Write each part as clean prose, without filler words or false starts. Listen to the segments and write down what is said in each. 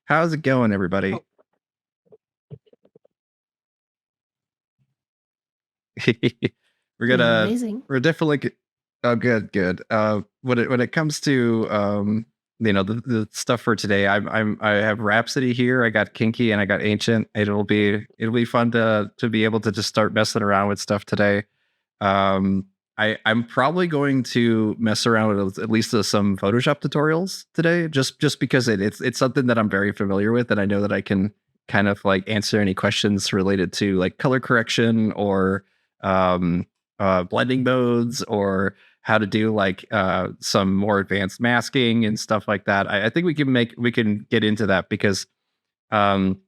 How's it going, everybody? Oh, we're gonna amazing. we're definitely oh good. When it comes to the stuff for today, I have Rhapsody here. I got Kinky and I got Ancient. It'll be fun to be able to just start messing around with stuff today. Um, I'm probably going to mess around with at least some Photoshop tutorials today, just because it's something that I'm very familiar with, and I know that I can kind of like answer any questions related to like color correction or um, blending modes or how to do like some more advanced masking and stuff like that. I think we can get into that because um,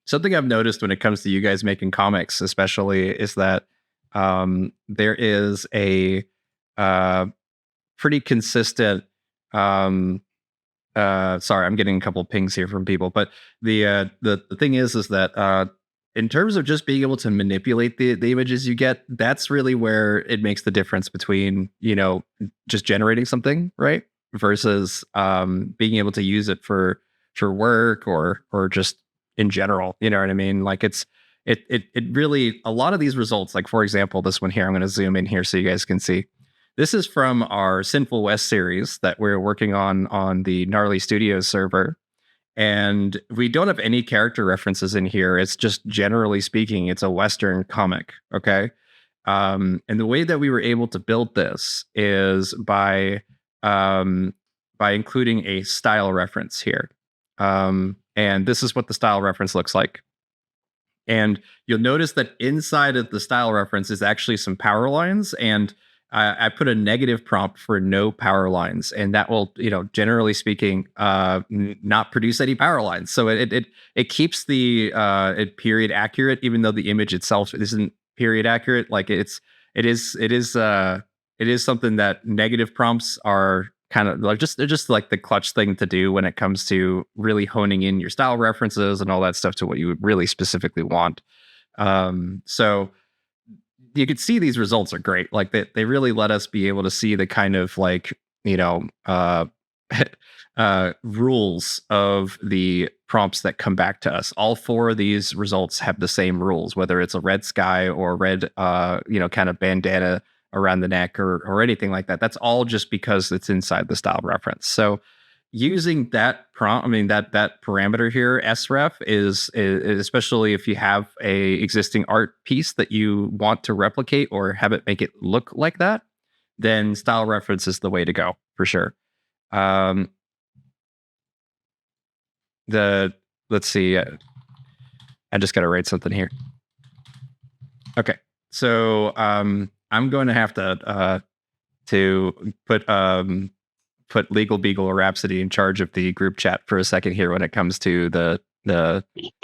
something I've noticed when it comes to you guys making comics, especially, is that there is a uh, pretty consistent. Um, sorry, I'm getting a couple of pings here from people, but the thing is that in terms of just being able to manipulate the images you get, that's really where it makes the difference between just generating something, right, versus being able to use it for work or just in general. You know what I mean? Like it really, a lot of these results, like for example, this one here, I'm going to zoom in here so you guys can see. This is from our Sinful West series that we're working on the Gnarly Studios server. And we don't have any character references in here. It's just generally speaking, it's a Western comic. Okay. And the way that we were able to build this is by including a style reference here. And this is what the style reference looks like. And you'll notice that inside of the style reference is actually some power lines, and I put a negative prompt for no power lines, and that will, generally speaking, not produce any power lines. So it keeps the period accurate, even though the image itself isn't period accurate. Like it is something that negative prompts are kind of like they're just like the clutch thing to do when it comes to really honing in your style references and all that stuff to what you would really specifically want. So you could see these results are great. Like they really let us be able to see the kind of like, rules of the prompts that come back to us. All four of these results have the same rules, whether it's a red sky or red, kind of bandana around the neck or anything like that. That's all just because it's inside the style reference. So using that prompt, I mean that parameter here, sref, is especially if you have a existing art piece that you want to replicate or have it make it look like that, then style reference is the way to go for sure. Let's see. I just got to write something here. Okay, so I'm going to have to put Legal Beagle or Rhapsody in charge of the group chat for a second here when it comes to the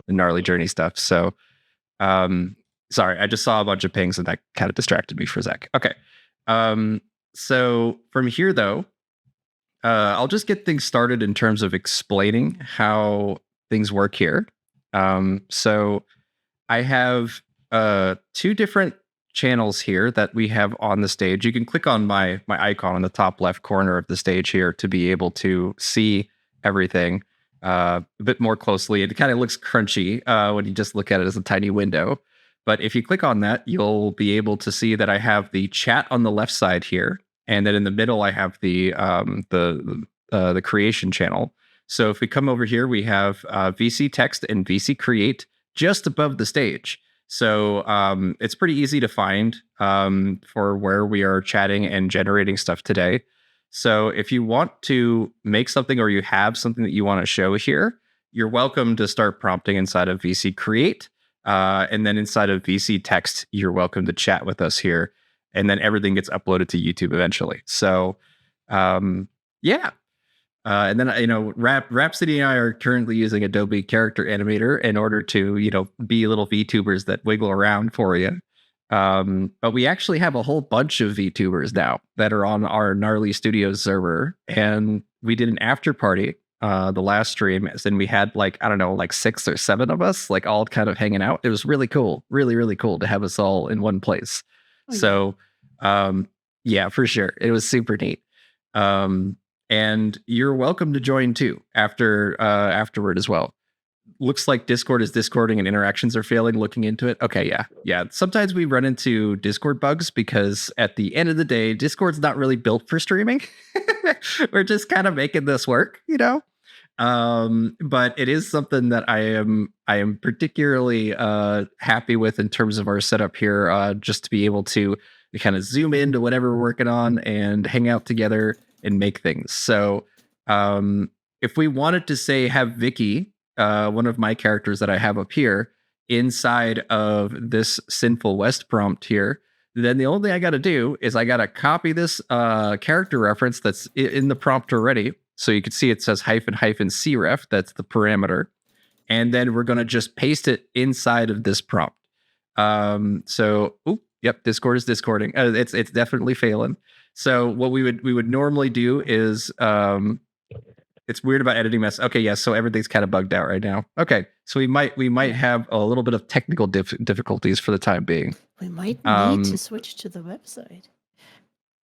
gnarly journey stuff. So, sorry, I just saw a bunch of pings and that kind of distracted me for a sec. Okay. So from here though, I'll just get things started in terms of explaining how things work here. So I have two different channels here that we have on the stage. You can click on my icon on the top left corner of the stage here to be able to see everything a bit more closely. It kind of looks crunchy when you just look at it as a tiny window. But if you click on that, you'll be able to see that I have the chat on the left side here, and then in the middle I have the creation channel. So if we come over here, we have VC text and VC create just above the stage. So it's pretty easy to find for where we are chatting and generating stuff today. So if you want to make something or you have something that you want to show here, you're welcome to start prompting inside of VC create. And then inside of VC text, you're welcome to chat with us here. And then everything gets uploaded to YouTube eventually. So yeah. And then, Rhapsody and I are currently using Adobe Character Animator in order to, be little VTubers that wiggle around for you. But we actually have a whole bunch of VTubers now that are on our Gnarly Studios server. And we did an after party the last stream. And we had like 6 or 7 of us, like all kind of hanging out. It was really cool. Really, really cool to have us all in one place. Oh, yeah. So, yeah, for sure. It was super neat. And you're welcome to join too afterward as well. Looks like Discord is discording and interactions are failing. Looking into it. Okay, yeah. Sometimes we run into Discord bugs because at the end of the day, Discord's not really built for streaming. We're just kind of making this work, but it is something that I am particularly happy with in terms of our setup here, just to be able to kind of zoom into whatever we're working on and hang out together and make things. So if we wanted to say have Vicky, one of my characters that I have up here, inside of this Sinful West prompt here, then the only thing I got to do is I got to copy this character reference that's in the prompt already. So you can see it says --cref. That's the parameter. And then we're going to just paste it inside of this prompt. Yep, Discord is discording. It's definitely failing. So what we would normally do is it's weird about editing mess. Okay, yes. So everything's kind of bugged out right now. Okay, so we might have a little bit of technical difficulties for the time being. We might need to switch to the website.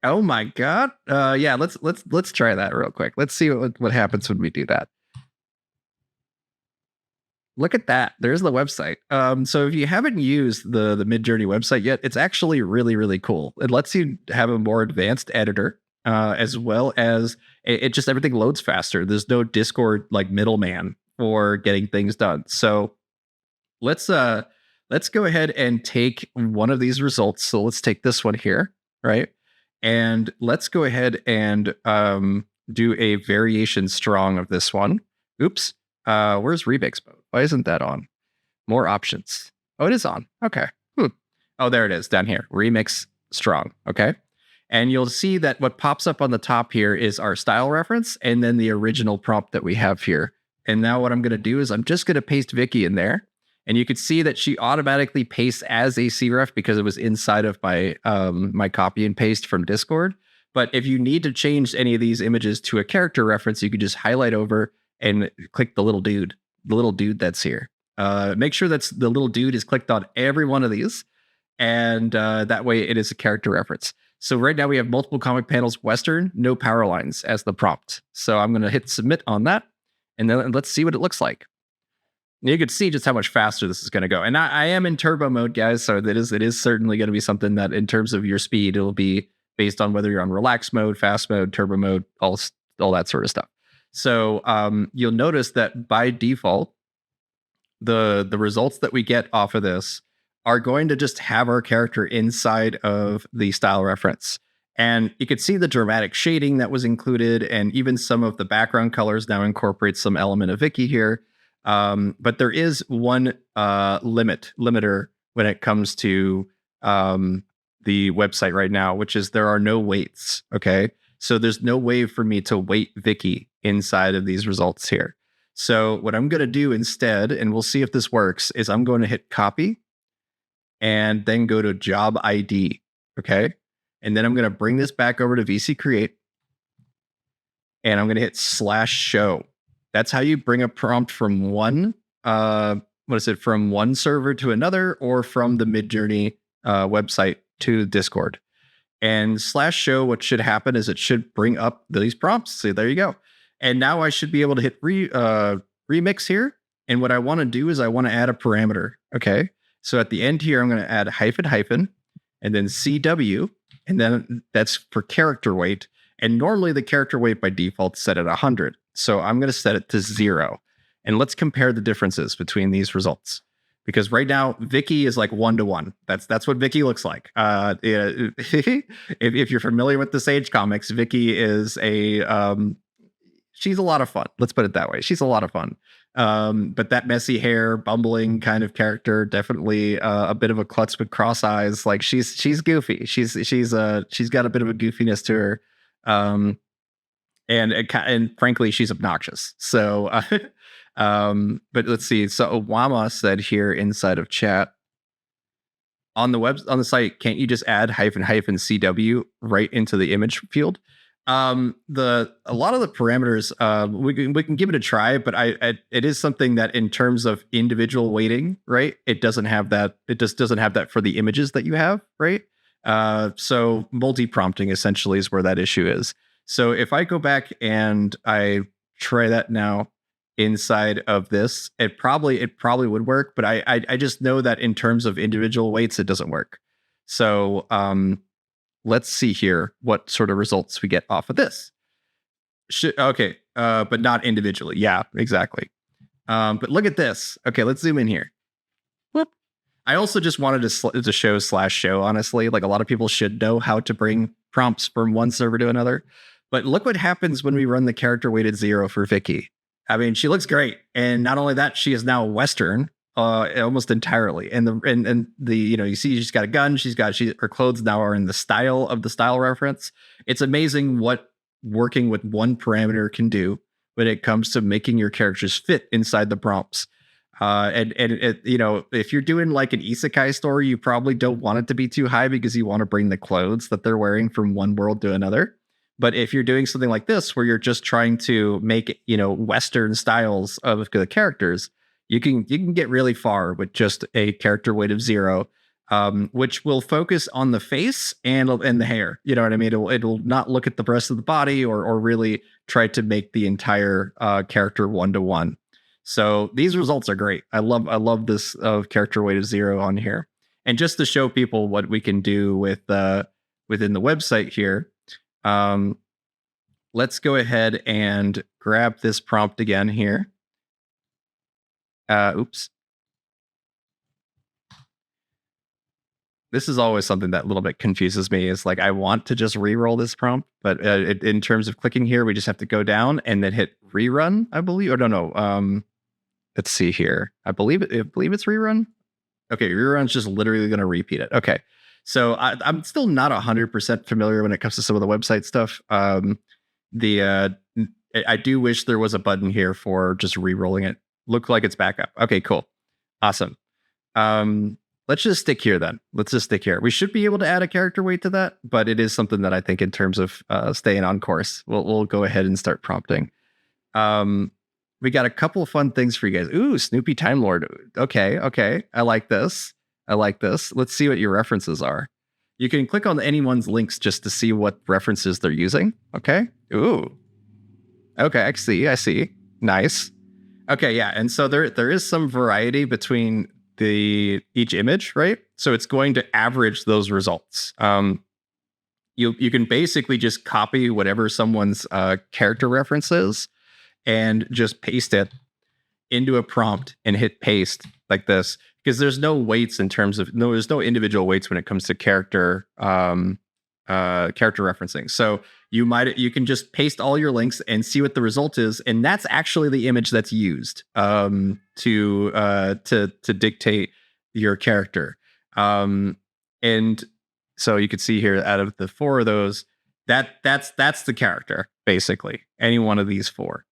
Oh my god! Yeah, let's try that real quick. Let's see what happens when we do that. Look at that. There's the website. So if you haven't used the Midjourney website yet, it's actually really, really cool. It lets you have a more advanced editor, as well as it just everything loads faster. There's no Discord like middleman for getting things done. So let's go ahead and take one of these results. So let's take this one here, right? And let's go ahead and do a variation strong of this one. Oops. Where's remix mode? Why isn't that on? More options. Oh, it is on. Okay. Oh, there it is down here. Remix strong. Okay. And you'll see that what pops up on the top here is our style reference and then the original prompt that we have here. And now what I'm going to do is I'm just going to paste Vicky in there. And you can see that she automatically pastes as a cref because it was inside of my my copy and paste from Discord. But if you need to change any of these images to a character reference, you could just highlight over and click the little dude that's here. Make sure that the little dude is clicked on every one of these. And that way it is a character reference. So right now we have multiple comic panels, Western, no power lines as the prompt. So I'm going to hit submit on that. And then let's see what it looks like. You can see just how much faster this is going to go. And I am in turbo mode, guys. So it is certainly going to be something that in terms of your speed, it'll be based on whether you're on relax mode, fast mode, turbo mode, all that sort of stuff. So you'll notice that by default, the results that we get off of this are going to just have our character inside of the style reference. And you could see the dramatic shading that was included, and even some of the background colors now incorporate some element of Vicky here. But there is one limiter when it comes to the website right now, which is there are no weights. Okay. So there's no way for me to weight Vicky inside of these results here. So what I'm going to do instead, and we'll see if this works, is I'm going to hit copy and then go to job ID. Okay. And then I'm going to bring this back over to VC Create and I'm going to hit /show. That's how you bring a prompt from one from one server to another, or from the Midjourney website to Discord. And /show, what should happen is it should bring up these prompts. So there you go. And now I should be able to hit remix here. And what I want to do is I want to add a parameter. Okay. So at the end here, I'm going to add hyphen, and then CW, and then that's for character weight. And normally the character weight by default is set at 100. So I'm going to set it to 0. And let's compare the differences between these results. Because right now, Vicky is like 1-to-1. That's what Vicky looks like. If you're familiar with the Sage comics, Vicky is she's a lot of fun. Let's put it that way. She's a lot of fun. But that messy hair, bumbling kind of character, definitely a bit of a klutz with cross eyes. Like she's goofy. She's got a bit of a goofiness to her. And frankly, she's obnoxious. So, but let's see. So Owama said here inside of chat on the site, can't you just add --CW right into the image field? A lot of the parameters, we can give it a try, but it is something that in terms of individual weighting, right? It doesn't have that. It just doesn't have that for the images that you have, right? So multi-prompting essentially is where that issue is. So if I go back and I try that now inside of this, it probably would work, but I just know that in terms of individual weights, it doesn't work. So let's see here what sort of results we get off of this. Okay, but not individually. Yeah, exactly. But look at this. Okay, let's zoom in here. Whoop. I also just wanted to show, honestly. Like, a lot of people should know how to bring prompts from one server to another. But look what happens when we run the character weighted 0 for Vicky. I mean, she looks great. And not only that, she is now Western almost entirely. And the you see she's got a gun. Her clothes now are in the style of the style reference. It's amazing what working with one parameter can do when it comes to making your characters fit inside the prompts. And if you're doing like an isekai story, you probably don't want it to be too high because you want to bring the clothes that they're wearing from one world to another. But if you're doing something like this, where you're just trying to make, Western styles of the characters, you can get really far with just a character weight of 0, which will focus on the face and the hair. You know what I mean? It'll not look at the rest of the body or really try to make the entire character 1-to-1. So these results are great. I love this character weight of 0 on here. And just to show people what we can do with within the website here, let's go ahead and grab this prompt again here. Oops. This is always something that a little bit confuses me. Is like, I want to just re-roll this prompt, but in terms of clicking here, we just have to go down and then hit rerun, I believe. Or no. Let's see here. I believe it's rerun. Okay, rerun's just literally going to repeat it. Okay. So I'm still not 100% familiar when it comes to some of the website stuff. I do wish there was a button here for just re-rolling it. Look like it's back up. Okay, cool. Awesome. Let's just stick here then. Let's just stick here. We should be able to add a character weight to that, but it is something that I think in terms of staying on course, we'll go ahead and start prompting. We got a couple of fun things for you guys. Ooh, Snoopy Time Lord. Okay. I like this. Let's see what your references are. You can click on anyone's links just to see what references they're using. Okay. Ooh. Okay, I see. Nice. Okay, yeah. And so there is some variety between each image, right? So it's going to average those results. You can basically just copy whatever someone's character reference is and just paste it into a prompt and hit paste like this, because there's no weights there's no individual weights when it comes to character referencing. So you can just paste all your links and see what the result is, and that's actually the image that's used to dictate your character. And so you can see here, out of the 4 of those, that's the character, basically, any one of these 4.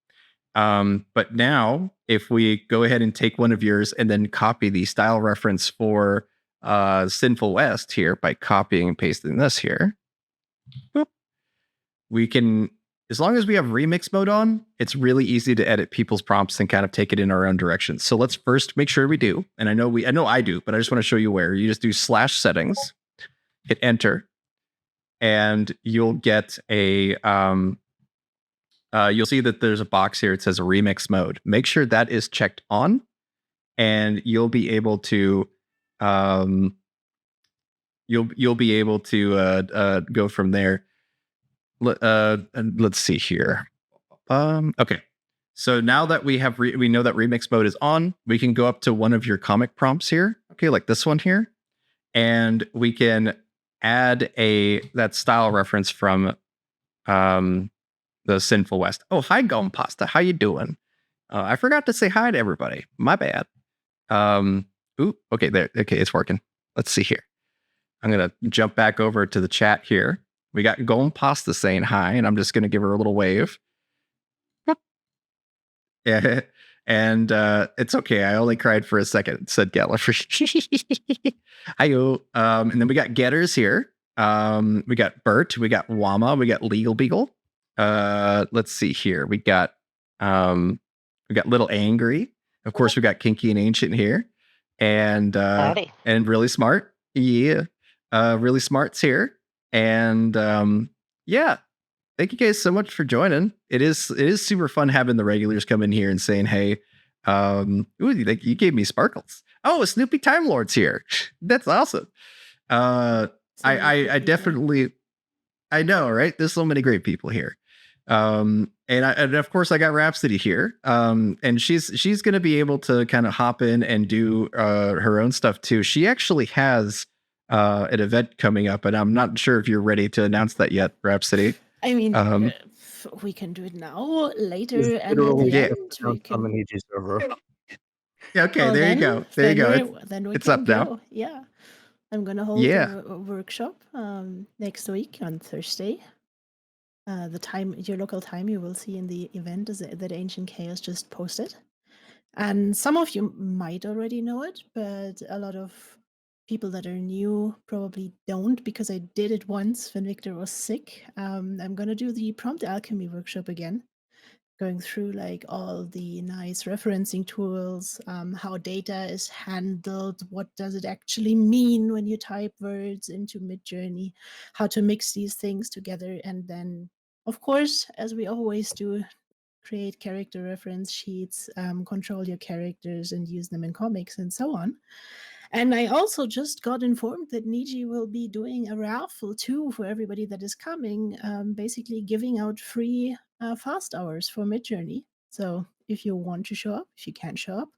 But now, if we go ahead and take one of yours and then copy the style reference for Sinful West here by copying and pasting this here, boop, we can, as long as we have remix mode on, it's really easy to edit people's prompts and kind of take it in our own direction. So let's first make sure we do. And I know I do, but I just want to show you where. You just do /settings, hit enter, and you'll get a you'll see that there's a box here. It says remix mode. Make sure that is checked on, and you'll be able to you'll be able to go from there. And let's see here. Okay. So now that we know that remix mode is on, we can go up to one of your comic prompts here. Okay, like this one here, and we can add that style reference from the Sinful West. Oh, hi, Gompasta. How you doing? I forgot to say hi to everybody. My bad. Okay, there. Okay, it's working. Let's see here. I'm gonna jump back over to the chat here. We got Gompasta saying hi, and I'm just gonna give her a little wave. Yeah, and it's okay. I only cried for a second, said Gallifrey. Hiyo. And then we got Getters here. We got Bert. We got Wama. We got Legal Beagle. Let's see here. We got Little Angry. Of course, we got Kinky and Ancient here, and Really Smart. Yeah, Really Smart's here, and yeah. Thank you guys so much for joining. It is super fun having the regulars come in here and saying, "Hey, ooh, you gave me sparkles. Oh, Snoopy Time Lord's here. That's awesome." Uh, I definitely, I know, right? There's so many great people here. And of course I got Rhapsody here. And she's going to be able to kind of hop in and do her own stuff too. She actually has an event coming up, and I'm not sure if you're ready to announce that yet, Rhapsody. I mean, we can do it now, later, and at literally the just end we announced on the can. Niji server. Yeah, okay, Well, there you then, go. There you then go. then we It's can up now. go. Yeah, I'm gonna hold Yeah. a workshop next week on Thursday. The time, your local time, you will see in the event is that Ancient Chaos just posted. And some of you might already know it, but a lot of people that are new probably don't, because I did it once when Victor was sick. I'm gonna do the prompt alchemy workshop again, going through like all the nice referencing tools, how data is handled, what does it actually mean when you type words into Midjourney, how to mix these things together, and then, of course, as we always do, create character reference sheets, control your characters and use them in comics and so on. And I also just got informed that Niji will be doing a raffle too for everybody that is coming, basically giving out free fast hours for Midjourney. So if you want to show up, if you can't show up,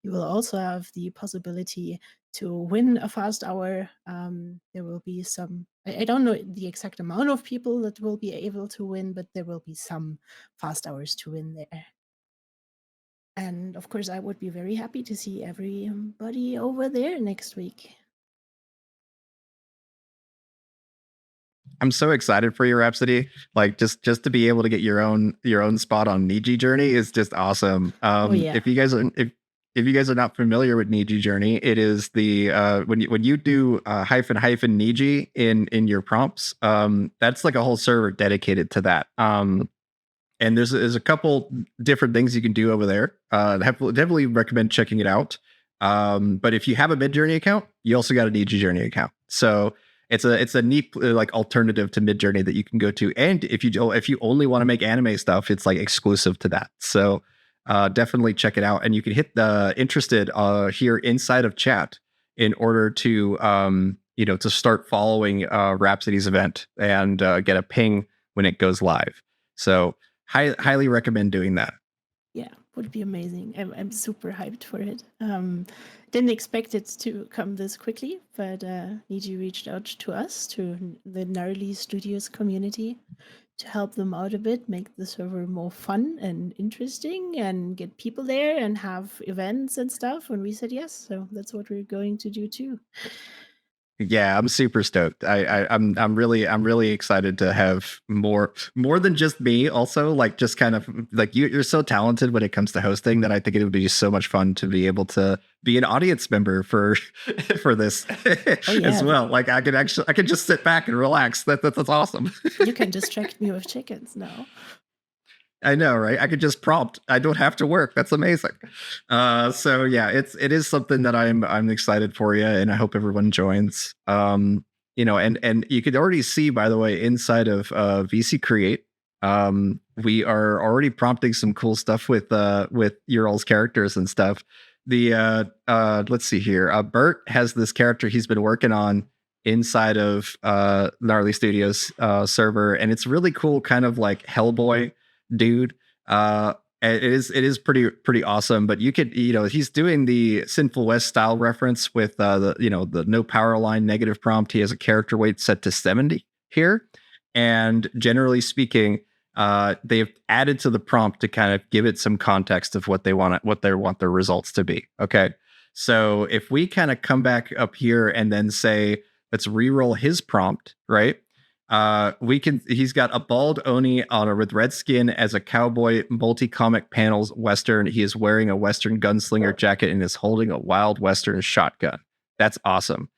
you will also have the possibility to win a fast hour. There will be some, I don't know the exact amount of people that will be able to win, but there will be some fast hours to win there. And of course, I would be very happy to see everybody over there next week. I'm so excited for you, Rhapsody. Like just to be able to get your own spot on Niji Journey is just awesome. Yeah. If you guys are if you guys are not familiar with Niji Journey, it is the when you do hyphen Niji in your prompts, that's like a whole server dedicated to that. And there's a couple different things you can do over there. Definitely recommend checking it out. But if you have a Midjourney account, you also got a Niji Journey account. So it's a neat like alternative to Midjourney that you can go to. And if you only want to make anime stuff, it's like exclusive to that. So definitely check it out. And you can hit the interested here inside of chat in order to to start following Rhapsody's event and get a ping when it goes live. So highly recommend doing that. Yeah, would be amazing. I'm super hyped for it. Didn't expect it to come this quickly, but Niji reached out to us, to the Gnarly Studios community, to help them out a bit, make the server more fun and interesting, and get people there and have events and stuff. And we said yes, so that's what we're going to do too. Yeah, I'm super stoked. I'm really excited to have more than just me. Also, like just kind of like you're so talented when it comes to hosting that I think it would be so much fun to be able to be an audience member for for this as well. Like I could just sit back and relax. That's awesome. You can distract me with chickens now. I know, right? I could just prompt. I don't have to work. That's amazing. So yeah, it is something that I'm excited for you, and I hope everyone joins. And you could already see, by the way, inside of VC Create, we are already prompting some cool stuff with your all's characters and stuff. The let's see here. Bert has this character he's been working on inside of Gnarly Studios server, and it's really cool, kind of like Hellboy dude. It is pretty awesome. But you could, he's doing the Sinful West style reference with the no power line negative prompt. He has a character weight set to 70 here, and generally speaking, they've added to the prompt to kind of give it some context of what they want their results to be. Okay, so if we kind of come back up here and then say, let's re-roll his prompt, right? He's got a bald Oni with red skin as a cowboy, multi-comic panels Western. He is wearing a Western gunslinger jacket and is holding a wild Western shotgun. That's awesome.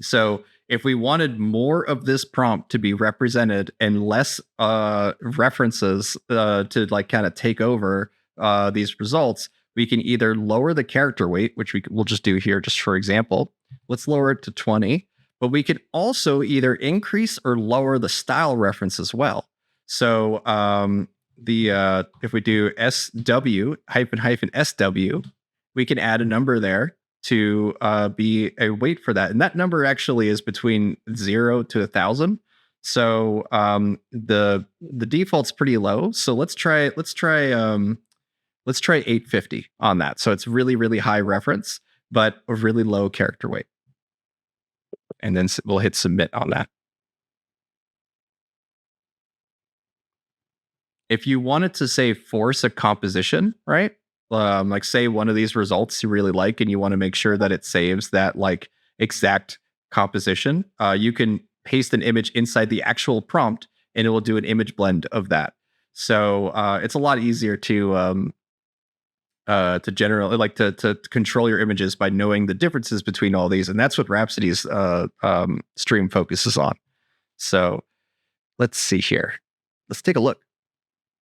So if we wanted more of this prompt to be represented and less references to like kind of take over these results, we can either lower the character weight, which we'll just do here just for example. Let's lower it to 20. but we can also either increase or lower the style reference as well. So if we do SW hyphen SW, we can add a number there to be a weight for that, and that number actually is between 0 to 1,000. So the default's pretty low. So let's try 850 on that. So it's really, really high reference, but a really low character weight. And then we'll hit submit on that. If you wanted to say force a composition, right? Like say one of these results you really like and you want to make sure that it saves that like exact composition, you can paste an image inside the actual prompt and it will do an image blend of that. So it's a lot easier to generally like to control your images by knowing the differences between all these, and that's what Rhapsody's stream focuses on. So let's see here. Let's take a look.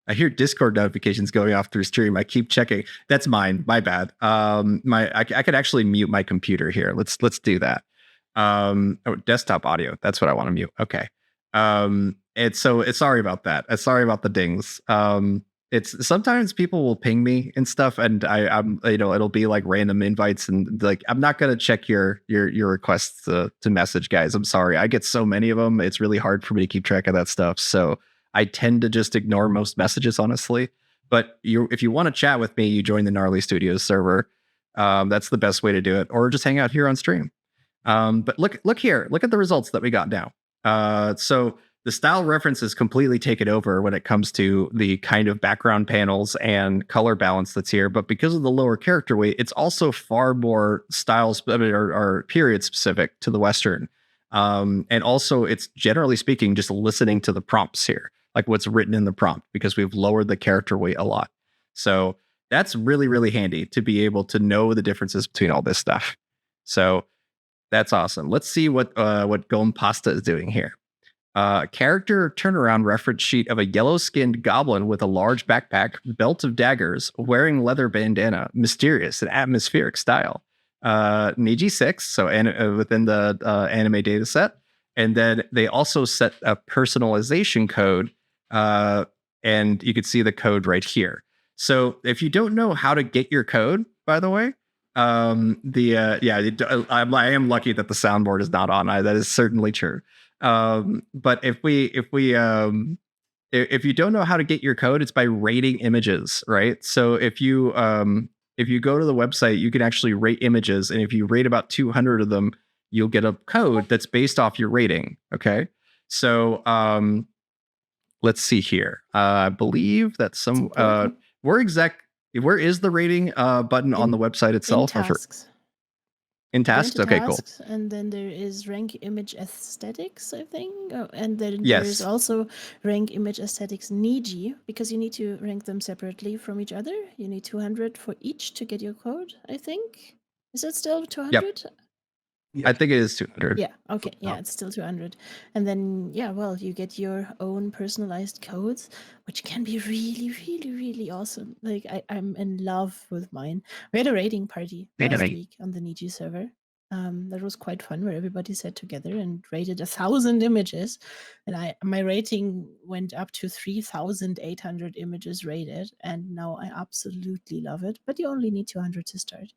I hear Discord notifications going off through stream. I keep checking. That's mine. My bad. I could actually mute my computer here. Let's do that. Desktop audio. That's what I want to mute. Okay. It's sorry about that. Sorry about the dings. It's sometimes people will ping me and stuff, and I'm it'll be like random invites, and like I'm not gonna check your requests to message, guys. I'm sorry. I get so many of them. It's really hard for me to keep track of that stuff. So I tend to just ignore most messages, honestly. But if you want to chat with me, you join the Gnarly Studios server. That's the best way to do it, or just hang out here on stream. But look here. Look at the results that we got now. So the style reference is completely taken over when it comes to the kind of background panels and color balance that's here. But because of the lower character weight, it's also far more styles or period specific to the Western. And also, it's generally speaking, just listening to the prompts here, like what's written in the prompt, because we've lowered the character weight a lot. So that's really, really handy to be able to know the differences between all this stuff. So that's awesome. Let's see what Gompasta is doing here. Character turnaround reference sheet of a yellow-skinned goblin with a large backpack, belt of daggers, wearing leather bandana, mysterious and atmospheric style. Niji 6, so within the anime data set. And then they also set a personalization code, and you can see the code right here. So if you don't know how to get your code, by the way, I am lucky that the soundboard is not on. That is certainly true. But if you don't know how to get your code, it's by rating images, right? So if you go to the website, you can actually rate images, and if you rate about 200 of them, you'll get a code that's based off your rating. Okay, so let's see here. I believe that where is the rating button on the website itself? In tasks. In tasks? Okay, tasks, cool. And then there is rank image aesthetics, I think. Oh, and then there's also rank image aesthetics Niji, because you need to rank them separately from each other. You need 200 for each to get your code, I think. Is it still 200? Yep. I think it is 200. Yeah, okay. Yeah, it's still 200. And then, you get your own personalized codes, which can be really, really, really awesome. Like, I'm in love with mine. We had a rating party last week on the Niji server. That was quite fun, where everybody sat together and rated 1,000 images. And my rating went up to 3,800 images rated. And now I absolutely love it. But you only need 200 to start.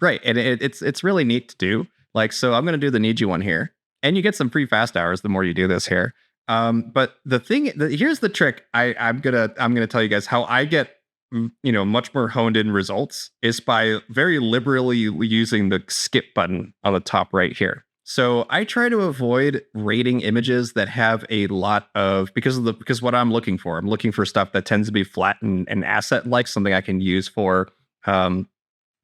Right, and it's really neat to do. Like, so I'm going to do the Niji one here, and you get some free fast hours the more you do this here. But here's the trick. I'm gonna tell you guys how I get much more honed in results is by very liberally using the skip button on the top right here. So I try to avoid rating images that have a lot of because what I'm looking for stuff that tends to be flat and asset like, something I can use for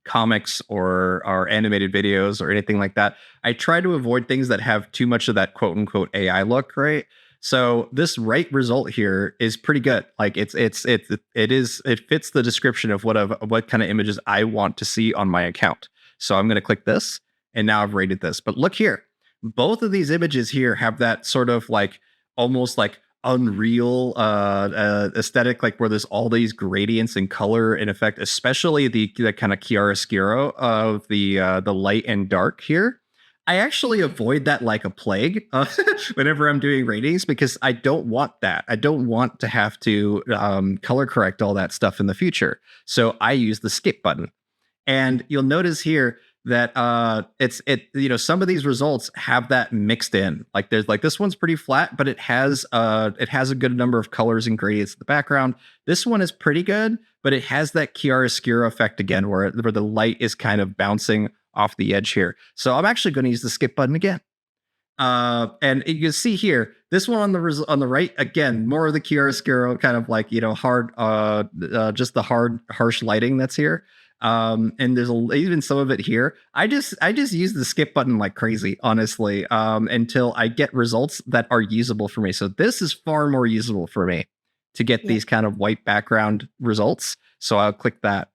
comics or animated videos or anything like that. I try to avoid things that have too much of that quote unquote AI look, right? So this right result here is pretty good. Like it fits the description of what kind of images I want to see on my account. So I'm going to click this, and now I've rated this. But look here, both of these images here have that sort of like almost like unreal aesthetic, like where there's all these gradients in color in effect, especially the kind of chiaroscuro of the light and dark here. I actually avoid that like a plague whenever I'm doing ratings, because I don't want that. I don't want to have to color correct all that stuff in the future. So I use the skip button. And you'll notice here that some of these results have that mixed in. Like there's like this one's pretty flat, but it has a good number of colors and gradients in the background. This one is pretty good, but it has that chiaroscuro effect again, where the light is kind of bouncing off the edge here. So I'm actually going to use the skip button again. And you can see here, this one on the right, again, more of the chiaroscuro, kind of like, hard, just the hard, harsh lighting that's here. And there's even some of it here. I just use the skip button like crazy, honestly, until I get results that are usable for me. So this is far more usable for me to get these kind of white background results. So I'll click that.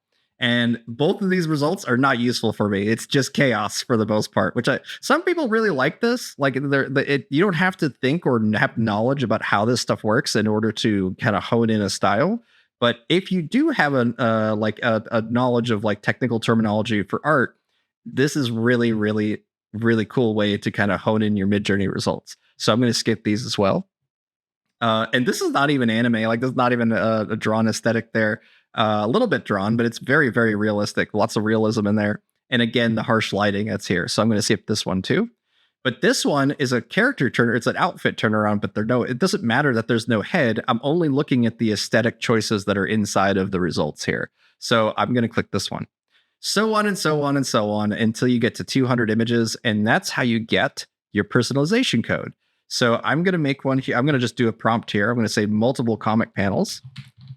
And both of these results are not useful for me. It's just chaos for the most part, which some people really like this. Like you don't have to think or have knowledge about how this stuff works in order to kind of hone in a style. But if you do have a knowledge of like technical terminology for art, this is really, really, really cool way to kind of hone in your Midjourney results. So I'm going to skip these as well. And this is not even anime. Like there's not even a drawn aesthetic there. A little bit drawn, but it's very, very realistic. Lots of realism in there. And again, the harsh lighting that's here. So I'm going to skip this one too. But this one is a character turner. It's an outfit turnaround, but it doesn't matter that there's no head. I'm only looking at the aesthetic choices that are inside of the results here. So I'm going to click this one. So on and so on and so on until you get to 200 images. And that's how you get your personalization code. So I'm going to make one here. I'm going to just do a prompt here. I'm going to say multiple comic panels,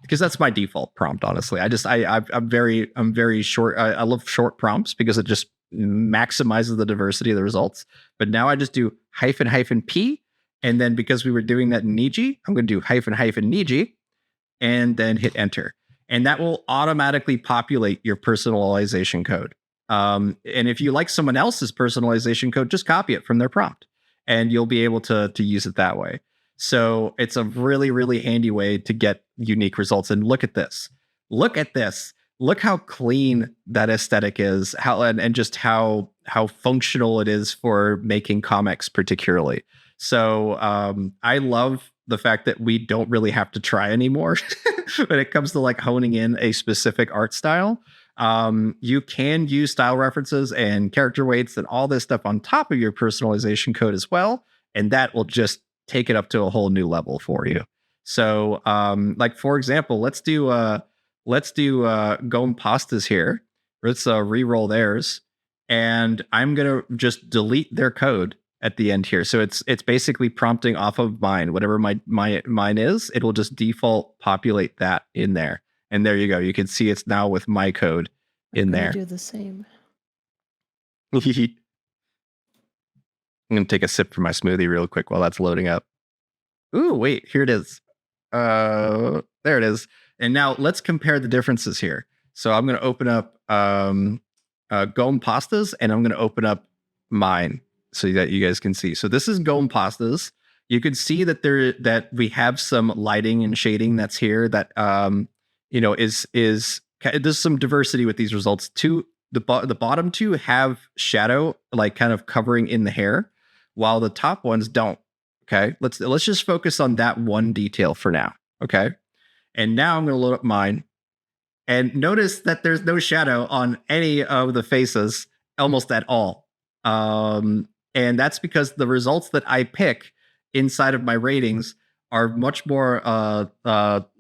because that's my default prompt. Honestly, I'm very short. I love short prompts because it just maximizes the diversity of the results. But now I just do -P, and then because we were doing that in Niji, I'm going to do -Niji, and then hit enter, and that will automatically populate your personalization code. And if you like someone else's personalization code, just copy it from their prompt, and you'll be able to use it that way. So it's a really, really handy way to get unique results. And look at this. Look at this. Look how clean that aesthetic is. And just how functional it is for making comics, particularly. So I love the fact that we don't really have to try anymore when it comes to like honing in a specific art style. You can use style references and character weights and all this stuff on top of your personalization code as well. And that will just take it up to a whole new level for you. So, like for example, let's do Gompastas here. Let's re-roll theirs, and I'm gonna just delete their code at the end here. So it's basically prompting off of mine. Whatever mine is, it will just default populate that in there. And there you go. You can see it's now with my code in there. Do the same. I'm going to take a sip from my smoothie real quick while that's loading up. Ooh, wait, here it is. There it is. And now let's compare the differences here. So I'm going to open up Gompastas, and I'm going to open up mine so that you guys can see. So this is Gompastas. You can see that that we have some lighting and shading that's here that there's some diversity with these results. The bottom two have shadow like kind of covering in the hair, while the top ones don't. Okay, let's just focus on that one detail for now. Okay, and now I'm going to load up mine, and notice that there's no shadow on any of the faces almost at all. And that's because the results that I pick inside of my ratings are much more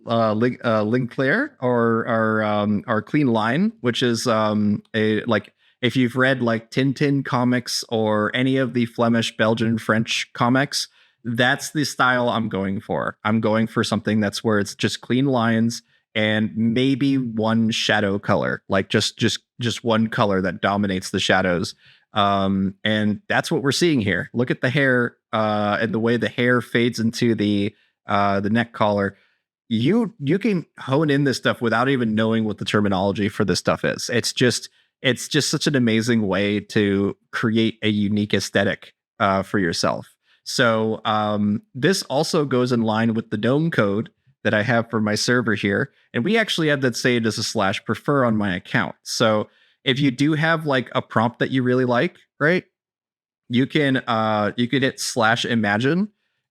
link clear or clean line, which is if you've read like Tintin comics or any of the Flemish, Belgian, French comics, that's the style I'm going for. I'm going for something that's where it's just clean lines and maybe one shadow color, like just one color that dominates the shadows. And that's what we're seeing here. Look at the hair and the way the hair fades into the neck collar. You can hone in this stuff without even knowing what the terminology for this stuff is. It's just such an amazing way to create a unique aesthetic for yourself. So this also goes in line with the GNOME code that I have for my server here. And we actually have that saved as a /prefer on my account. So if you do have like a prompt that you really like, right? You can hit /imagine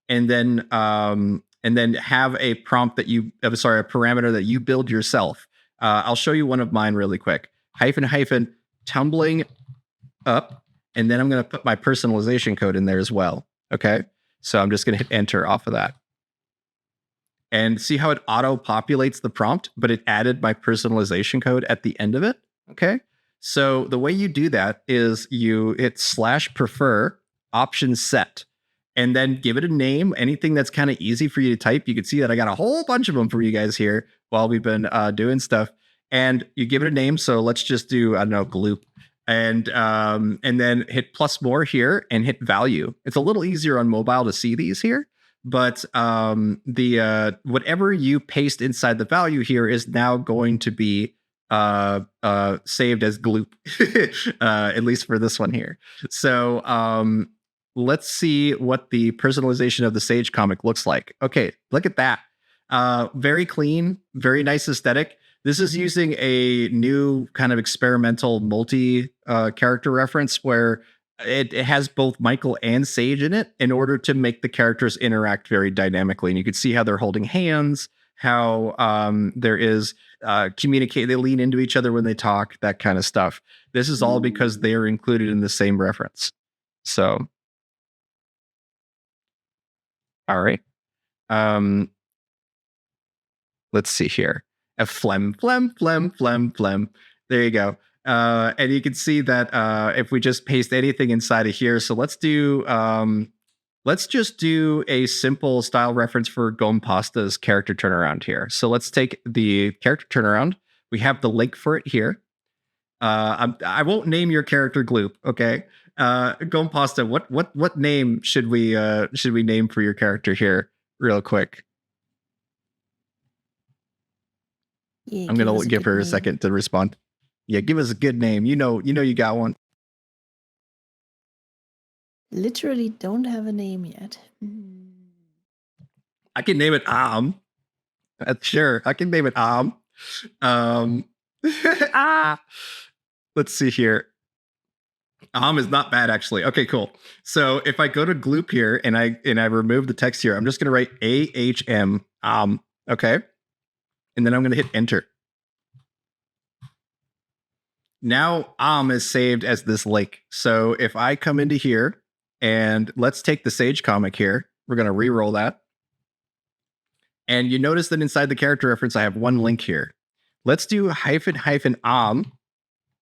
and then have a prompt that you a parameter that you build yourself. I'll show you one of mine really quick. -- tumbling up, and then I'm going to put my personalization code in there as well. Okay, so I'm just going to hit enter off of that. And see how it auto populates the prompt, but it added my personalization code at the end of it. Okay. So the way you do that is you hit /prefer option set and then give it a name, anything that's kind of easy for you to type. You can see that I got a whole bunch of them for you guys here while we've been doing stuff. And you give it a name. So let's just do, I don't know, gloop. And then hit plus more here and hit value. It's a little easier on mobile to see these here. But the whatever you paste inside the value here is now going to be saved as gloop, at least for this one here. So let's see what the personalization of the Sage comic looks like. Okay, look at that. Very clean, very nice aesthetic. This is using a new kind of experimental multi-character reference where it has both Michael and Sage in it in order to make the characters interact very dynamically. And you can see how they're holding hands, how there is communicate. They lean into each other when they talk, that kind of stuff. This is all because they are included in the same reference. So, all right. Let's see here. A phlegm. There you go. And you can see that if we just paste anything inside of here, so let's just do a simple style reference for Gompasta's character turnaround here. So let's take the character turnaround. We have the link for it here. I won't name your character Gloop, okay? Gompasta, what name should we name for your character here, real quick? Yeah, I'm gonna give her a second to respond. Yeah, give us a good name. You know you got one. Literally don't have a name yet. I can name it Sure, I can name it Let's see here. Is not bad actually. Okay, cool. So if I go to Gloop here and I remove the text here, I'm just gonna write AHM okay, and then I'm gonna hit enter. Now is saved as this link. So if I come into here and let's take the Sage comic here, we're gonna re-roll that. And you notice that inside the character reference, I have one link here. Let's do --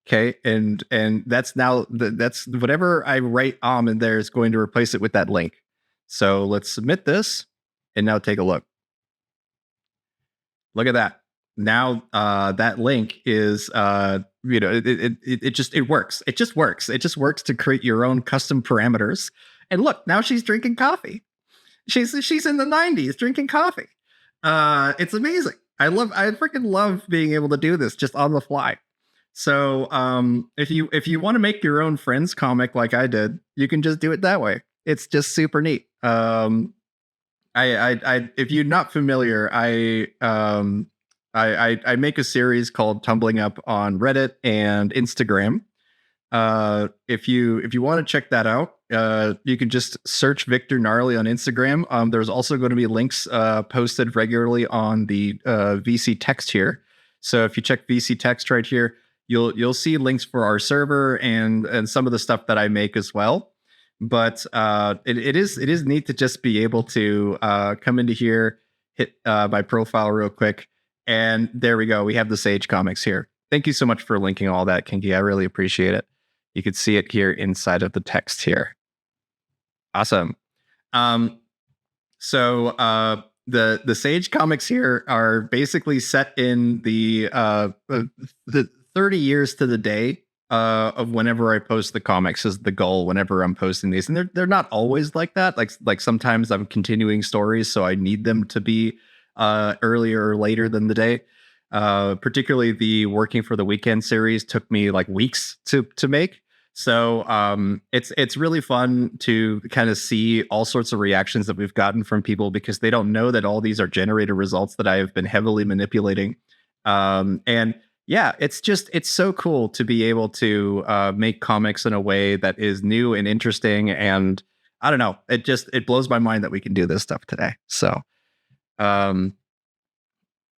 okay, and that's now that's whatever I write in there is going to replace it with that link. So let's submit this, and now take a look. Look at that. Now that link is it works. It just works. It just works to create your own custom parameters. And look, now she's drinking coffee. She's in the 90s drinking coffee. It's amazing. I freaking love being able to do this just on the fly. So if you want to make your own Friends comic like I did, you can just do it that way. It's just super neat. If you're not familiar, I make a series called Tumbling Up on Reddit and Instagram. If you want to check that out, you can just search Victor Gnarly on Instagram. There's also going to be links posted regularly on the VC text here. So if you check VC text right here, you'll see links for our server and some of the stuff that I make as well. But it is neat to just be able to come into here, hit my profile real quick, and there we go. We have the Sage comics here. Thank you so much for linking all that, Kinky. I really appreciate it. You can see it here inside of the text here. Awesome. So the Sage comics here are basically set in the 30 years to the day of whenever I post the comics is the goal whenever I'm posting these. And they're not always like that. Like sometimes I'm continuing stories, so I need them to be earlier or later than the day. Particularly the Working for the Weekend series took me like weeks to make. So it's really fun to kind of see all sorts of reactions that we've gotten from people because they don't know that all these are generated results that I have been heavily manipulating. And yeah, it's so cool to be able to make comics in a way that is new and interesting. And I don't know, it blows my mind that we can do this stuff today. So um,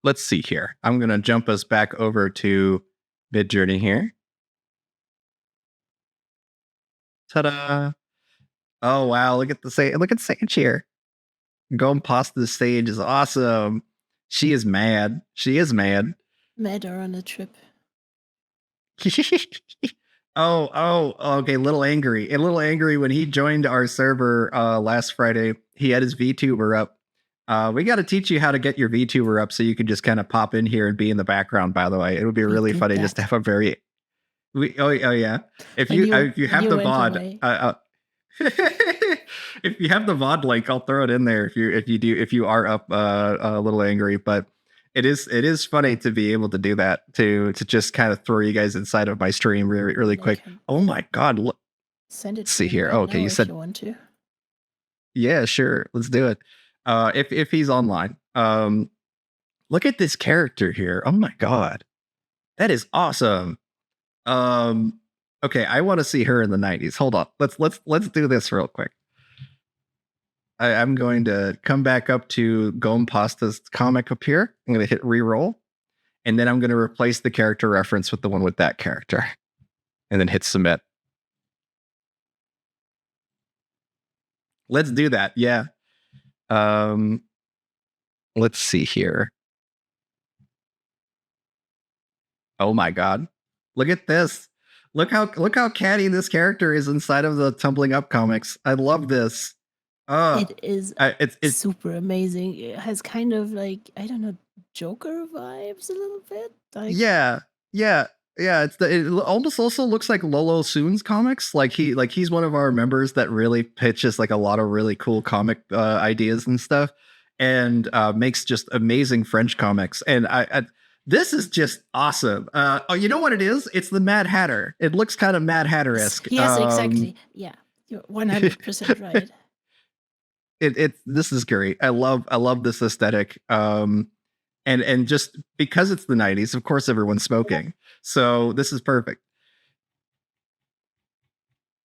let's see here. I'm gonna jump us back over to Midjourney here. Ta-da! Oh wow, look at Sage here. Gompasta the stage is awesome. She is mad. She is mad. Met her on a trip. Okay, a little angry when he joined our server last Friday. He had his VTuber up. We got to teach you how to get your VTuber up so you can just kind of pop in here and be in the background. By the way, it would be really funny just to have a very. Oh yeah, if you have the VOD, if you have the VOD link, I'll throw it in there. If you are up a little angry, but it is funny to be able to do that to just kind of throw you guys inside of my stream really quick. Oh my god, look. Send it. Let's see here. Okay, you said you want to. Yeah, sure. Let's do it. If he's online. Look at this character here. Oh my god. That is awesome. Okay, I want to see her in the 90s. Hold on. Let's do this real quick. I'm going to come back up to Gompasta's comic up here. I'm going to hit reroll. And then I'm going to replace the character reference with the one with that character. And then hit submit. Let's do that. Yeah. Let's see here. Oh my god. Look at this. Look how catty this character is inside of the Tumbling Up comics. I love this. It is it's super amazing. It has kind of like, I don't know, Joker vibes a little bit. Like yeah. It almost also looks like Lolo Soon's comics. Like he's one of our members that really pitches like a lot of really cool comic ideas and stuff, and makes just amazing French comics. And I this is just awesome. Oh, you know what it is? It's the Mad Hatter. It looks kind of Mad Hatter-esque. Yes, exactly. Yeah, you're 100% right. This is great. I love this aesthetic. And just because it's the 90s, of course everyone's smoking. So this is perfect.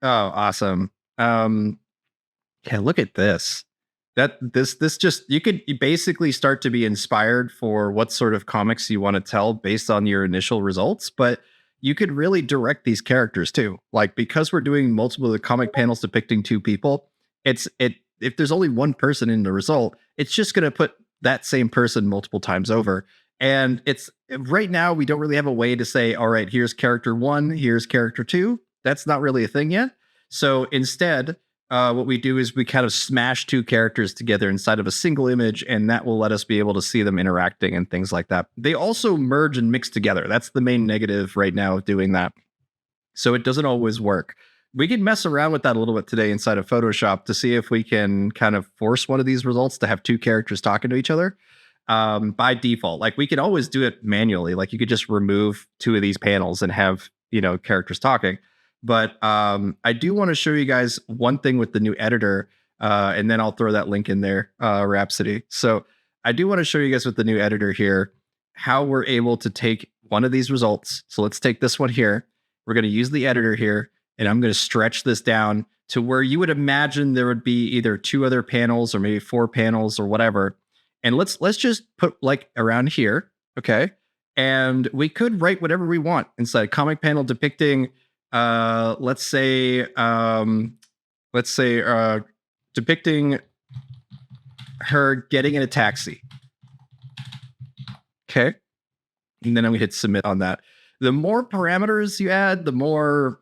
Oh, awesome. Yeah, look at this. This just you basically start to be inspired for what sort of comics you want to tell based on your initial results, but you could really direct these characters too. Like because we're doing multiple of the comic panels depicting two people, if there's only one person in the result, it's just going to put that same person multiple times over. And it's right now we don't really have a way to say, all right, here's character 1, here's character 2. That's not really a thing yet. So instead, what we do is we kind of smash two characters together inside of a single image, and that will let us be able to see them interacting and things like that. They also merge and mix together. That's the main negative right now of doing that. So it doesn't always work. We can mess around with that a little bit today inside of Photoshop to see if we can kind of force one of these results to have two characters talking to each other by default. Like we can always do it manually. Like you could just remove two of these panels and have, characters talking. But I do want to show you guys one thing with the new editor, and then I'll throw that link in there, Rhapsody. So I do want to show you guys with the new editor here, how we're able to take one of these results. So let's take this one here. We're going to use the editor here. And I'm going to stretch this down to where you would imagine there would be either two other panels or maybe 4 panels or whatever. And let's just put like around here, okay? And we could write whatever we want inside a comic panel depicting, let's say depicting her getting in a taxi. Okay, and then I'm gonna hit submit on that. The more parameters you add, the more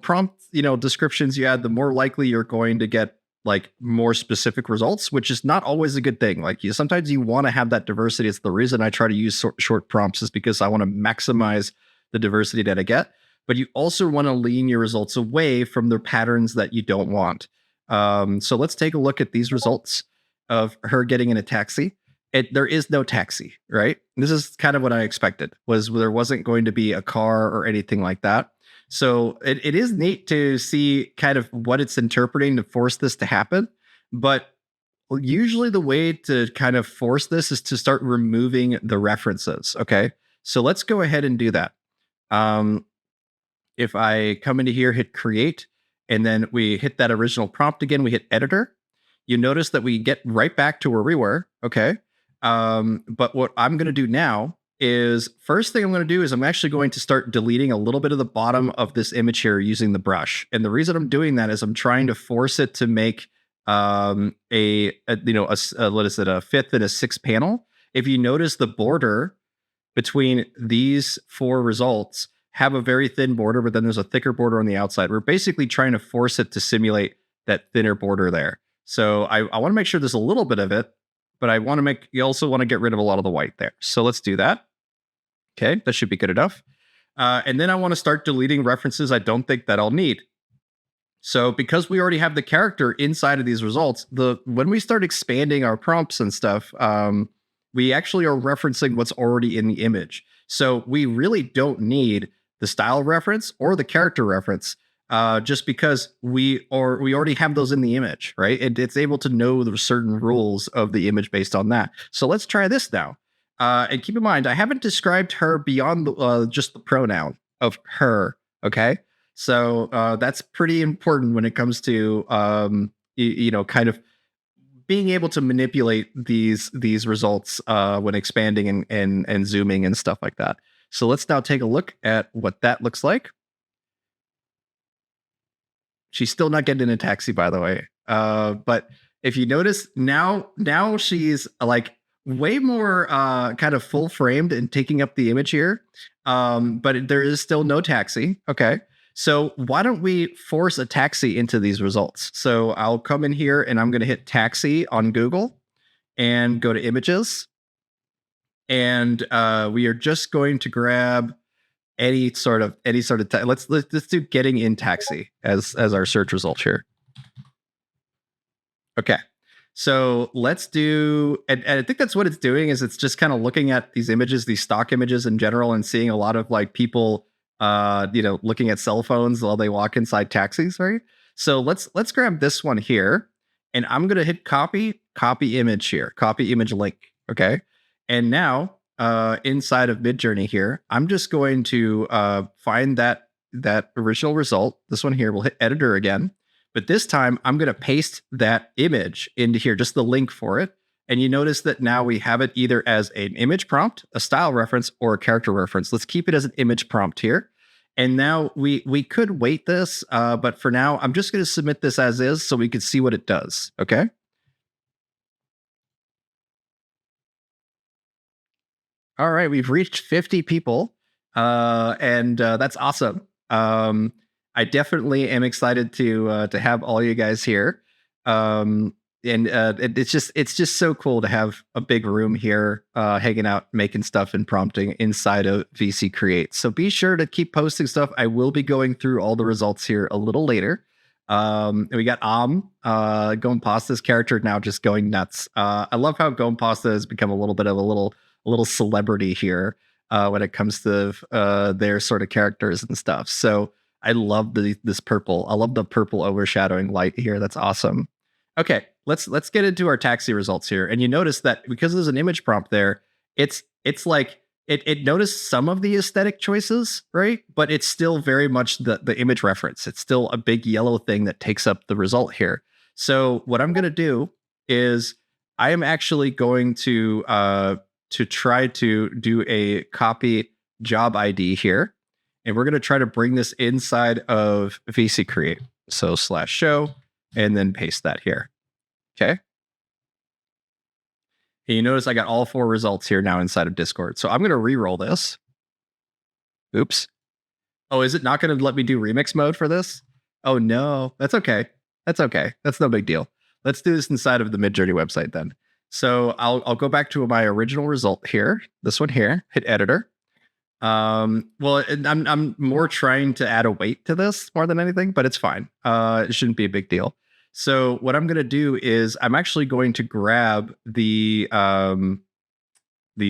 prompt descriptions you add, the more likely you're going to get like more specific results, which is not always a good thing. Like sometimes you want to have that diversity. It's the reason I try to use short prompts, is because I want to maximize the diversity that I get, but you also want to lean your results away from the patterns that you don't want. So let's take a look at these results of her getting in a taxi. There is no taxi, right? This is kind of what I expected, was there wasn't going to be a car or anything like that. So it is neat to see kind of what it's interpreting to force this to happen. But usually the way to kind of force this is to start removing the references. Okay. So let's go ahead and do that. Um, if I come into here, hit create, and then we hit that original prompt again, we hit editor, you notice that we get right back to where we were. Okay. But what I'm going to do now is first thing I'm going to do is I'm actually going to start deleting a little bit of the bottom of this image here using the brush. And the reason I'm doing that is I'm trying to force it to make what is it, a fifth and a sixth panel. If you notice the border between these four results have a very thin border, but then there's a thicker border on the outside. We're basically trying to force it to simulate that thinner border there. So I want to make sure there's a little bit of it, but you also want to get rid of a lot of the white there. So let's do that. Okay, that should be good enough. And then I want to start deleting references I don't think that I'll need. So because we already have the character inside of these results, when we start expanding our prompts and stuff, we actually are referencing what's already in the image. So we really don't need the style reference or the character reference, just because we already have those in the image, right? It's able to know the certain rules of the image based on that. So let's try this now. And keep in mind, I haven't described her beyond just the pronoun of her. Okay. So that's pretty important when it comes to kind of being able to manipulate these results when expanding and zooming and stuff like that. So let's now take a look at what that looks like. She's still not getting in a taxi, by the way. But if you notice now she's like way more kind of full framed and taking up the image here. But there is still no taxi. Okay. So why don't we force a taxi into these results? So I'll come in here and I'm going to hit taxi on Google and go to images. And we are just going to grab any sort of let's do getting in taxi as our search result here. Okay. So let's do, and I think that's what it's doing is it's just kind of looking at these images, these stock images in general, and seeing a lot of like people, looking at cell phones while they walk inside taxis, right? So let's grab this one here, and I'm gonna hit copy image here, copy image link. Okay, and now inside of Midjourney here, I'm just going to find that original result. This one here, we'll hit editor again. But this time I'm going to paste that image into here, just the link for it. And you notice that now we have it either as an image prompt, a style reference, or a character reference. Let's keep it as an image prompt here. And now we could weight this, but for now, I'm just going to submit this as is so we can see what it does. Okay. All right, we've reached 50 people, and that's awesome. I definitely am excited to have all you guys here, and it's just so cool to have a big room here, hanging out, making stuff, and prompting inside of VC Create. So be sure to keep posting stuff. I will be going through all the results here a little later. We got Gompasta's character now just going nuts. I love how Gompasta has become a little bit of a little celebrity here when it comes to their sort of characters and stuff. So I love this purple. I love the purple overshadowing light here. That's awesome. Okay, let's get into our taxi results here. And you notice that because there's an image prompt there, it's like it noticed some of the aesthetic choices, right? But it's still very much the image reference. It's still a big yellow thing that takes up the result here. So what I'm gonna do is I am actually going to try to do a copy job ID here. And we're going to try to bring this inside of VC Create. So /show, and then paste that here. Okay. And you notice I got all 4 results here now inside of Discord. So I'm going to re-roll this. Oops. Oh, is it not going to let me do remix mode for this? Oh, no. That's okay. That's okay. That's no big deal. Let's do this inside of the Midjourney website then. So I'll go back to my original result here. This one here. Hit editor. Well, I'm more trying to add a weight to this more than anything, but it's fine. It shouldn't be a big deal. So what I'm going to do is I'm actually going to grab the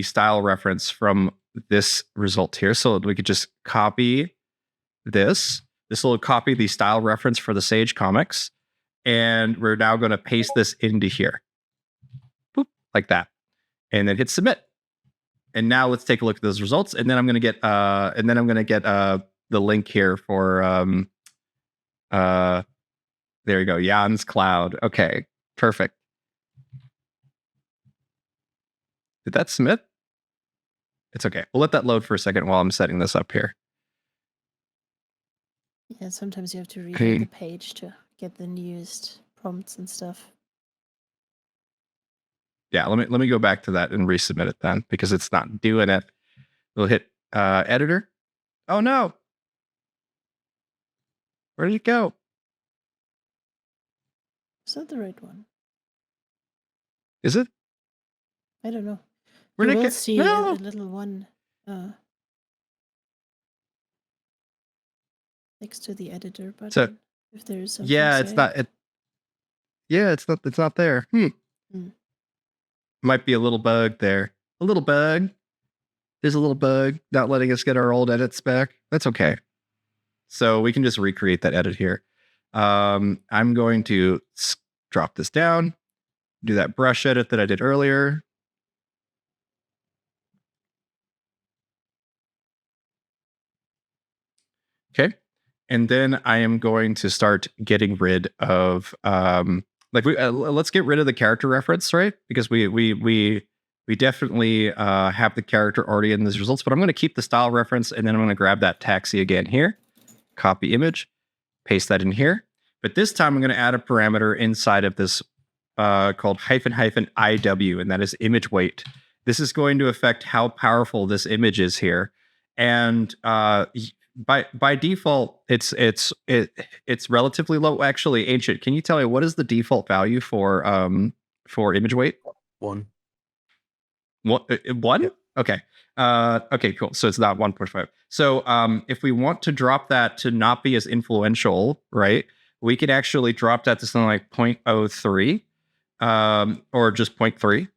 style reference from this result here. So we could just copy this. This will copy the style reference for the Sage comics. And we're now going to paste this into here. Boop, like that. And then hit submit. And now let's take a look at those results. And then I'm going to get the link here for there you go, Jan's Cloud. Okay, perfect. Did that submit? It's okay. We'll let that load for a second while I'm setting this up here. Yeah, sometimes you have to reload Okay. the page to get the newest prompts and stuff. Yeah, let me go back to that and resubmit it then, because it's not doing it. We'll hit editor. Oh no. Where did it go? Is that the right one? Is it? I don't know. Where You did it will get? see No. a little one next to the editor button. So if there is something yeah, it's saved. not it. Yeah, it's not there. Might be a little bug there. A little bug. There's a little bug not letting us get our old edits back. That's okay. So we can just recreate that edit here. I'm going to drop this down, do that brush edit that I did earlier. Okay. And then I am going to start getting rid of let's get rid of the character reference, right? Because we definitely have the character already in these results, but I'm going to keep the style reference, and then I'm going to grab that taxi again here, copy image, paste that in here. But this time I'm going to add a parameter inside of this called --IW, and that is image weight. This is going to affect how powerful this image is here. And by default, it's relatively low. Actually, Ancient, can you tell me what is the default value for image weight? 1. One? Yep. Okay. Okay, cool. So it's not 1.5. So if we want to drop that to not be as influential, right, we could actually drop that to something like 0.03 or just 0.3.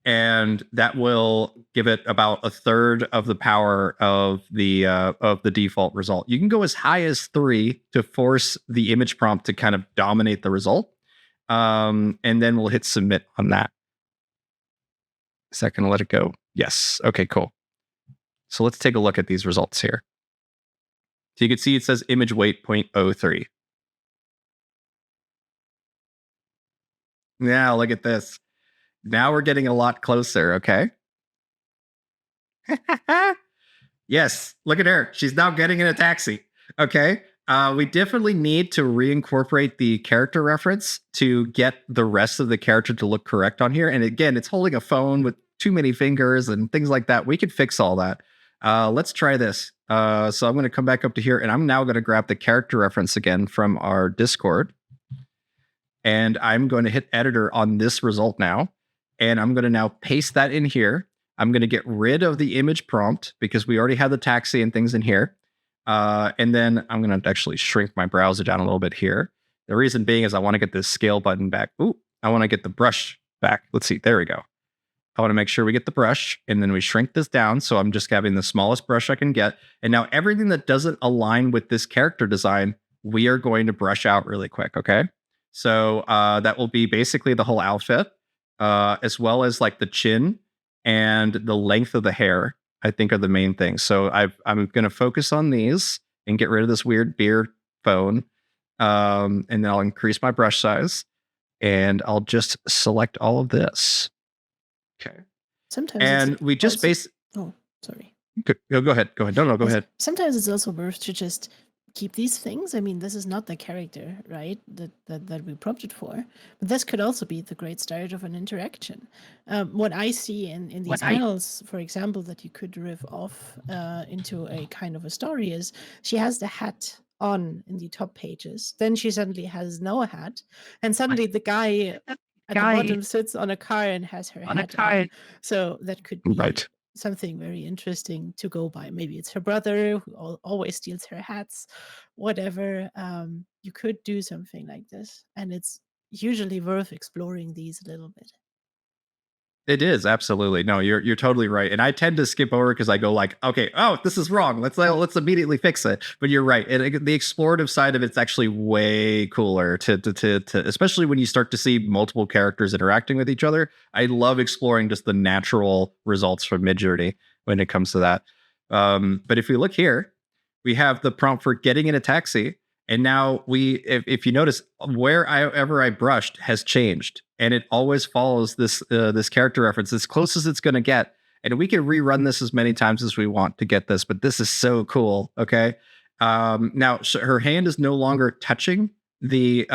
And that will give it about a third of the power of the default result. You can go as high as 3 to force the image prompt to kind of dominate the result. And then we'll hit submit on that. Is that going to let it go? Yes. Okay, cool. So let's take a look at these results here. So you can see it says image weight 0.03. Now look at this. Now we're getting a lot closer, okay? Yes, look at her. She's now getting in a taxi. Okay. We definitely need to reincorporate the character reference to get the rest of the character to look correct on here. And again, it's holding a phone with too many fingers and things like that. We could fix all that. Let's try this. So I'm going to come back up to here, and I'm now going to grab the character reference again from our Discord. And I'm going to hit editor on this result now. And I'm going to now paste that in here. I'm going to get rid of the image prompt because we already have the taxi and things in here. And then I'm going to actually shrink my browser down a little bit here. The reason being is I want to get this scale button back. Ooh, I want to get the brush back. Let's see. There we go. I want to make sure we get the brush, and then we shrink this down. So I'm just having the smallest brush I can get. And now everything that doesn't align with this character design, we are going to brush out really quick. Okay. So that will be basically the whole outfit, as well as like the chin and the length of the hair, I think are the main things. So I'm going to focus on these and get rid of this weird beard phone. And then I'll increase my brush size, and I'll just select all of this. Okay. Sometimes and it's we just also- Oh, sorry. Go ahead. Go ahead. No, go ahead. Sometimes it's also worth to just keep these things. I mean, this is not the character, right, that we prompted for, but this could also be the great start of an interaction. What I see in these panels, for example, that you could riff off into a kind of a story is she has the hat on in the top pages. Then she suddenly has no hat, and suddenly the guy at the bottom sits on a car and has her hat on. So that could be Right. something very interesting to go by. Maybe it's her brother who always steals her hats, whatever. You could do something like this, and it's usually worth exploring these a little bit. It is absolutely no. You're totally right, and I tend to skip over because I go like, okay, oh, this is wrong. Let's immediately fix it. But you're right, and the explorative side of it's actually way cooler to especially when you start to see multiple characters interacting with each other. I love exploring just the natural results from Midjourney when it comes to that. But if we look here, we have the prompt for getting in a taxi. And now if you notice, wherever I brushed has changed, and it always follows this character reference as close as it's going to get. And we can rerun this as many times as we want to get this, but this is so cool. Okay, now her hand is no longer touching the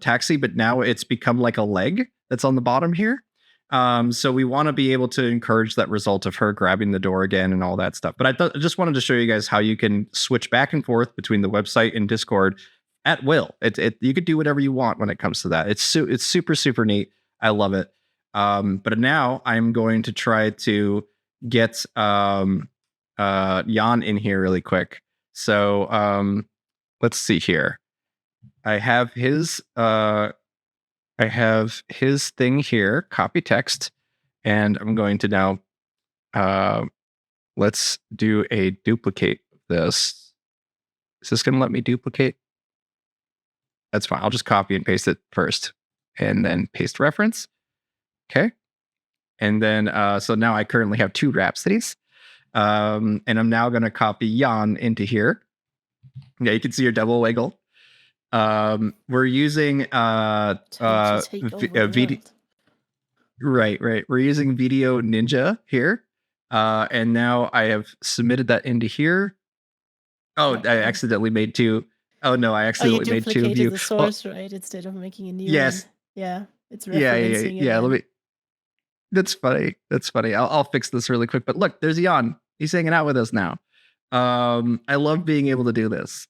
taxi, but now it's become like a leg that's on the bottom here. So we want to be able to encourage that result of her grabbing the door again and all that stuff. But I just wanted to show you guys how you can switch back and forth between the website and Discord at will. You could do whatever you want when it comes to that. It's super neat. I love it. But now I'm going to try to get Jan in here really quick. So let's see here. I have his thing here, copy text, and I'm going to now, let's do a duplicate of this. Is this going to let me duplicate? That's fine. I'll just copy and paste it first and then paste reference. Okay. And then, so now I currently have 2 Rhapsodies. And I'm now going to copy Jan into here. Yeah, you can see your double wiggle. We're using right. We're using Video Ninja here. And now I have submitted that into here. Oh, I accidentally made 2. Oh no, I accidentally made 2 view. The source, right? Instead of making a new yes. one. Yeah. It's referencing yeah. Let me. That's funny. I'll fix this really quick. But look, there's Jan. He's hanging out with us now. I love being able to do this.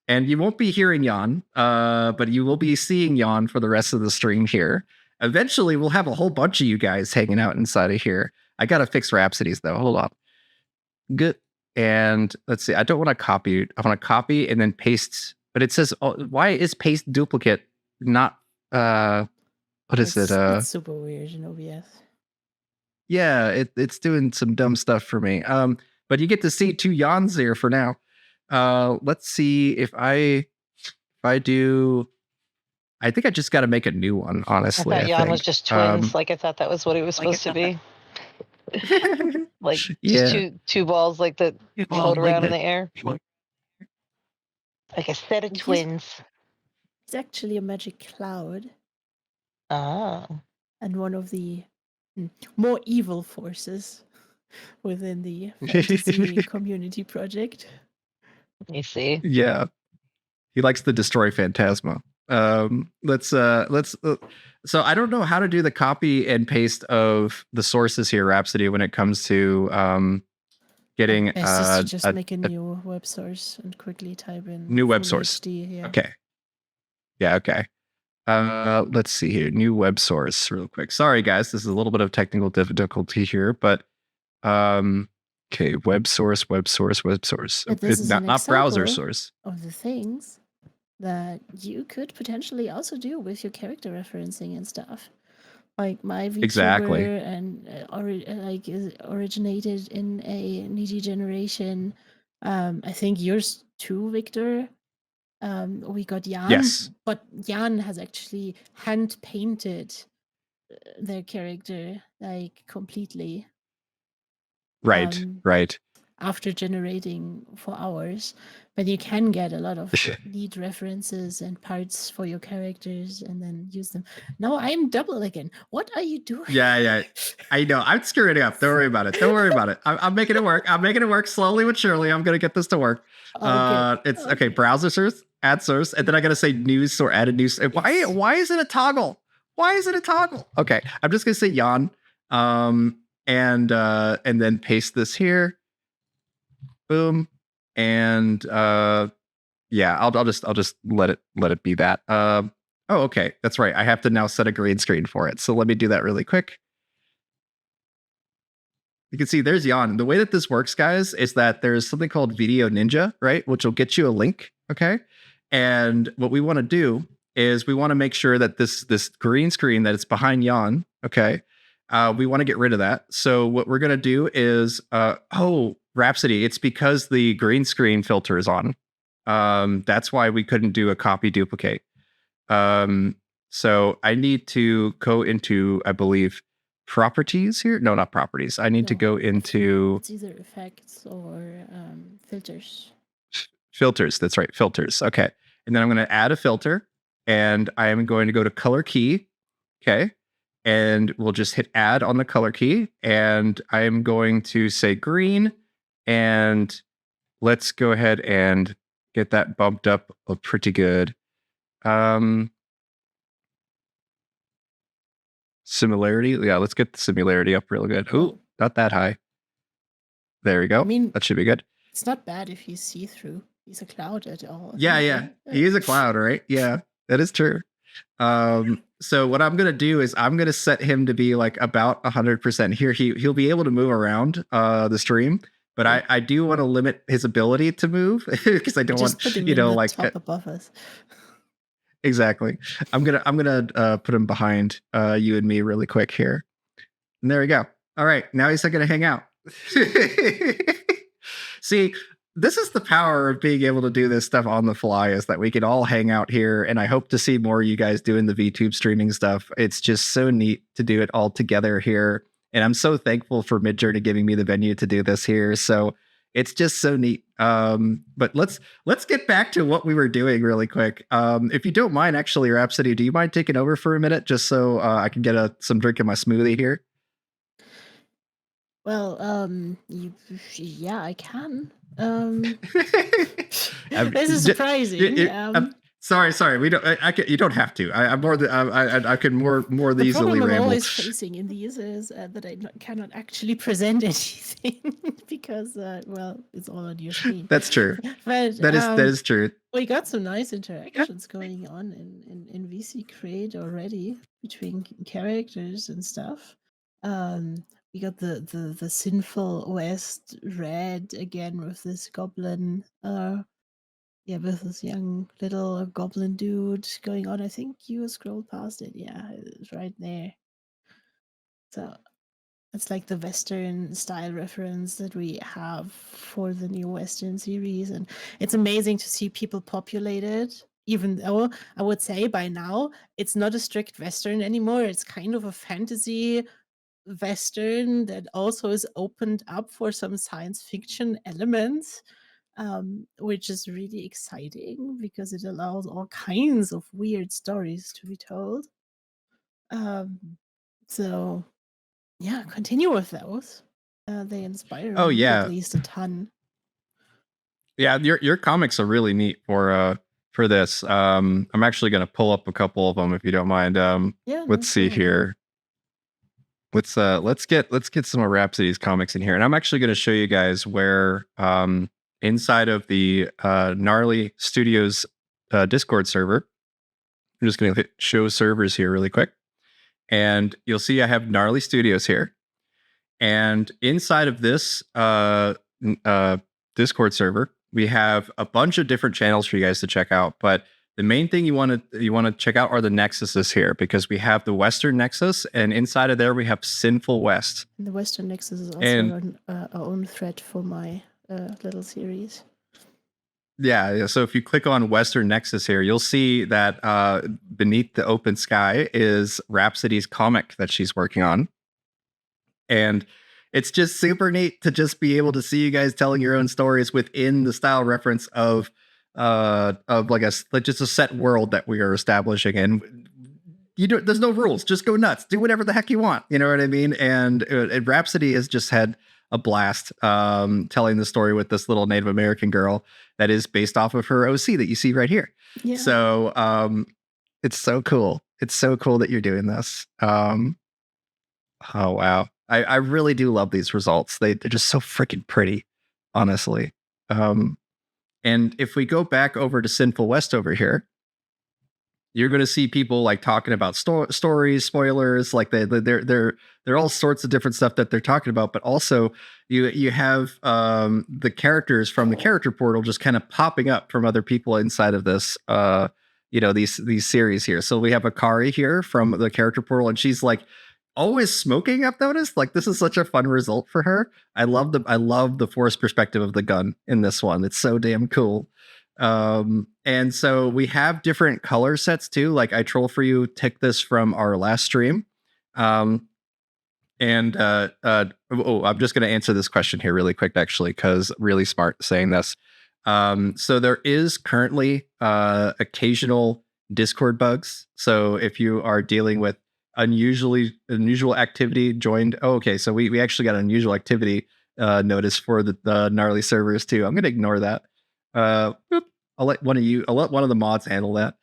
And you won't be hearing Jan, but you will be seeing Jan for the rest of the stream here. Eventually, we'll have a whole bunch of you guys hanging out inside of here. I gotta fix Rhapsodies though. Hold on. Good. And let's see. I don't want to copy. I want to copy and then paste. But it says, oh, why is paste duplicate not? What is it? It's super weird in OBS. Yeah, it's doing some dumb stuff for me. But you get to see 2 Jans here for now. Let's see if I do. I think I just got to make a new one. Honestly, I thought Jan was just twins. I thought that was what it was supposed to be. Like just two balls like that float around in the air. Like a set of twins. It's actually a magic cloud. Ah. And one of the more evil forces within the fantasy community project. You see? Yeah. He likes to destroy Phantasma. So I don't know how to do the copy and paste of the sources here, Rhapsody, when it comes to getting to just make a new web source and quickly type in new web source. HD, yeah. Okay. Yeah, okay. Let's see here. New web source real quick. Sorry guys, this is a little bit of technical difficulty here, but okay, web source. It's not browser source. Of the things that you could potentially also do with your character referencing and stuff. Like my VTuber exactly. And originated in a needy generation. I think yours too, Victor. We got Jan, yes, but Jan has actually hand painted their character like completely. Right. After generating for hours, but you can get a lot of neat references and parts for your characters and then use them. Now I'm double again. What are you doing? Yeah. I know. I'm screwing it up. Don't worry about it. I'm making it work. I'm making it work slowly but surely. I'm gonna get this to work. It's okay. Browser source, add source, and then I gotta say news or add a news. Why is it a toggle? Okay, I'm just gonna say Jan, and then paste this here. Boom, and yeah, I'll just let it be that. Oh, okay, that's right. I have to now set a green screen for it. So let me do that really quick. You can see there's Jan. The way that this works, guys, is that there's something called Video Ninja, right? Which will get you a link, okay? And what we want to do is we want to make sure that this green screen that it's behind Jan, okay, we want to get rid of that. So what we're going to do is, Rhapsody, it's because the green screen filter is on. That's why we couldn't do a copy duplicate. So I need to go into, I believe, properties here. No, not properties. I need to go into... It's either effects or filters. Filters, that's right, filters. Okay. And then I'm going to add a filter, and I am going to go to color key. Okay. And we'll just hit add on the color key, and I am going to say green, and let's go ahead and get that bumped up pretty good. Similarity. Yeah, let's get the similarity up real good. Ooh, not that high. There we go. I mean, that should be good. It's not bad if you see through. He's a cloud at all. Yeah. He is a cloud, right? Yeah, that is true. So what I'm gonna do is I'm gonna set him to be like about 100% here. He'll be able to move around the stream, but I do want to limit his ability to move because I don't want top above us. Exactly. I'm gonna put him behind you and me really quick here, and there we go. All right, now he's not gonna hang out. See, this is the power of being able to do this stuff on the fly, is that we can all hang out here, and I hope to see more of you guys doing the VTube streaming stuff. It's just so neat to do it all together here, and I'm so thankful for Midjourney giving me the venue to do this here. So it's just so neat. But let's get back to what we were doing really quick. If you don't mind, actually, Rhapsody, do you mind taking over for a minute just so I can get some drink in my smoothie here? Well, yeah, I can. This is surprising. Sorry. We don't. You don't have to. I'm more. I could more the easily problem ramble. I'm always facing in these is that I cannot actually present anything because it's all on your screen. That's true. But that is true. We got some nice interactions going on in VC Create already between characters and stuff. We got the Sinful West red again with this goblin. With this young little goblin dude going on. I think you scrolled past it. Yeah, it's right there. So it's like the Western style reference that we have for the new Western series. And it's amazing to see people populate it, even though I would say by now it's not a strict Western anymore. It's kind of a fantasy Western that also is opened up for some science fiction elements, which is really exciting because it allows all kinds of weird stories to be told. So yeah, continue with those. They inspire me at least a ton. Yeah, your comics are really neat for this. I'm actually going to pull up a couple of them if you don't mind. Let's see here. Let's get some of Rhapsody's comics in here, and I'm actually going to show you guys where inside of the Gnarly Studios Discord server. I'm just going to hit show servers here really quick, and you'll see I have Gnarly Studios here, and inside of this Discord server we have a bunch of different channels for you guys to check out, but the main thing you want to check out are the nexuses here, because we have the Western Nexus, and inside of there we have Sinful West. And the Western Nexus is also our own thread for my little series. Yeah. So if you click on Western Nexus here, you'll see that beneath the open sky is Rhapsody's comic that she's working on, and it's just super neat to just be able to see you guys telling your own stories within the style reference of like just a set world that we are establishing, and there's no rules. Just go nuts, do whatever the heck you want. You know what I mean? And Rhapsody has just had a blast telling the story with this little Native American girl that is based off of her OC that you see right here. Yeah. So it's so cool. It's so cool that you're doing this. Oh wow, I really do love these results. They're just so freaking pretty, honestly. And if we go back over to Sinful West over here, you're going to see people like talking about stories, spoilers, like they're all sorts of different stuff that they're talking about. But also you have the characters from the character portal just kind of popping up from other people inside of this, these series here. So we have Akari here from the character portal, and she's like always smoking. I've noticed, like, this is such a fun result for her. I love the forced perspective of the gun in this one. It's so damn cool. And so we have different color sets too. Like, I troll for you took this from our last stream. I'm just going to answer this question here really quick, actually, because really smart saying this. So there is currently occasional Discord bugs. So if you are dealing with unusual activity joined, okay, so we actually got unusual activity notice for the gnarly servers too. I'm going to ignore that. I'll let one of the mods handle that.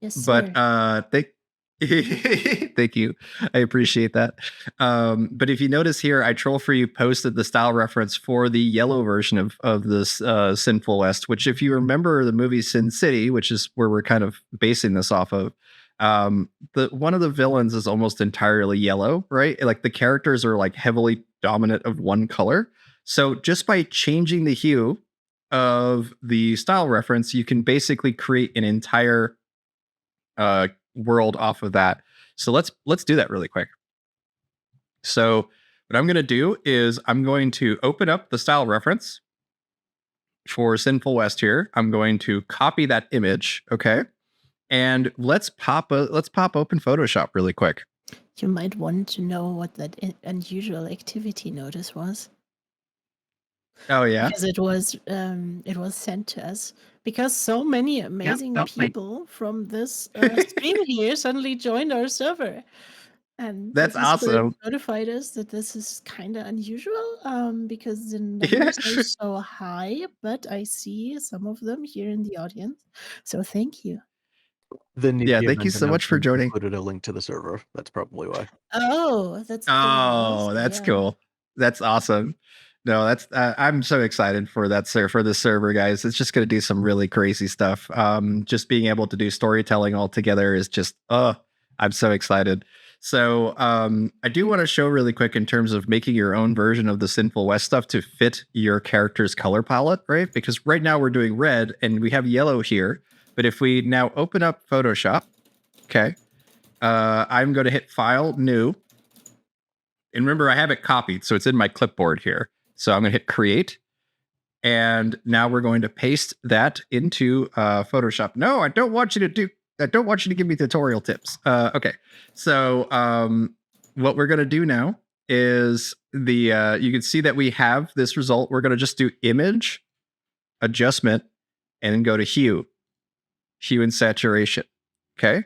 Yes, but sir. thank you. I appreciate that. But if you notice here, I troll for you posted the style reference for the yellow version of this Sinful West, which, if you remember the movie Sin City, which is where we're kind of basing this off of, one of the villains is almost entirely yellow, right? Like, the characters are like heavily dominant of one color. So just by changing the hue of the style reference, you can basically create an entire world off of that. So let's do that really quick. So what I'm going to do is I'm going to open up the style reference for Sinful West here. I'm going to copy that image, okay? And let's pop open Photoshop really quick. You might want to know what that unusual activity notice was. Oh yeah, because it was sent to us because so many amazing people from this stream here suddenly joined our server, and that's the Discord awesome. notified us that this is kind of unusual because the numbers are so high. But I see some of them here in the audience, so thank you. Thank you so much for joining. Included a link to the server. That's probably why. Oh, that's cool. That's awesome. No, that's I'm so excited for that, sir, for the server, guys. It's just going to do some really crazy stuff. Just being able to do storytelling all together is just I'm so excited. So I do want to show really quick in terms of making your own version of the Sinful West stuff to fit your character's color palette, right? Because right now we're doing red and we have yellow here. But if we now open up Photoshop, okay, I'm going to hit File, New. And remember, I have it copied, so it's in my clipboard here. So I'm going to hit Create. And now we're going to paste that into Photoshop. No, I don't want you to give me tutorial tips. Okay. So what we're going to do now is you can see that we have this result. We're going to just do Image, Adjustment, and then go to Hue and Saturation. Okay.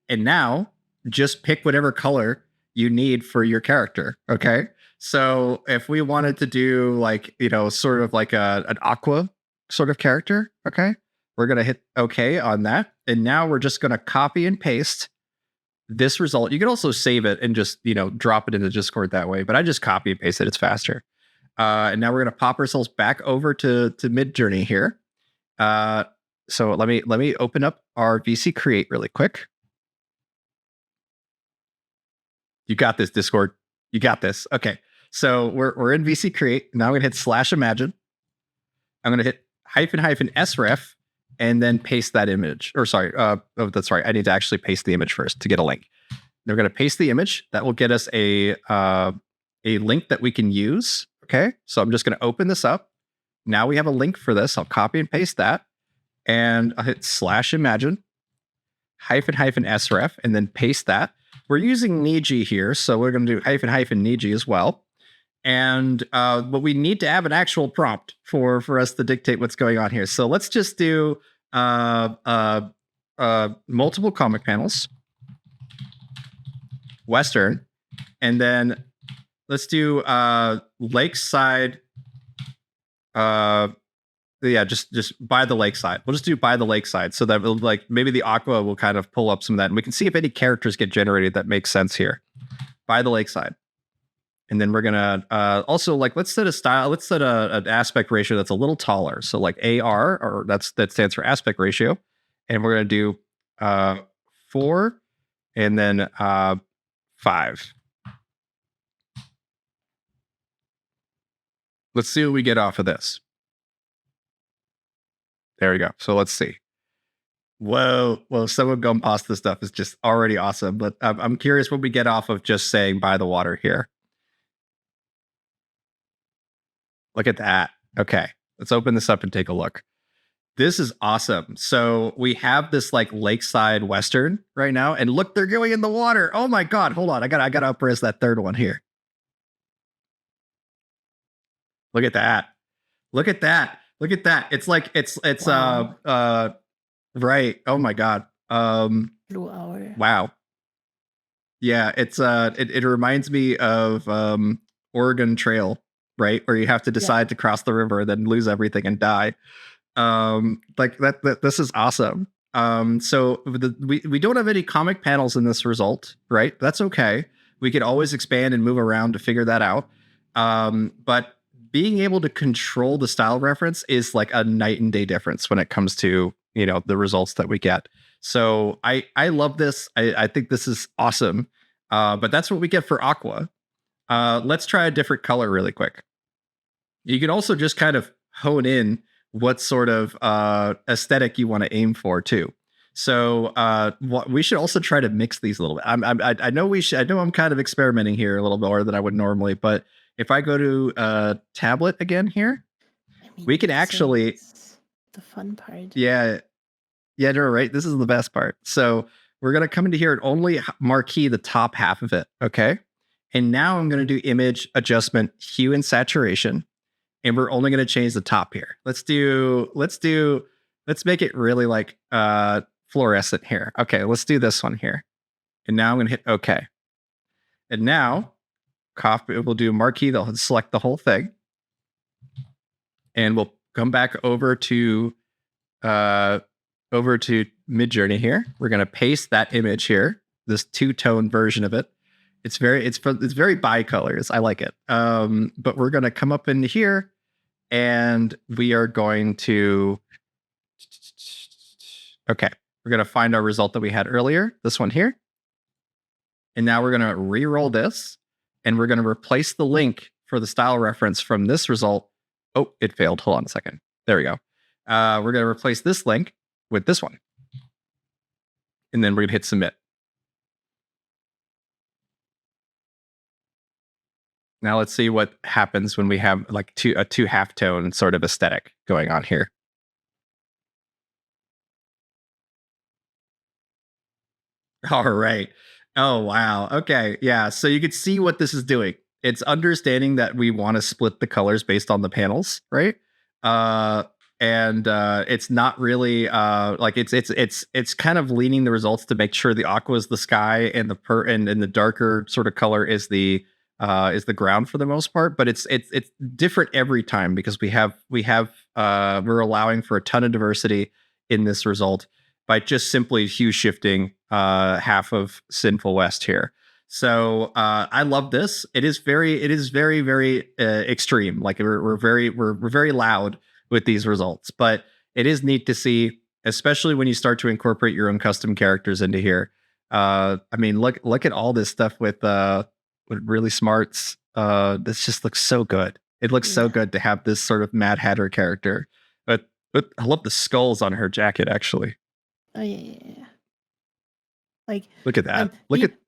And now just pick whatever color you need for your character. Okay. So if we wanted to do like, sort of like an aqua sort of character, okay, we're going to hit OK on that. And now we're just going to copy and paste this result. You can also save it and just, drop it into Discord that way. But I just copy and paste it. It's faster. And now we're going to pop ourselves back over to Midjourney here. So let me open up our VC Create really quick. You got this, Discord. You got this. Okay. So we're in VC Create. Now I'm going to hit /imagine. I'm going to hit --sref and then paste that image. Or sorry, that's right. I need to actually paste the image first to get a link. They're going to paste the image. That will get us a link that we can use. Okay. So I'm just going to open this up. Now we have a link for this. I'll copy and paste that. And I'll hit /imagine --sref and then paste that. We're using Niji here, so we're going to do --Niji as well. And but we need to have an actual prompt for us to dictate what's going on here. So let's just do multiple comic panels, Western, and then let's do lakeside. Just by the lakeside. We'll just do by the lakeside so that like maybe the aqua will kind of pull up some of that, and we can see if any characters get generated that makes sense here. By the lakeside. And then we're gonna also like let's set an aspect ratio that's a little taller. So like AR, or that stands for aspect ratio, and we're gonna do 4 and then 5. Let's see what we get off of this. There we go. So let's see. Whoa. Well, some of Gompasta stuff is just already awesome, but I'm curious what we get off of just saying by the water here. Look at that. Okay, let's open this up and take a look. This is awesome. So we have this like lakeside western right now, and look, they're going in the water. Oh my god! Hold on, I gotta up-res that third one here. Look at that. Look at that. Look at that. It's like it's Wow. right. Oh my god. Blue hour. Wow. Yeah, it's it reminds me of Oregon Trail, right? Where you have to decide to cross the river, then lose everything and die. Like that this is awesome. So we don't have any comic panels in this result, right? That's okay. We could always expand and move around to figure that out. But being able to control the style reference is like a night and day difference when it comes to, you know, the results that we get. So I love this. I think this is awesome. But that's what we get for Aqua. Let's try a different color really quick. You can also just kind of hone in what sort of aesthetic you want to aim for too. So we should also try to mix these a little bit. I know we should. I know I'm kind of experimenting here a little more than I would normally, but if I go to tablet again here, we can actually the fun part. Yeah, no, right. This is the best part. So we're gonna come into here and only marquee the top half of it. Okay, and now I'm gonna do image adjustment, hue and saturation. And we're only going to change the top here. Let's make it really like fluorescent here. Okay, let's do this one here. And now I'm going to hit OK. And now we'll do marquee. They'll select the whole thing. And we'll come back over to Midjourney here. We're going to paste that image here, this two-tone version of it. It's very bicolors. I like it. But we're going to come up into here. And we are going to, okay, we're going to find our result that we had earlier, this one here. And now we're going to re-roll this, and we're going to replace the link for the style reference from this result. Oh, it failed. Hold on a second. There we go. We're going to replace this link with this one. And then we're going to hit submit. Now let's see what happens when we have like a two halftone sort of aesthetic going on here. All right. Oh, wow. Okay. Yeah. So you could see what this is doing. It's understanding that we want to split the colors based on the panels, right? And it's not really like it's kind of leaning the results to make sure the aqua is the sky and the darker sort of color is the ground for the most part, but it's different every time because we're allowing for a ton of diversity in this result by just simply hue shifting half of Sinful West here. So I love this. It is very extreme. Like we're very loud with these results, but it is neat to see, especially when you start to incorporate your own custom characters into here. I mean, look at all this stuff with really smarts. This just looks so good. It looks so good to have this sort of Mad Hatter character. But I love the skulls on her jacket, actually. Oh yeah. Like, look at that.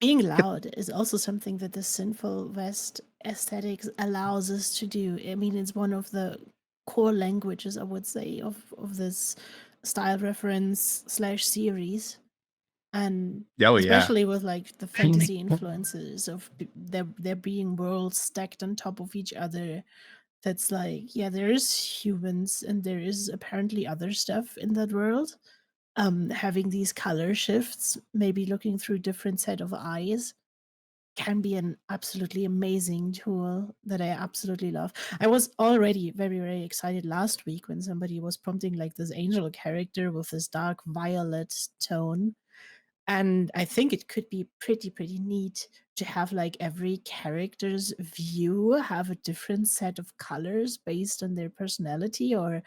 Being loud is also something that the Sinful West aesthetics allows us to do. I mean, it's one of the core languages, I would say, of this style reference / series. And especially with like the fantasy influences of there being worlds stacked on top of each other. That's like, yeah, there is humans and there is apparently other stuff in that world. Having these color shifts, maybe looking through different set of eyes, can be an absolutely amazing tool that I absolutely love. I was already very, very excited last week when somebody was prompting like this angel character with this dark violet tone. And I think it could be pretty neat to have like every character's view have a different set of colors based on their personality or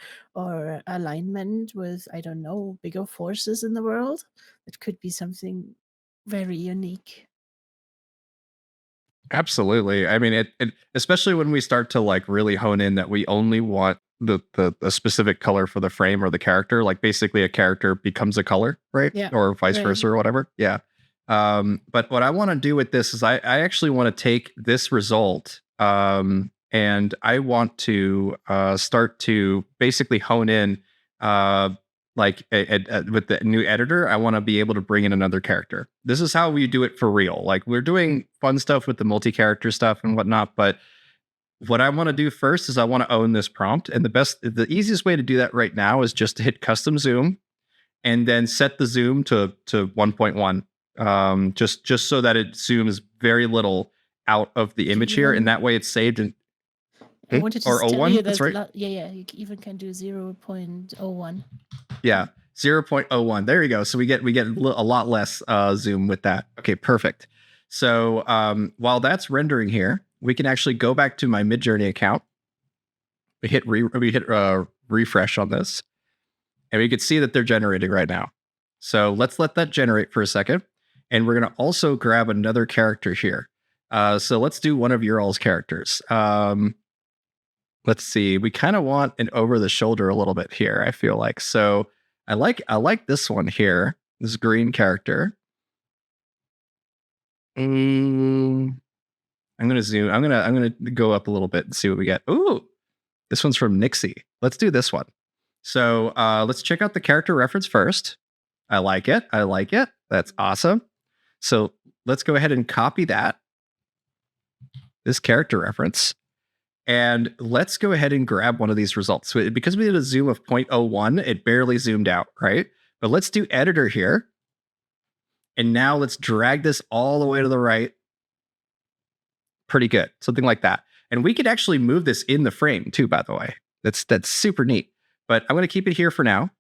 alignment with, I don't know, bigger forces in the world. It could be something very unique. Absolutely. I mean, it especially when we start to like really hone in that we only want the specific color for the frame or the character. Like basically a character becomes a color, right? Yeah. Or vice versa or whatever. Yeah. But what I want to do with this is I actually want to take this result and I want to start to basically hone in with the new editor. I want to be able to bring in another character. This is how we do it for real. Like we're doing fun stuff with the multi-character stuff and whatnot, but what I want to do first is I want to own this prompt. And the easiest way to do that right now is just to hit custom zoom and then set the zoom to 1.1. Just so that it zooms very little out of the image here. And that way it's saved in I wanted to or tell 01. you That's right. You even can do 0.01. Yeah. 0.01. There you go. So we get a lot less zoom with that. Okay, perfect. So while that's rendering here, we can actually go back to my Midjourney account. We hit refresh on this, and we can see that they're generating right now. So let's let that generate for a second, and we're going to also grab another character here. So let's do one of your all's characters. Let's see. We kind of want an over the shoulder a little bit here, I feel like. So I like this one here. This green character. I'm gonna zoom. I'm gonna go up a little bit and see what we get. Ooh, this one's from Nixie. Let's do this one. So let's check out the character reference first. I like it. That's awesome. So let's go ahead and copy this character reference, and let's go ahead and grab one of these results. So because we did a zoom of 0.01, it barely zoomed out, right? But let's do editor here. And now let's drag this all the way to the right. Pretty good. Something like that. And we could actually move this in the frame too, by the way. That's super neat. But I'm going to keep it here for now.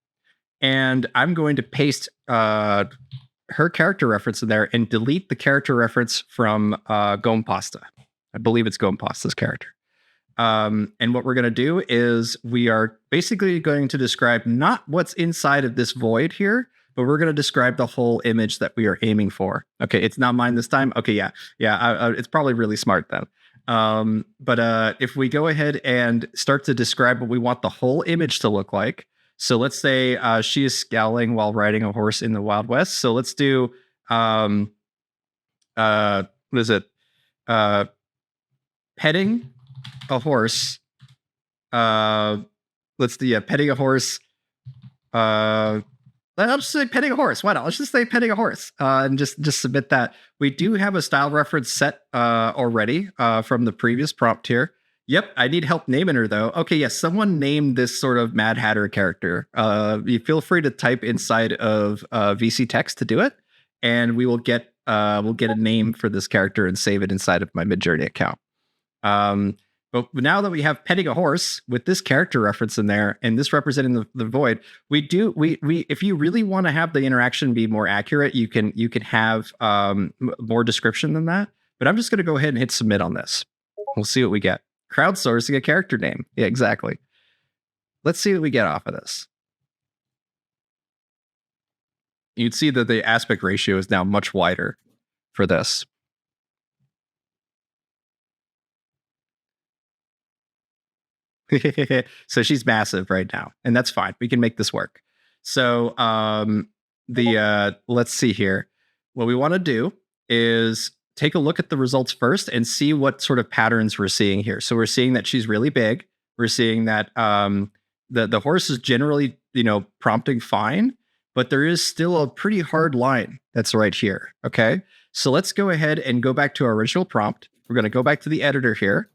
And I'm going to paste her character reference in there and delete the character reference from Gompasta. I believe it's Gompasta's character. And what we're going to do is we are basically going to describe not what's inside of this void here, but we're going to describe the whole image that we are aiming for. Okay, it's not mine this time. Okay, yeah. It's probably really smart then. But if we go ahead and start to describe what we want the whole image to look like. So let's say she is scowling while riding a horse in the Wild West. So let's do, what is it? Petting a horse. Let's do, petting a horse. Let's just say petting a horse. Why not? Let's just say petting a horse and just submit that. We do have a style reference set already from the previous prompt here. Yep, I need help naming her though. Okay, yes, someone named this sort of Mad Hatter character. You feel free to type inside of VC text to do it, and we'll get a name for this character and save it inside of my Midjourney account. But now that we have petting a horse with this character reference in there and this representing the void, we if you really want to have the interaction be more accurate, you can have more description than that. But I'm just going to go ahead and hit submit on this. We'll see what we get. Crowdsourcing a character name. Yeah, exactly. Let's see what we get off of this. You'd see that the aspect ratio is now much wider for this. So she's massive right now, and that's fine. We can make this work. So let's see here. What we want to do is take a look at the results first and see what sort of patterns we're seeing here. So we're seeing that she's really big. We're seeing that the horse is generally, prompting fine, but there is still a pretty hard line that's right here. Okay, so let's go ahead and go back to our original prompt. We're going to go back to the editor here.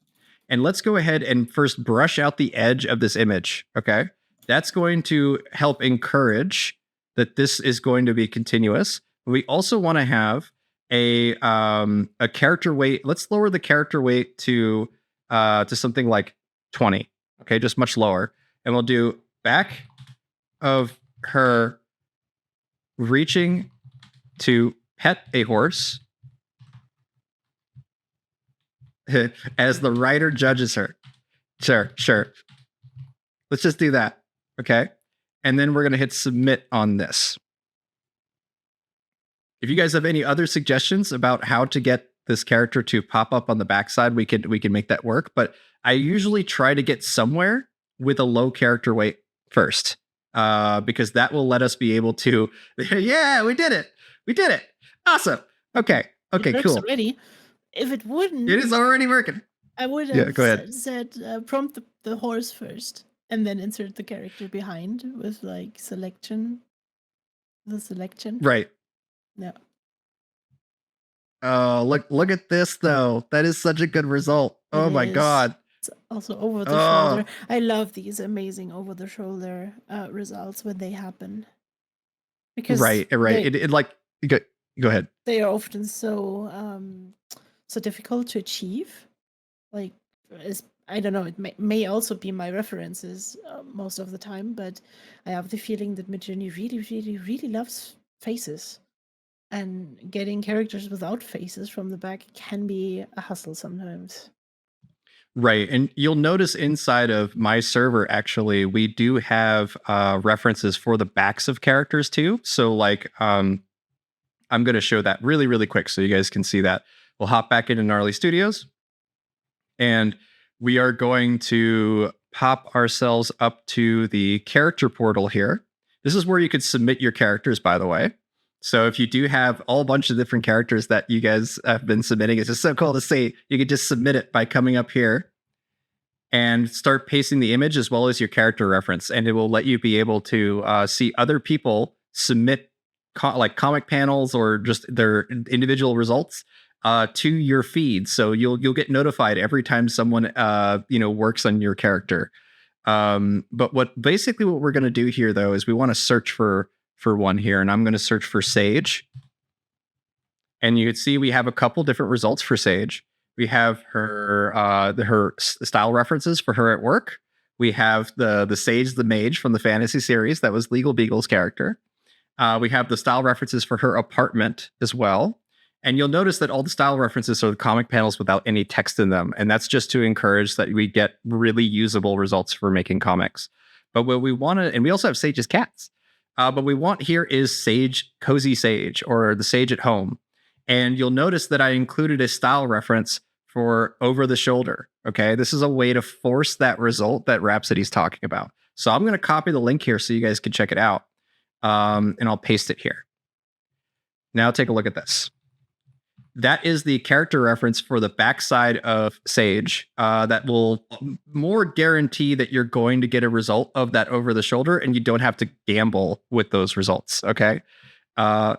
And let's go ahead and first brush out the edge of this image, okay? That's going to help encourage that this is going to be continuous. We also want to have a character weight. Let's lower the character weight to something like 20, okay? Just much lower. And we'll do back of her reaching to pet a horse as the writer judges her. Sure. Let's just do that. Okay. And then we're going to hit submit on this. If you guys have any other suggestions about how to get this character to pop up on the backside, we can make that work. But I usually try to get somewhere with a low character weight first, because that will let us be able to. Yeah, we did it. Awesome. Okay, It works cool. already. If it wouldn't, it is already working. I would have said prompt the horse first, and then insert the character behind with like selection. The selection. Right. Yeah. Oh, look at this though. That is such a good result. Oh my god. It's also over the shoulder. I love these amazing over the shoulder results when they happen. Because right. It like go ahead. They are often so difficult to achieve. Like, I don't know, it may also be my references most of the time, but I have the feeling that Midjourney really, really, really loves faces. And getting characters without faces from the back can be a hustle sometimes. Right. And you'll notice inside of my server, actually, we do have references for the backs of characters too. So like, I'm going to show that really, really quick so you guys can see that. We'll hop back into Gnarly Studios. And we are going to pop ourselves up to the character portal here. This is where you could submit your characters, by the way. So if you do have a whole bunch of different characters that you guys have been submitting, it's just so cool to see. You could just submit it by coming up here and start pasting the image as well as your character reference. And it will let you be able to see other people submit like comic panels or just their individual results to your feed. So you'll get notified every time someone works on your character. But what we're going to do here though is we want to search for one here, and I'm going to search for Sage. And you can see we have a couple different results for Sage. We have her style references for her at work. We have the Sage the Mage from the fantasy series that was Legal Beagle's character. We have the style references for her apartment as well. And you'll notice that all the style references are the comic panels without any text in them. And that's just to encourage that we get really usable results for making comics. But what we want to, and we also have Sage's cats. But we want here is Sage, Cozy Sage, or the Sage at Home. And you'll notice that I included a style reference for over the shoulder. Okay, this is a way to force that result that Rhapsody's talking about. So I'm going to copy the link here so you guys can check it out. And I'll paste it here. Now take a look at this. That is the character reference for the backside of Sage that will more guarantee that you're going to get a result of that over the shoulder and you don't have to gamble with those results. Okay. I'm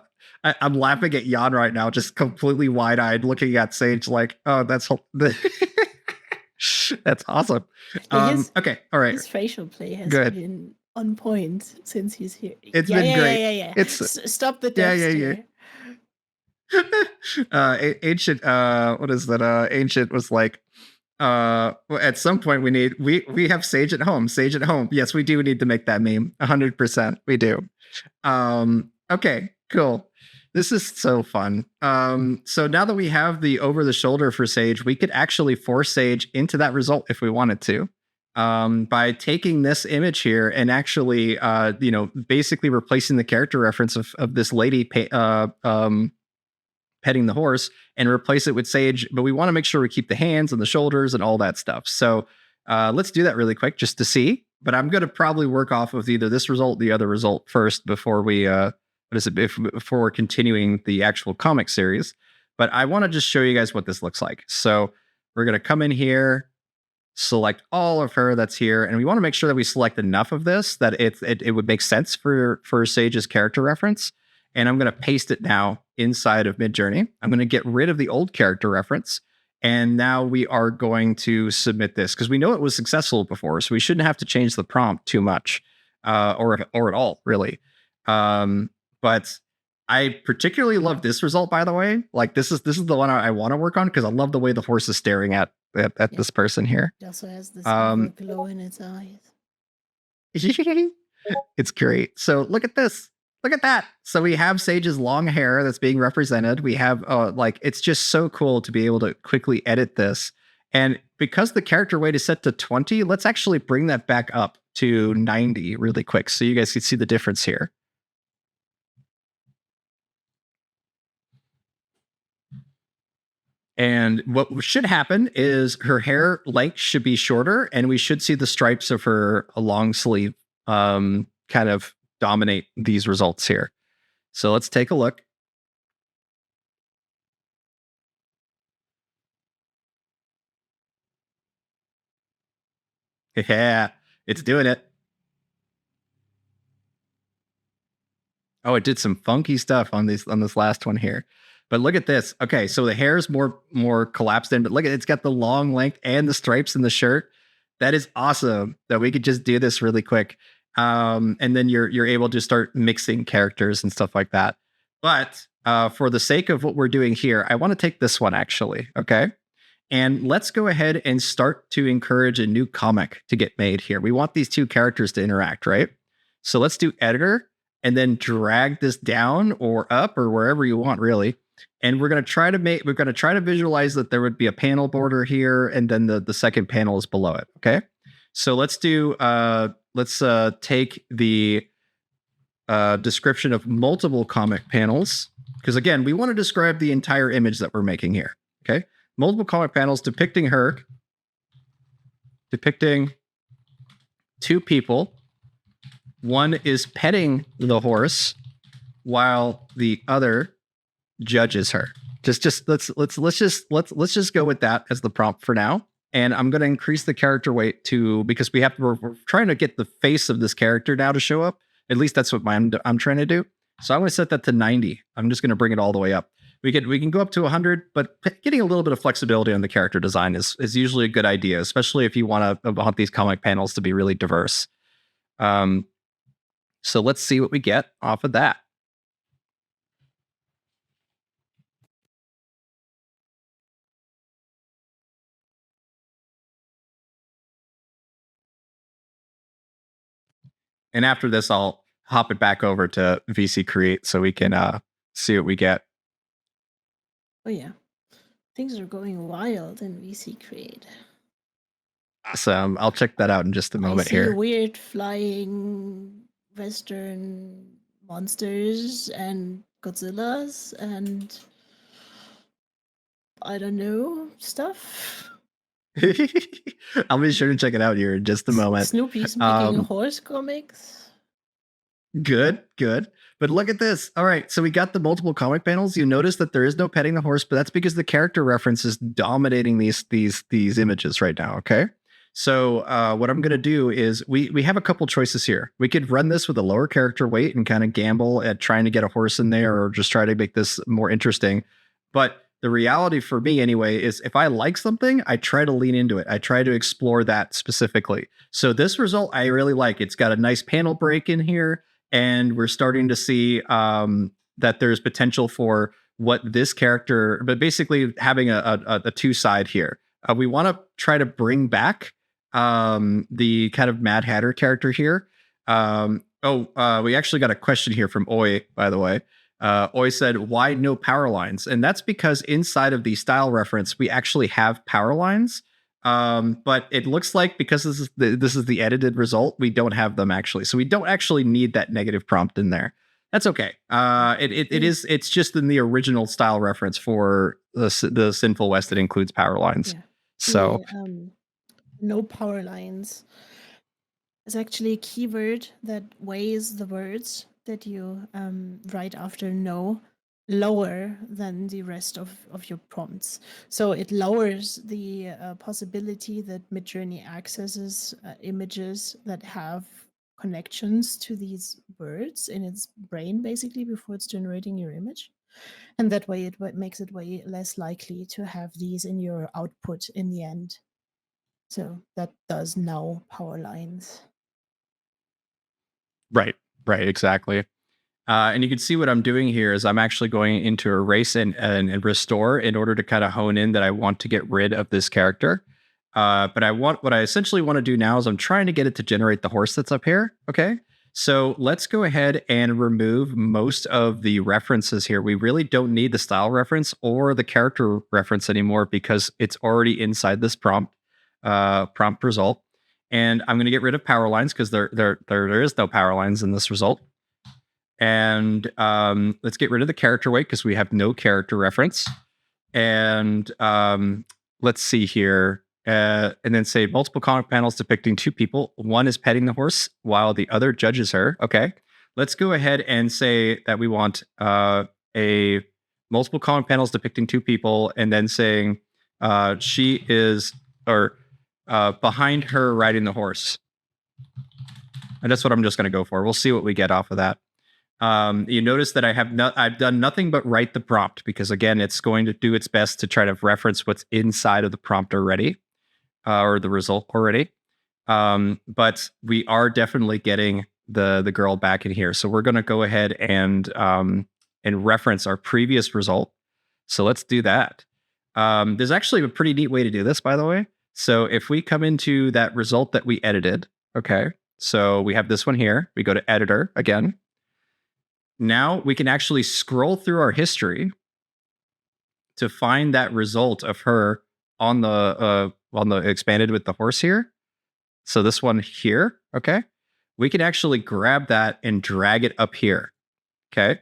laughing at Jan right now, just completely wide-eyed looking at Sage like, oh, that's that's awesome. Okay. All right. His facial play has been on point since he's here. It's been great. Yeah. Stop the death stare. Ancient what is that? Ancient was like at some point we have Sage at Home. Yes, we do need to make that meme. 100% we do. Okay, cool. This is so fun. So now that we have the over the shoulder for Sage, we could actually force Sage into that result if we wanted to. By taking this image here and actually basically replacing the character reference of this lady petting the horse and replace it with Sage, but we want to make sure we keep the hands and the shoulders and all that stuff. So let's do that really quick just to see. But I'm going to probably work off of either this result, the other result first before we before we're continuing the actual comic series. But I want to just show you guys what this looks like. So we're going to come in here, select all of her that's here, and we want to make sure that we select enough of this that it would make sense for Sage's character reference. And I'm going to paste it now inside of Midjourney. I'm going to get rid of the old character reference. And now we are going to submit this because we know it was successful before. So we shouldn't have to change the prompt too much or at all, really. But I particularly love this result, by the way. Like this is the one I want to work on because I love the way the horse is staring at this person here. It also has this glow in its eyes. It's great. So look at this. Look at that. So we have Sage's long hair that's being represented. We have it's just so cool to be able to quickly edit this. And because the character weight is set to 20, let's actually bring that back up to 90 really quick so you guys can see the difference here. And what should happen is her hair length should be shorter, and we should see the stripes of her long sleeve kind of dominate these results here. So let's take a look. Yeah, it's doing it. Oh, it did some funky stuff on this last one here. But look at this. Okay, so the hair is more collapsed in, but look at it's got the long length and the stripes in the shirt. That is awesome that we could just do this really quick. And then you're able to start mixing characters and stuff like that. But for the sake of what we're doing here, I want to take this one actually. Okay. And let's go ahead and start to encourage a new comic to get made here. We want these two characters to interact, right? So let's do editor and then drag this down or up or wherever you want, really. And we're going to try to visualize that there would be a panel border here, and then the second panel is below it. Okay. So let's do let's take the description of multiple comic panels, because again, we want to describe the entire image that we're making here. Okay. Multiple comic panels depicting two people. One is petting the horse while the other judges her. Let's just go with that as the prompt for now. And I'm going to increase the character weight because we're trying to get the face of this character now to show up. At least that's what I'm trying to do. So I'm going to set that to 90. I'm just going to bring it all the way up. We can go up to 100, but getting a little bit of flexibility on the character design is usually a good idea, especially if you want these comic panels to be really diverse. So let's see what we get off of that. And after this, I'll hop it back over to VC Create so we can see what we get. Oh yeah, things are going wild in VC Create. Awesome. I'll check that out in just a moment here. Weird flying Western monsters and Godzillas and I don't know stuff. I'll be sure to check it out here in just a moment. Snoopy's making horse comics. Good. But look at this. All right, so we got the multiple comic panels. You notice that there is no petting the horse, but that's because the character reference is dominating these images right now. Okay. So what I'm going to do is we have a couple choices here. We could run this with a lower character weight and kind of gamble at trying to get a horse in there or just try to make this more interesting. But the reality for me anyway is if I like something, I try to lean into it. I try to explore that specifically. So this result I really like. It's got a nice panel break in here, and we're starting to see that there's potential for what this character, but basically having a two-side here. We want to try to bring back the kind of Mad Hatter character here. We actually got a question here from Oi, by the way. Oi said, why no power lines? And that's because inside of the style reference, we actually have power lines. But it looks like because this is the edited result, we don't have them actually. So we don't actually need that negative prompt in there. That's okay. It's just in the original style reference for the Sinful West that includes power lines. Yeah. So no power lines is actually a keyword that weighs the words that you write after no lower than the rest of your prompts. So it lowers the possibility that Midjourney accesses images that have connections to these words in its brain, basically, before it's generating your image. And that way it makes it way less likely to have these in your output in the end. So that does now power lines. Right, exactly. And you can see what I'm doing here is I'm actually going into erase and restore in order to kind of hone in that I want to get rid of this character. But what I essentially want to do now is I'm trying to get it to generate the horse that's up here. Okay. So let's go ahead and remove most of the references here. We really don't need the style reference or the character reference anymore because it's already inside this prompt result. And I'm going to get rid of power lines because there is no power lines in this result. And let's get rid of the character weight because we have no character reference. And let's see here. And then say multiple comic panels depicting two people. One is petting the horse while the other judges her. Okay. Let's go ahead and say that we want a multiple comic panels depicting two people, and then saying she is, or behind her riding the horse. And that's what I'm just going to go for. We'll see what we get off of that. You notice that I've done nothing but write the prompt, because again, it's going to do its best to try to reference what's inside of the prompt already, or the result already. But we are definitely getting the girl back in here. So we're going to go ahead and reference our previous result. So let's do that. There's actually a pretty neat way to do this, by the way. So if we come into that result that we edited, okay, so we have this one here. We go to editor again. Now we can actually scroll through our history to find that result of her on the expanded with the horse here. So this one here, okay, we can actually grab that and drag it up here, okay,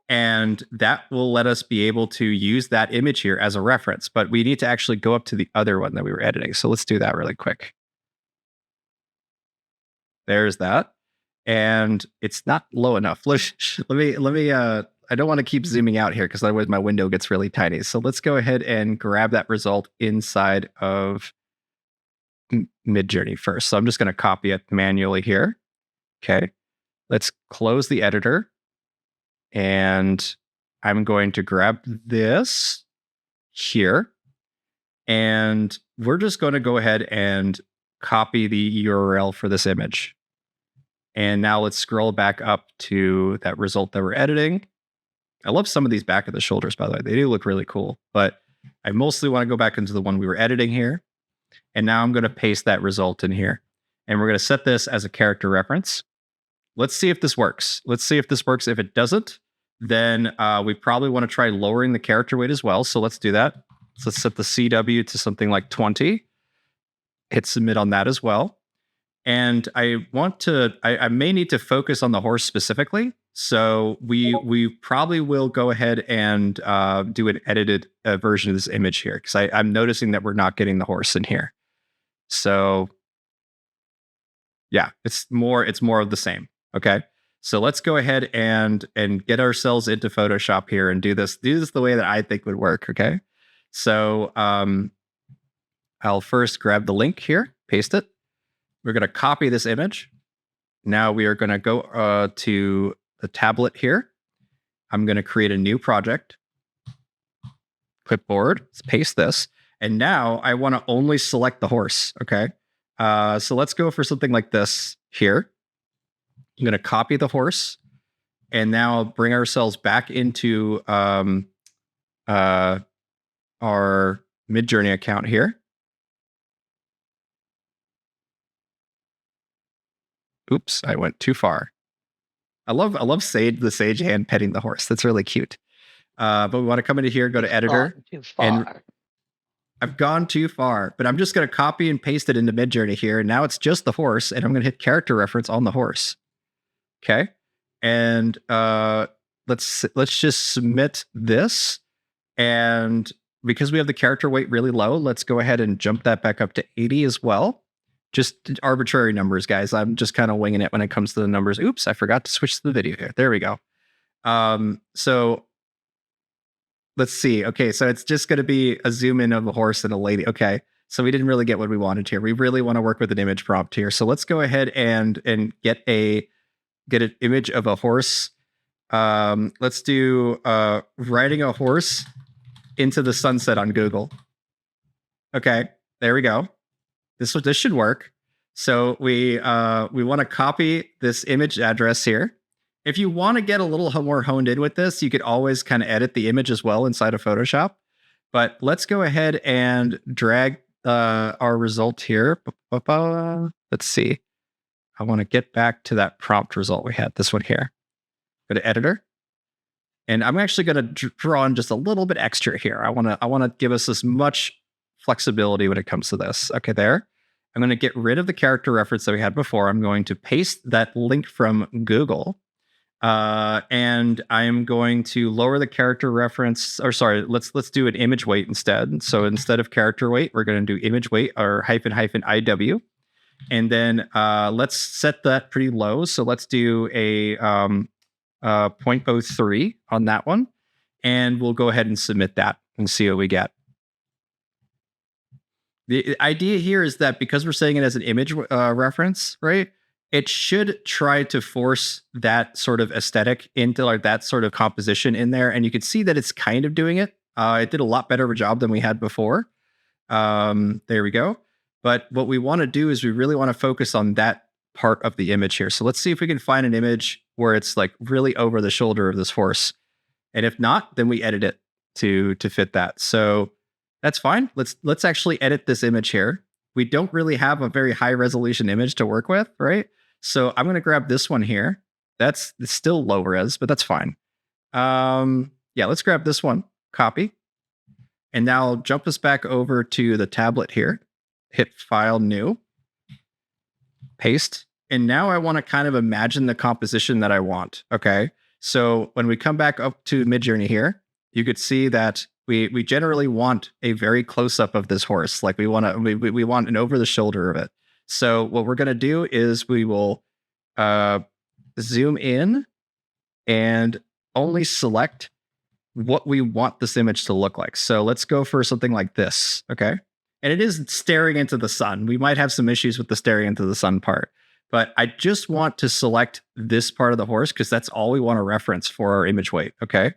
and that will let us be able to use that image here as a reference. But we need to actually go up to the other one that we were editing. So let's do that really quick. There's that. And it's not low enough. Let me, I don't want to keep zooming out here because otherwise my window gets really tiny. So let's go ahead and grab that result inside of Midjourney first. So I'm just going to copy it manually here. Okay. Let's close the editor. And I'm going to grab this here. And we're just going to go ahead and copy the URL for this image. And now let's scroll back up to that result that we're editing. I love some of these back of the shoulders, by the way. They do look really cool. But I mostly want to go back into the one we were editing here. And now I'm going to paste that result in here. And we're going to set this as a character reference. Let's see if this works. Let's see if this works. If it doesn't, then we probably want to try lowering the character weight as well. So let's do that. So let's set the CW to something like 20. Hit submit on that as well. And I may need to focus on the horse specifically. So we probably will go ahead and do an edited version of this image here, because I'm noticing that we're not getting the horse in here. So yeah, it's more of the same. Okay. So let's go ahead and get ourselves into Photoshop here and do this the way that I think would work. Okay. So I'll first grab the link here, paste it. We're going to copy this image. Now we are going to go to the tablet here. I'm going to create a new project. Clipboard, let's paste this. And now I want to only select the horse, okay? So let's go for something like this here. I'm going to copy the horse and now bring ourselves back into our Midjourney account here. Oops, I went too far. I love the sage hand petting the horse. That's really cute. But we want to come into here, go to editor. Too far. And I've gone too far, but I'm just going to copy and paste it into Midjourney here. And now it's just the horse, and I'm going to hit character reference on the horse. Okay. And let's just submit this. And because we have the character weight really low, let's go ahead and jump that back up to 80 as well. Just arbitrary numbers, guys. I'm just kind of winging it when it comes to the numbers. Oops, I forgot to switch to the video here. There we go. So let's see. Okay, so it's just going to be a zoom in of a horse and a lady. Okay, so we didn't really get what we wanted here. We really want to work with an image prompt here. So let's go ahead and get an image of a horse. Let's do riding a horse into the sunset on Google. Okay, there we go. This should work. So we want to copy this image address here. If you want to get a little more honed in with this, you could always kind of edit the image as well inside of Photoshop. But let's go ahead and drag our result here. Let's see. I want to get back to that prompt result we had. This one here. Go to editor. And I'm actually going to draw in just a little bit extra here. I want to give us as much flexibility when it comes to this. Okay, there. I'm going to get rid of the character reference that we had before. I'm going to paste that link from Google. And I'm going to lower the character reference, or sorry, let's do an image weight instead. So instead of character weight, we're going to do image weight or -IW. And then let's set that pretty low. So let's do a 0.03 on that one. And we'll go ahead and submit that and see what we get. The idea here is that because we're saying it as an image reference, right? It should try to force that sort of aesthetic into like that sort of composition in there. And you can see that it's kind of doing it. It did a lot better of a job than we had before. There we go. But what we want to do is we really want to focus on that part of the image here. So let's see if we can find an image where it's like really over the shoulder of this horse. And if not, then we edit it to fit that. So that's fine. Let's actually edit this image here. We don't really have a very high resolution image to work with, right? So I'm going to grab this one here. It's still low res, but that's fine. Yeah, let's grab this one, copy. And now I'll jump us back over to the tablet here. Hit File, New. Paste. And now I want to kind of imagine the composition that I want, okay? So when we come back up to Midjourney here, you could see that we generally want a very close-up of this horse. Like we want an over the shoulder of it. So what we're going to do is we will zoom in and only select what we want this image to look like. So let's go for something like this, okay? And it is staring into the sun. We might have some issues with the staring into the sun part, but I just want to select this part of the horse because that's all we want to reference for our image weight, okay?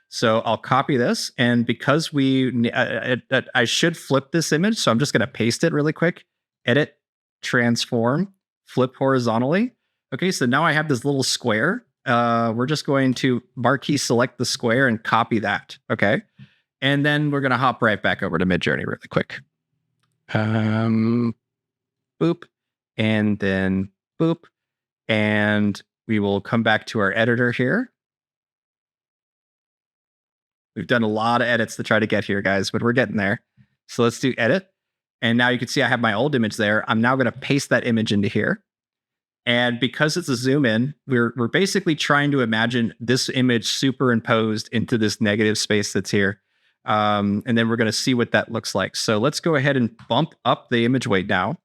So I'll copy this, and because I should flip this image, so I'm just going to paste it really quick. Edit, transform, flip horizontally. Okay, so now I have this little square. We're just going to marquee select the square and copy that, okay? And then we're going to hop right back over to Midjourney really quick. Boop, and then boop, and we will come back to our editor here. We've done a lot of edits to try to get here, guys, but we're getting there. So let's do edit. And now you can see I have my old image there. I'm now going to paste that image into here. And because it's a zoom in, we're basically trying to imagine this image superimposed into this negative space that's here. And then we're going to see what that looks like. So let's go ahead and bump up the image weight now.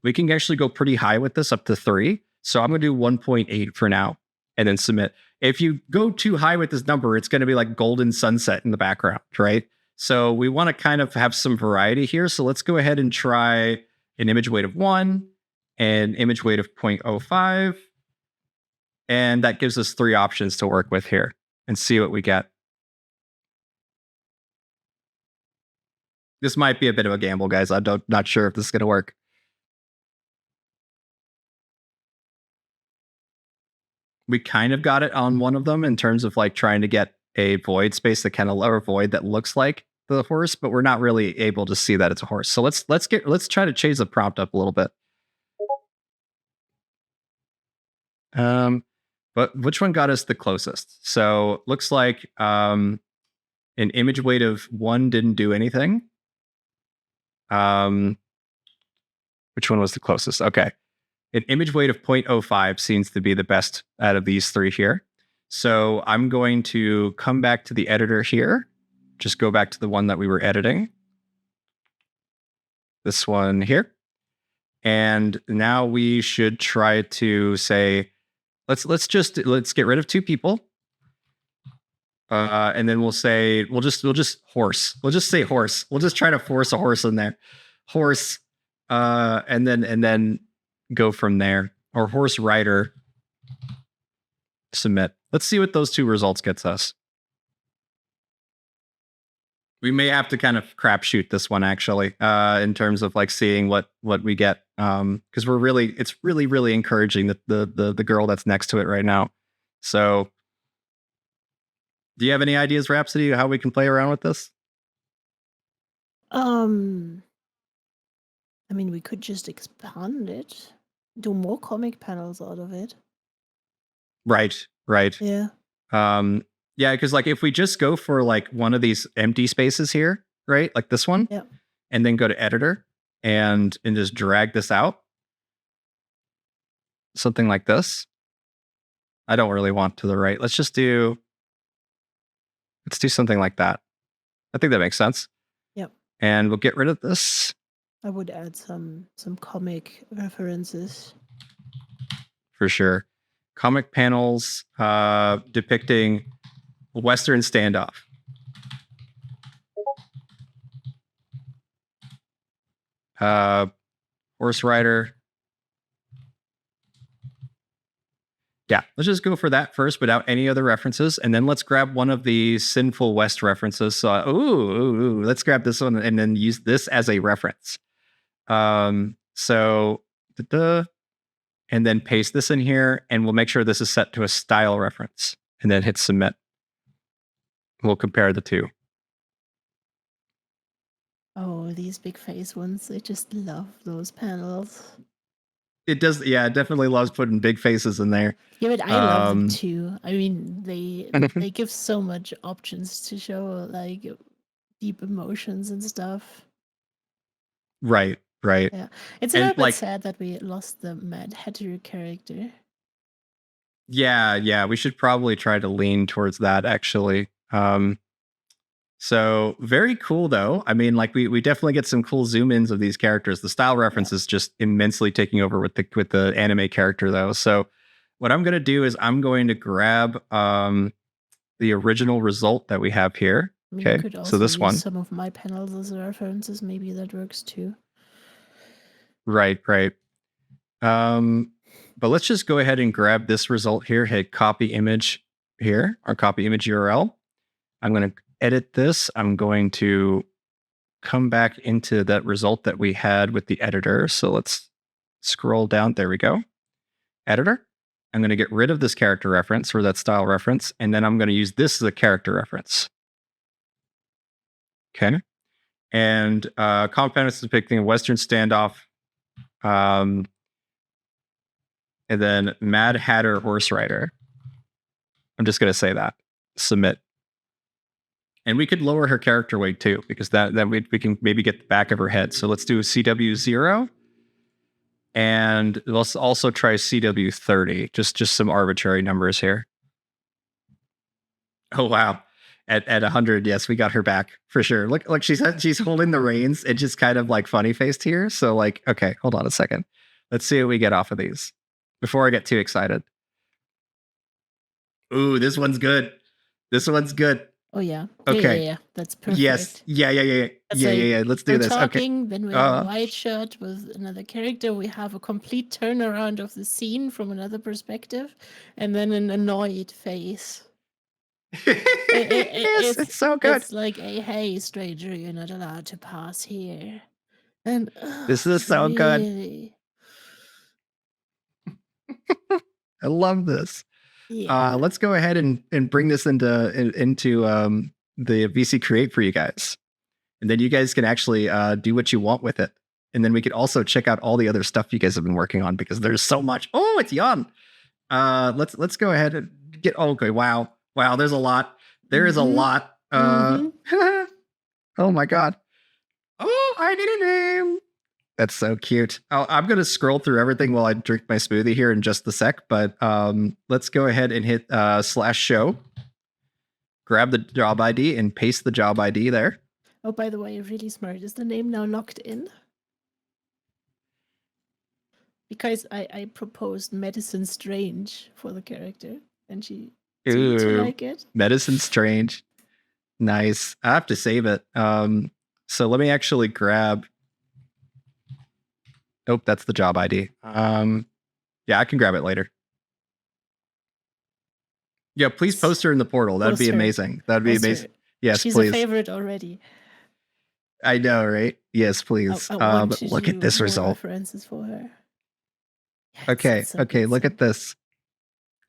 We can actually go pretty high with this, up to 3. So I'm going to do 1.8 for now and then submit. If you go too high with this number, it's going to be like golden sunset in the background, right? So we want to kind of have some variety here. So let's go ahead and try an image weight of 1 and image weight of 0.05. And that gives us 3 options to work with here and see what we get. This might be a bit of a gamble, guys. I'm not sure if this is going to work. We kind of got it on one of them in terms of like trying to get a void space that kind of lower void that looks like the horse, but we're not really able to see that it's a horse. So let's try to change the prompt up a little bit. But which one got us the closest? So looks like an image weight of 1 didn't do anything. Which one was the closest? Okay. An image weight of 0.05 seems to be the best out of these 3 here. So I'm going to come back to the editor here. Just go back to the one that we were editing. This one here. And now we should try to say, let's get rid of 2 people. And then we'll just horse. We'll just say horse. We'll just try to force a horse in there. Horse. And then go from there. Or horse rider. Submit. Let's see what those 2 results gets us. We may have to kind of crapshoot this one actually, in terms of like seeing what we get. Because it's really encouraging that the girl that's next to it right now. So do you have any ideas, Rhapsody, how we can play around with this? I mean, we could just expand it, do more comic panels out of it. Right. Yeah. Yeah, because like if we just go for like one of these empty spaces here, right? Like this one, yeah, and then go to editor and just drag this out. Something like this. I don't really want to the right. Let's do something like that. I think that makes sense. Yep. And we'll get rid of this. I would add some comic references. For sure. Comic panels depicting Western standoff. Horse rider. Yeah, let's just go for that first without any other references. And then let's grab one of the Sinful West references. So, let's grab this one and then use this as a reference. And then paste this in here, and we'll make sure this is set to a style reference, and then hit submit. We'll compare the two. Oh, these big face ones, I just love those panels. It does, yeah, it definitely loves putting big faces in there. Yeah, but I love them too. I mean, they give so much options to show like deep emotions and stuff. Right. Yeah, it's a little bit sad that we lost the Mad Hatter character. Yeah, we should probably try to lean towards that actually. So very cool though. I mean, like we definitely get some cool zoom ins of these characters. The style reference is just immensely taking over with the anime character though. So what I'm going to do is I'm going to grab the original result that we have here. I mean, okay, could also so this use one. Some of my panels as references. Maybe that works too. Right. But let's just go ahead and grab this result here. Hit copy image here, our copy image URL. I'm going to edit this. I'm going to come back into that result that we had with the editor. So let's scroll down. There we go. Editor. I'm going to get rid of this character reference or that style reference. And then I'm going to use this as a character reference. Okay. And compound is depicting a Western standoff. And then Mad Hatter Horse Rider. I'm just going to say that. Submit. And we could lower her character weight too, because that we can maybe get the back of her head. So let's do CW0. And let's also try CW30. Just some arbitrary numbers here. Oh, wow. At 100, yes, we got her back for sure. Look, she's holding the reins and just kind of like funny faced here. So like, okay, hold on a second. Let's see what we get off of these before I get too excited. Ooh, this one's good. Oh yeah. Okay. Yeah. That's perfect. Yes. Yeah. Let's do this. Talking, then we have a white shirt with another character. We have a complete turnaround of the scene from another perspective, and then an annoyed face. It's so good. It's like, hey, stranger, you're not allowed to pass here. And this is so really good. I love this. Yeah. Let's go ahead and bring this into the VC Create for you guys. And then you guys can actually do what you want with it. And then we could also check out all the other stuff you guys have been working on because there's so much. Oh, it's Jan. Let's go ahead and get okay. Wow, there's a lot. There is a lot. Oh my god. Oh, I need a name. That's so cute. I'm going to scroll through everything while I drink my smoothie here in just a sec, but let's go ahead and hit /show. Grab the job ID and paste the job ID there. Oh, by the way, really smart. Is the name now locked in? Because I proposed Medicine Strange for the character, and she seemed to like it. Medicine Strange. Nice. I have to save it. So let me actually grab... Nope, that's the job ID. Yeah, I can grab it later. Yeah, please post her in the portal. That'd be amazing. That'd be amazing. Yes, she's please. She's a favorite already. I know, right? Yes, please. But look at this result. References for her. Yes, okay. Look at this.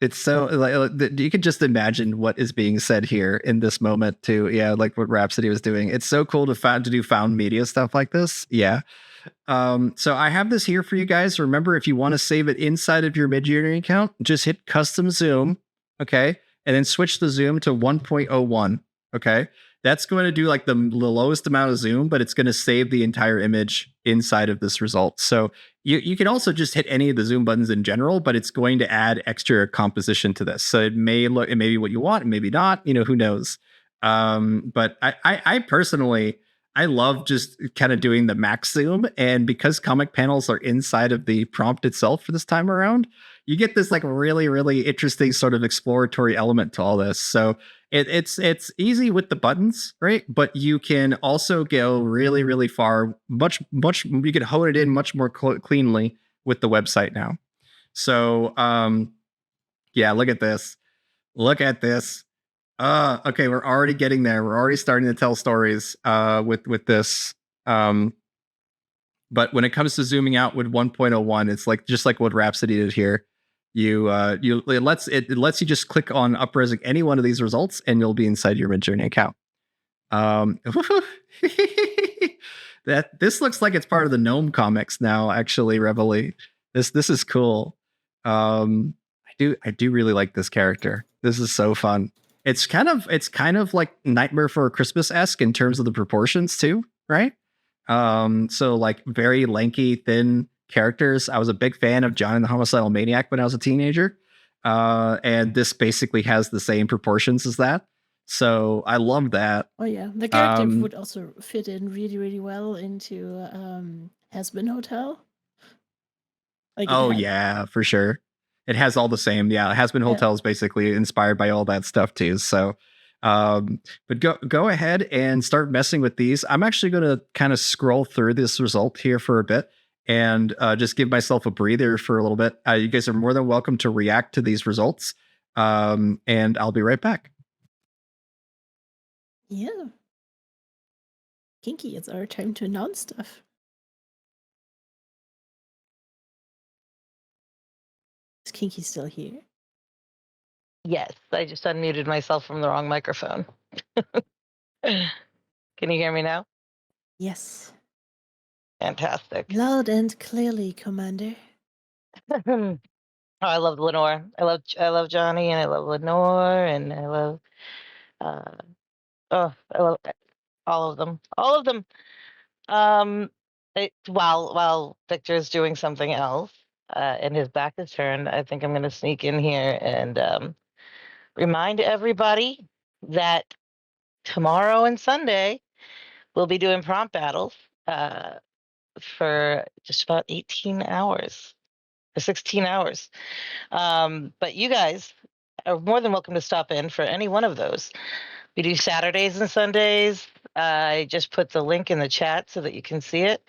It's so like you can just imagine what is being said here in this moment too. Yeah, like what Rhapsody was doing. It's so cool to do found media stuff like this. Yeah. So I have this here for you guys. Remember, if you want to save it inside of your Midjourney account, just hit custom zoom. Okay. And then switch the zoom to 1.01. Okay. That's going to do like the lowest amount of zoom, but it's going to save the entire image inside of this result. So you can also just hit any of the zoom buttons in general, but it's going to add extra composition to this. So it may be what you want, maybe not. Who knows? But I personally, I love just kind of doing the max zoom, and because comic panels are inside of the prompt itself for this time around, you get this like really, really interesting sort of exploratory element to all this. So it's easy with the buttons, right? But you can also go really, really far, much. You can hone it in much more cleanly with the website now. So yeah, look at this. Look at this. Okay, we're already getting there. We're already starting to tell stories with this. But when it comes to zooming out with 1.01, it's like just like what Rhapsody did here. It lets you just click on upresing any one of these results, and you'll be inside your Midjourney account. This looks like it's part of the Gnome comics now. Actually, Reveille, this is cool. I do really like this character. This is so fun. It's kind of like Nightmare for Christmas-esque in terms of the proportions too, right? So like very lanky, thin characters. I was a big fan of John and the Homicidal Maniac when I was a teenager. And this basically has the same proportions as that. So I love that. Oh yeah, the character would also fit in really, really well into Has-Been Hotel. Like yeah, for sure. It has all the same. Yeah, Has-Been Hotel is basically inspired by all that stuff too. So, but go ahead and start messing with these. I'm actually going to kind of scroll through this result here for a bit and just give myself a breather for a little bit. You guys are more than welcome to react to these results, and I'll be right back. Yeah. Kinky, it's our time to announce stuff. Is Kinky still here? Yes, I just unmuted myself from the wrong microphone. Can you hear me now? Yes. Fantastic. Loud and clearly, Commander. Oh, I love Lenore. I love Johnny, and I love Lenore, and I love I love all of them. All of them. While Victor's doing something else, and his back is turned, I think I'm gonna sneak in here and remind everybody that tomorrow and Sunday we'll be doing prompt battles for just about 18 hours or 16 hours. But you guys are more than welcome to stop in for any one of those. We do Saturdays and Sundays. I just put the link in the chat so that you can see it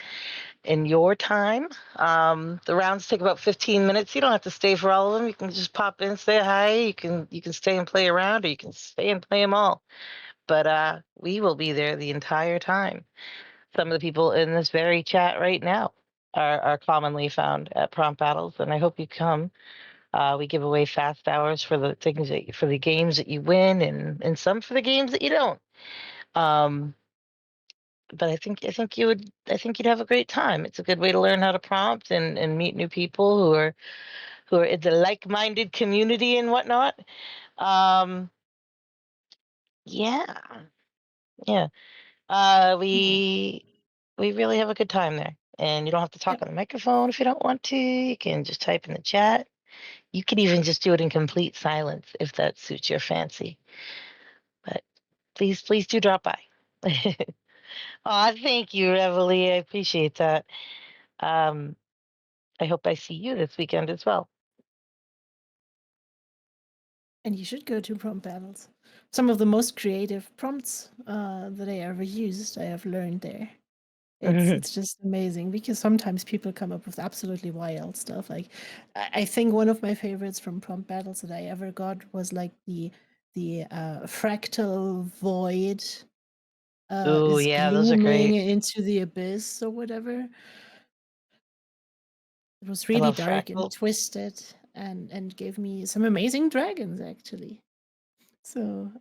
in your time. The rounds take about 15 minutes. You don't have to stay for all of them. You can just pop in, say hi. You can stay and play around, or you can stay and play them all. But we will be there the entire time. Some of the people in this very chat right now are commonly found at prompt battles, and I hope you come. We give away fast hours for the things for the games that you win, and some for the games that you don't. But I think you'd have a great time. It's a good way to learn how to prompt and meet new people who are in the like-minded community and whatnot. Yeah. We really have a good time there, and you don't have to talk on the microphone if you don't want to. You can just type in the chat. You can even just do it in complete silence if that suits your fancy. But please do drop by. Oh, thank you, Reveille. I appreciate that. I hope I see you this weekend as well. And you should go to prompt battles. Some of the most creative prompts that I ever used, I have learned there. It's just amazing because sometimes people come up with absolutely wild stuff. Like I think one of my favorites from prompt battles that I ever got was like the fractal void Oh is yeah, those are glooming great. into the abyss or whatever. It was I really love dark and fractals. twisted and gave me some amazing dragons actually. So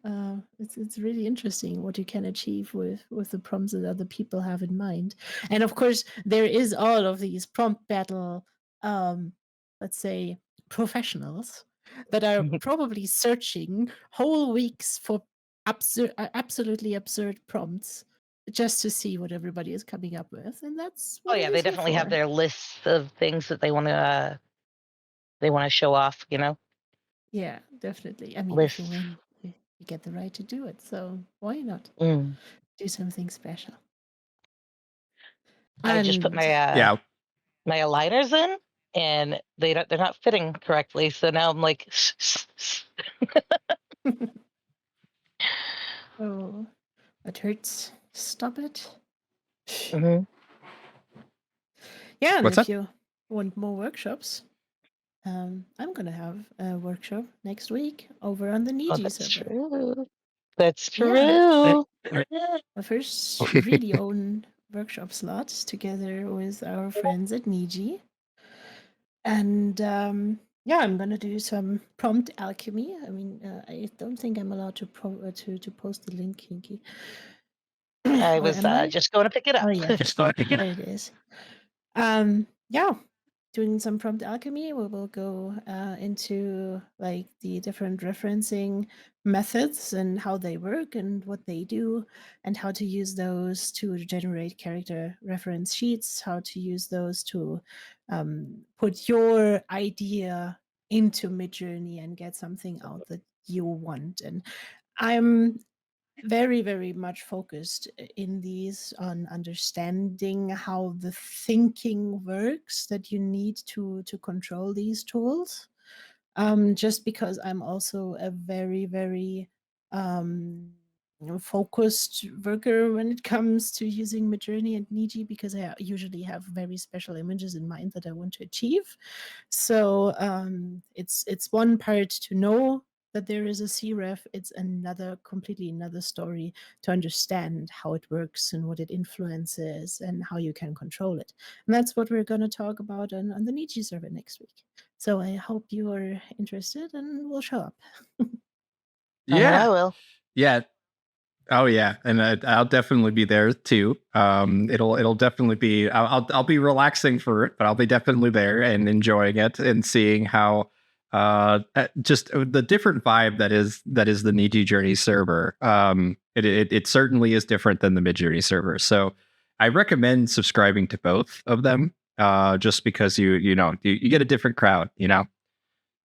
it's really interesting what you can achieve with the prompts that other people have in mind. And of course, there is all of these prompt battle, let's say, professionals that are probably searching whole weeks for absolutely absurd prompts just to see what everybody is coming up with, and that's Oh what yeah, it they is here definitely have for. their lists of things that they want to show off. Yeah, definitely. I mean, if you Lists. win, you get the right to do it. So why not Mm. do something special? I just put And my aligners in, and they're not fitting correctly. So now I'm like, oh, it hurts. Stop it. Mhm. Yeah, and What's if that? you want more workshops, I'm gonna have a workshop next week over on the Oh, Niji that's server. true. That's Yeah, true. my first really own workshop slot together with our friends at Niji. And yeah, I'm gonna do some prompt alchemy. I mean, I don't think I'm allowed to to post the link, Kinky. I Or was am I? just going to pick it up. Oh yeah, there it is. Yeah, doing some prompt alchemy. We will go into like the different referencing methods and how they work and what they do, and how to use those to generate character reference sheets, how to use those to put your idea into Midjourney and get something out that you want. And I'm very, very much focused in these on understanding how the thinking works that you need to control these tools. Just because I'm also a very, very focused worker when it comes to using Midjourney and Niji, because I usually have very special images in mind that I want to achieve. So it's one part to know that there is a CREF. It's completely another story to understand how it works and what it influences and how you can control it. And that's what we're going to talk about on the Niji server next week. So I hope you are interested and will show up. I know I Yeah. will. Yeah. Oh yeah, and I'll definitely be there too. It'll definitely be. I'll be relaxing for it, but I'll be definitely there and enjoying it and seeing how just the different vibe that is the Niji Journey server. It certainly is different than the Midjourney server. So I recommend subscribing to both of them. Just because you get a different crowd.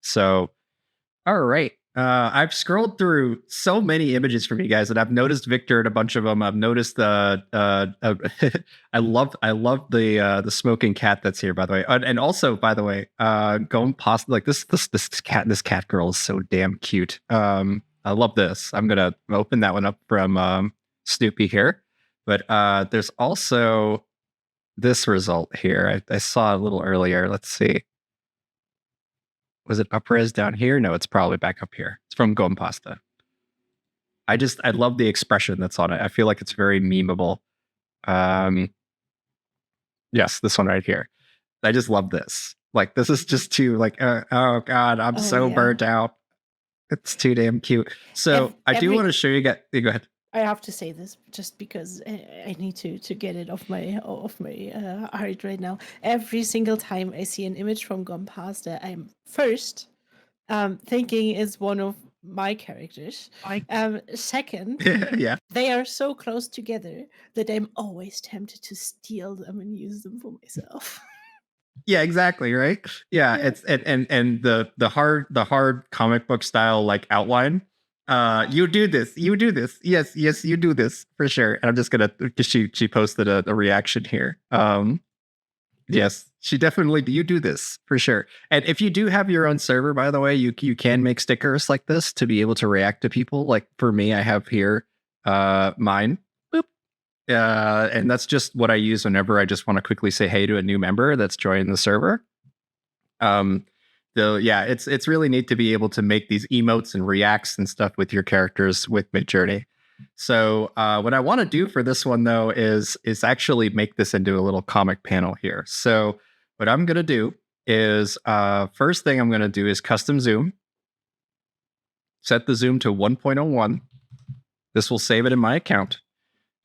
So all right. I've scrolled through so many images from you guys, and I've noticed Victor in a bunch of them. I've noticed the I love the smoking cat that's here, by the way, and also by the way, Gompasta, like this cat girl is so damn cute. I love this. I'm gonna open that one up from Snoopy here, but there's also this result here. I saw a little earlier. Let's see. Was it upres down here? No, it's probably back up here. It's from Gompasta. I love the expression that's on it. I feel like it's very memeable. Yes, this one right here. I just love this. Like, this is just too like, oh god, I'm so burnt out. It's too damn cute. So I do want to show you guys. Go ahead. I have to say this just because I need to get it off my heart right now. Every single time I see an image from Gompasta, I'm first thinking it's one of my characters. Second, Yeah. they are so close together that I'm always tempted to steal them and use them for myself. Yeah, exactly, right? Yeah. It's and the hard comic book style like outline. You do this. Yes, you do this for sure. And I'm just gonna because she posted a reaction here. Yes, she definitely you do this for sure. And if you do have your own server, by the way, you can make stickers like this to be able to react to people. Like for me, I have here mine. Boop. And that's just what I use whenever I just want to quickly say hey to a new member that's joining the server. So yeah, it's really neat to be able to make these emotes and reacts and stuff with your characters with Midjourney. So what I want to do for this one though is actually make this into a little comic panel here. So what I'm gonna do is first thing I'm gonna do is custom zoom. Set the zoom to 1.01. This will save it in my account.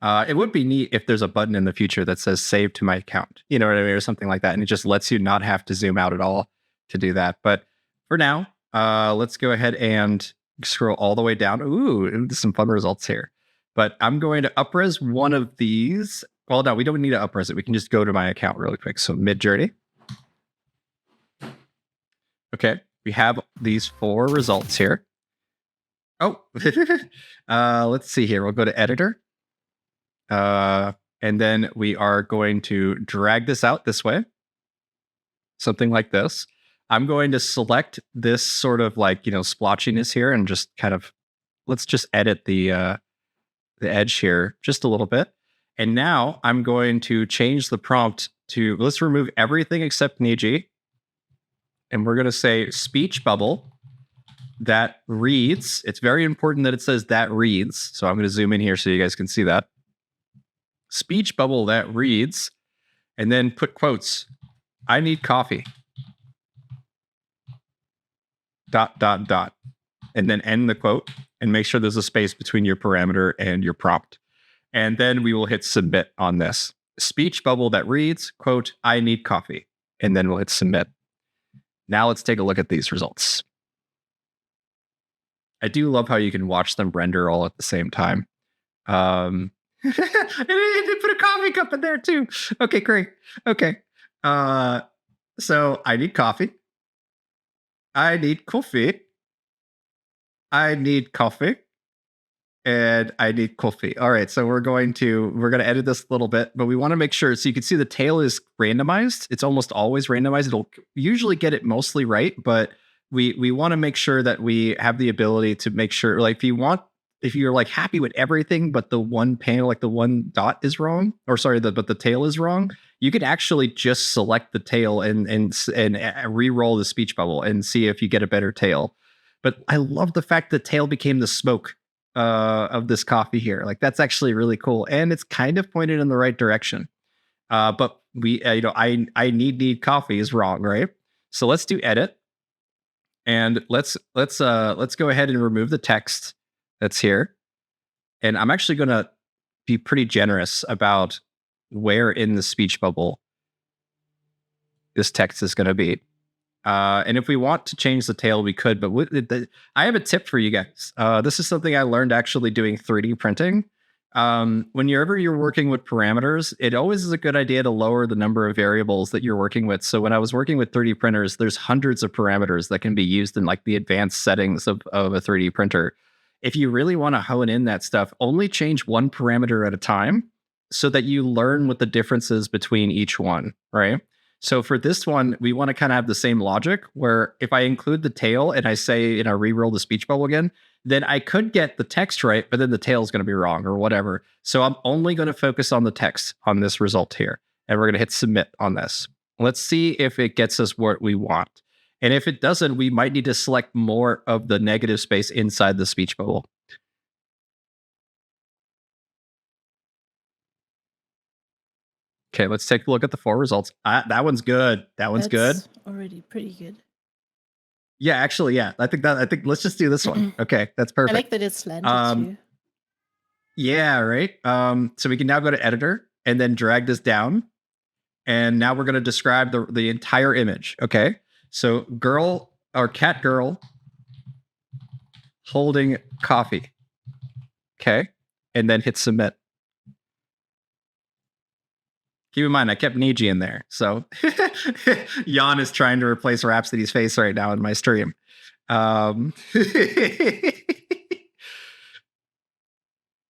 It would be neat if there's a button in the future that says save to my account, you know what I mean, or something like that. And it just lets you not have to zoom out at all to do that. But for now, let's go ahead and scroll all the way down. Ooh, some fun results here. but I'm going to upres one of these. Well, no, we don't need to upres it. We can just go to my account really quick. So Midjourney. Okay, we have these 4 results here. Oh, let's see here. We'll go to editor. And then we are going to drag this out this way. Something like this. I'm going to select this sort of like, splotchiness here and just kind of, let's just edit the edge here just a little bit. And now I'm going to change the prompt to, let's remove everything except Niji. And we're going to say speech bubble that reads. It's very important that it says that reads. So I'm going to zoom in here so you guys can see that. Speech bubble that reads, and then put quotes. I need coffee. ... And then end the quote and make sure there's a space between your parameter and your prompt. And then we will hit submit on this. Speech bubble that reads, quote, I need coffee. And then we'll hit submit. Now let's take a look at these results. I do love how you can watch them render all at the same time. And they put a coffee cup in there too. Okay, great. Okay. So I need coffee. I need coffee. I need coffee. And I need coffee. All right, so we're going to edit this a little bit, but we want to make sure, so you can see the tail is randomized. It's almost always randomized. It'll usually get it mostly right, but we want to make sure that we have the ability to make sure, like if you're like happy with everything, but the one panel, like the one dot is wrong, or sorry, but the tail is wrong, you could actually just select the tail and re-roll the speech bubble and see if you get a better tail. But I love the fact that tail became the smoke of this coffee here. Like that's actually really cool, and it's kind of pointed in the right direction. But we, I need coffee is wrong, right? So let's do edit, and let's go ahead and remove the text that's here. And I'm actually going to be pretty generous about where in the speech bubble this text is going to be. And if we want to change the tail, we could, but I have a tip for you guys. This is something I learned actually doing 3D printing. Whenever you're working with parameters, it always is a good idea to lower the number of variables that you're working with. So when I was working with 3D printers, there's hundreds of parameters that can be used in like the advanced settings of a 3D printer. If you really want to hone in that stuff, only change one parameter at a time so that you learn what the difference is between each one, right? So for this one, we want to kind of have the same logic where if I include the tail and I say, re-roll the speech bubble again, then I could get the text right, but then the tail is going to be wrong or whatever. So I'm only going to focus on the text on this result here. And we're going to hit submit on this. Let's see if it gets us what we want. And if it doesn't, we might need to select more of the negative space inside the speech bubble. Okay, let's take a look at the 4 results. That one's good. That's good. Already pretty good. Yeah, actually, yeah. I think let's just do this one. Okay, that's perfect. I like that it's slanted too. Yeah, right. So we can now go to editor and then drag this down. And now we're going to describe the entire image. Okay. So girl or cat girl holding coffee. Okay. And then hit submit. Keep in mind, I kept Niji in there. So Jan is trying to replace Rhapsody's face right now in my stream. I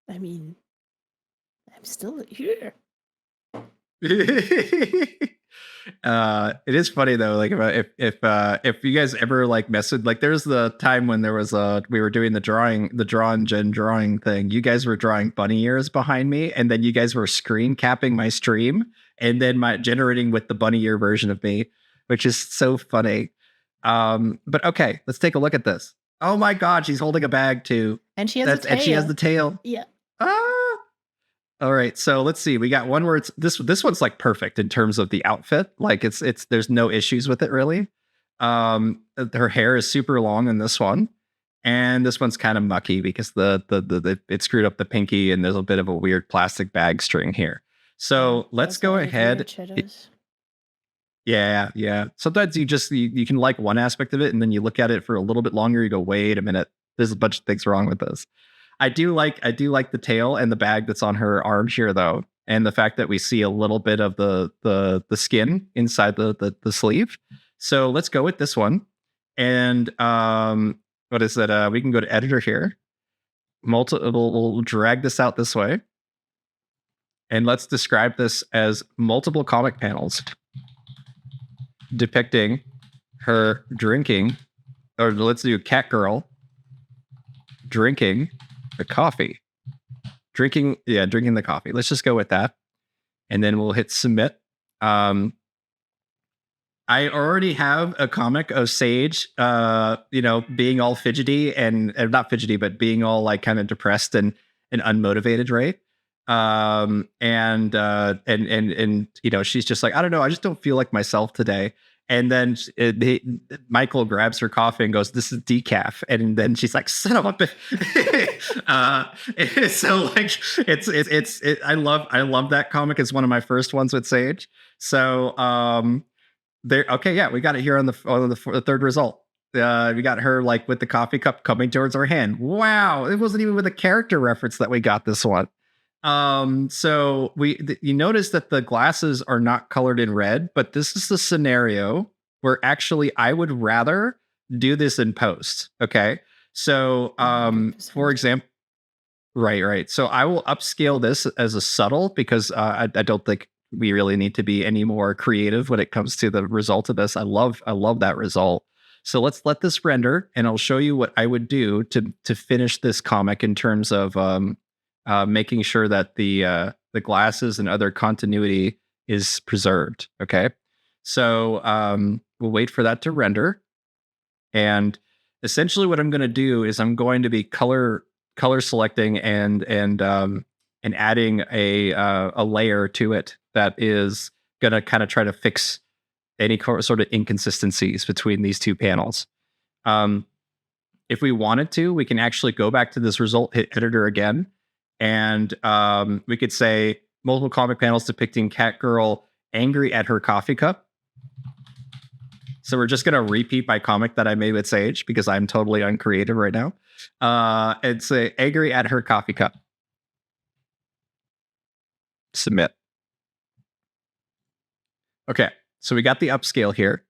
mean, I'm still here. It is funny though, like if you guys ever like mess with, like there's the time when there was we were doing the drawing thing. You guys were drawing bunny ears behind me, and then you guys were screen capping my stream and then generating with the bunny ear version of me, which is so funny. But okay, let's take a look at this. Oh my god, she's holding a bag too. And she has a tail. And she has the tail. Yeah. All right, so let's see. We got one where it's this one's like perfect in terms of the outfit. Like it's there's no issues with it really. Her hair is super long in this one, and this one's kind of mucky because the it screwed up the pinky, and there's a bit of a weird plastic bag string here. So let's go ahead. Yeah. Sometimes you can like one aspect of it, and then you look at it for a little bit longer. You go, wait a minute, there's a bunch of things wrong with this. I do like the tail and the bag that's on her arm here, though, and the fact that we see a little bit of the skin inside the sleeve. So let's go with this one. And what is it? We can go to editor here. We'll drag this out this way, and let's describe this as multiple comic panels depicting her drinking, or let's do cat girl drinking the coffee. Drinking the coffee. Let's just go with that. And then we'll hit submit. I already have a comic of Sage, being all fidgety and not fidgety, but being all like kind of depressed and unmotivated, right? And she's just like, I don't know, I just don't feel like myself today. And then Michael grabs her coffee and goes, "This is decaf." And then she's like, "Son of a bitch!" So like, I love that comic. It's one of my first ones with Sage. So there. Okay, yeah, we got it here on the third result. We got her like with the coffee cup coming towards her hand. Wow, it wasn't even with a character reference that we got this one. So you notice that the glasses are not colored in red, but this is the scenario where actually I would rather do this in post. Okay. So, for example, right. So I will upscale this as a subtle because, I don't think we really need to be any more creative when it comes to the result of this. I love that result. So let's let this render, and I'll show you what I would do to finish this comic in terms of, making sure that the glasses and other continuity is preserved. Okay, so we'll wait for that to render, and essentially what I'm going to do is I'm going to be color selecting and adding a layer to it that is going to kind of try to fix any sort of inconsistencies between these two panels. If we wanted to, we can actually go back to this result, hit editor again. And we could say multiple comic panels depicting cat girl angry at her coffee cup. So we're just going to repeat my comic that I made with Sage because I'm totally uncreative right now. And say angry at her coffee cup. Submit. Okay, so we got the upscale here.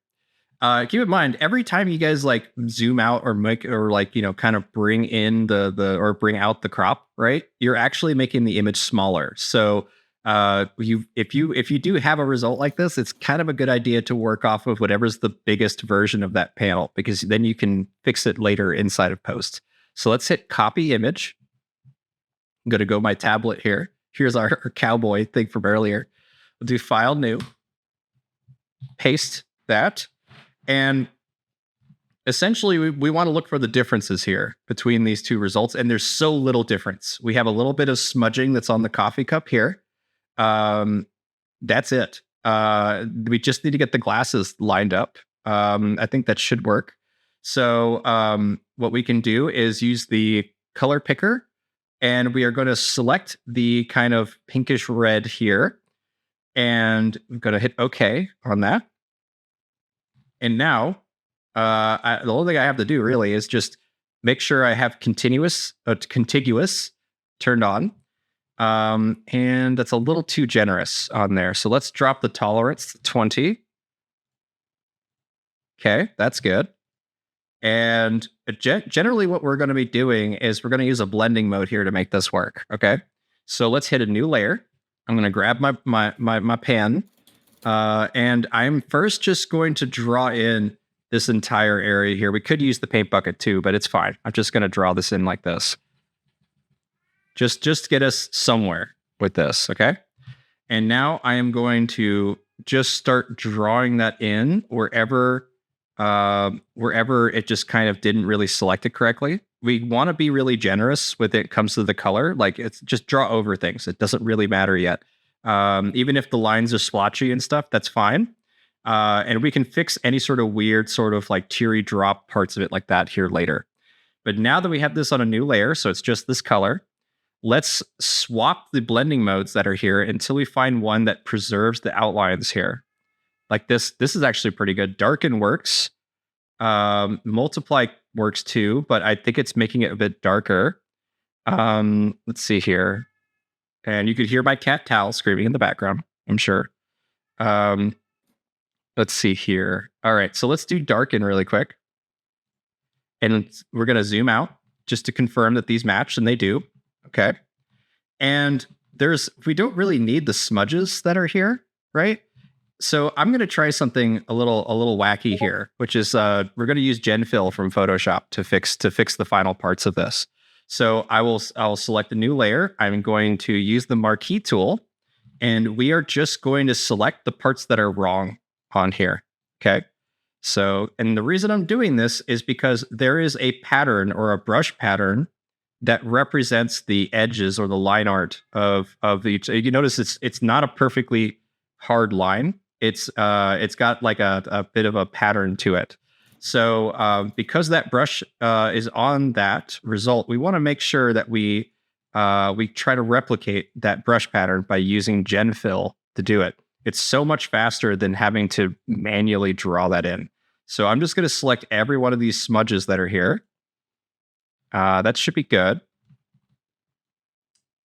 Keep in mind, every time you guys like zoom out or make or like, kind of bring in or bring out the crop, right? You're actually making the image smaller. So if you do have a result like this, it's kind of a good idea to work off of whatever's the biggest version of that panel, because then you can fix it later inside of post. So let's hit copy image. I'm going to go my tablet here. Here's our cowboy thing from earlier. We'll do file new, paste that. And essentially, we want to look for the differences here between these two results. And there's so little difference. We have a little bit of smudging that's on the coffee cup here. That's it. We just need to get the glasses lined up. I think that should work. So what we can do is use the color picker, and we are going to select the kind of pinkish red here. And we're going to hit OK on that. And now, the only thing I have to do really is just make sure I have contiguous turned on. And that's a little too generous on there. So let's drop the tolerance to 20. Okay, that's good. And generally what we're going to be doing is we're going to use a blending mode here to make this work. Okay, so let's hit a new layer. I'm going to grab my pen. And I'm first just going to draw in this entire area here. We could use the paint bucket too, but it's fine. I'm just going to draw this in like this. Just get us somewhere with this, okay? And now I am going to just start drawing that in wherever it just kind of didn't really select it correctly. We want to be really generous when it comes to the color. Like, it's just draw over things. It doesn't really matter yet. Even if the lines are splotchy and stuff, that's fine. And we can fix any sort of weird sort of like teary drop parts of it like that here later. But now that we have this on a new layer, so it's just this color, let's swap the blending modes that are here until we find one that preserves the outlines here. Like this is actually pretty good. Darken works. Multiply works too, but I think it's making it a bit darker. Let's see here. And you could hear my cat Tal screaming in the background, I'm sure. Let's see here. All right, so let's do darken really quick. And we're going to zoom out just to confirm that these match, and they do. Okay. And we don't really need the smudges that are here, right? So I'm going to try something a little wacky here, which is we're going to use GenFill from Photoshop to fix the final parts of this. So I'll select a new layer. I'm going to use the marquee tool, and we are just going to select the parts that are wrong on here. Okay. So, and the reason I'm doing this is because there is a pattern or a brush pattern that represents the edges or the line art of each. You notice it's not a perfectly hard line. It's got like a bit of a pattern to it. So because that brush is on that result, we want to make sure that we try to replicate that brush pattern by using GenFill to do it. It's so much faster than having to manually draw that in. So I'm just going to select every one of these smudges that are here. That should be good.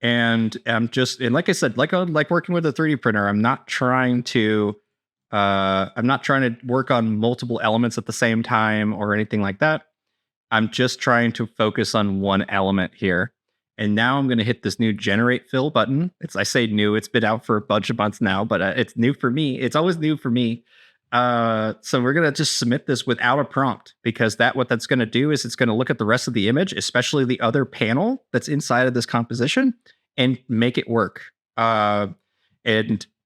And like I said, like working with a 3D printer, I'm not trying to work on multiple elements at the same time or anything like that. I'm just trying to focus on one element here. And now I'm going to hit this new generate fill button. I say new, it's been out for a bunch of months now, but it's new for me. It's always new for me. So we're going to just submit this without a prompt, because what that's going to do is it's going to look at the rest of the image, especially the other panel that's inside of this composition, and make it work. And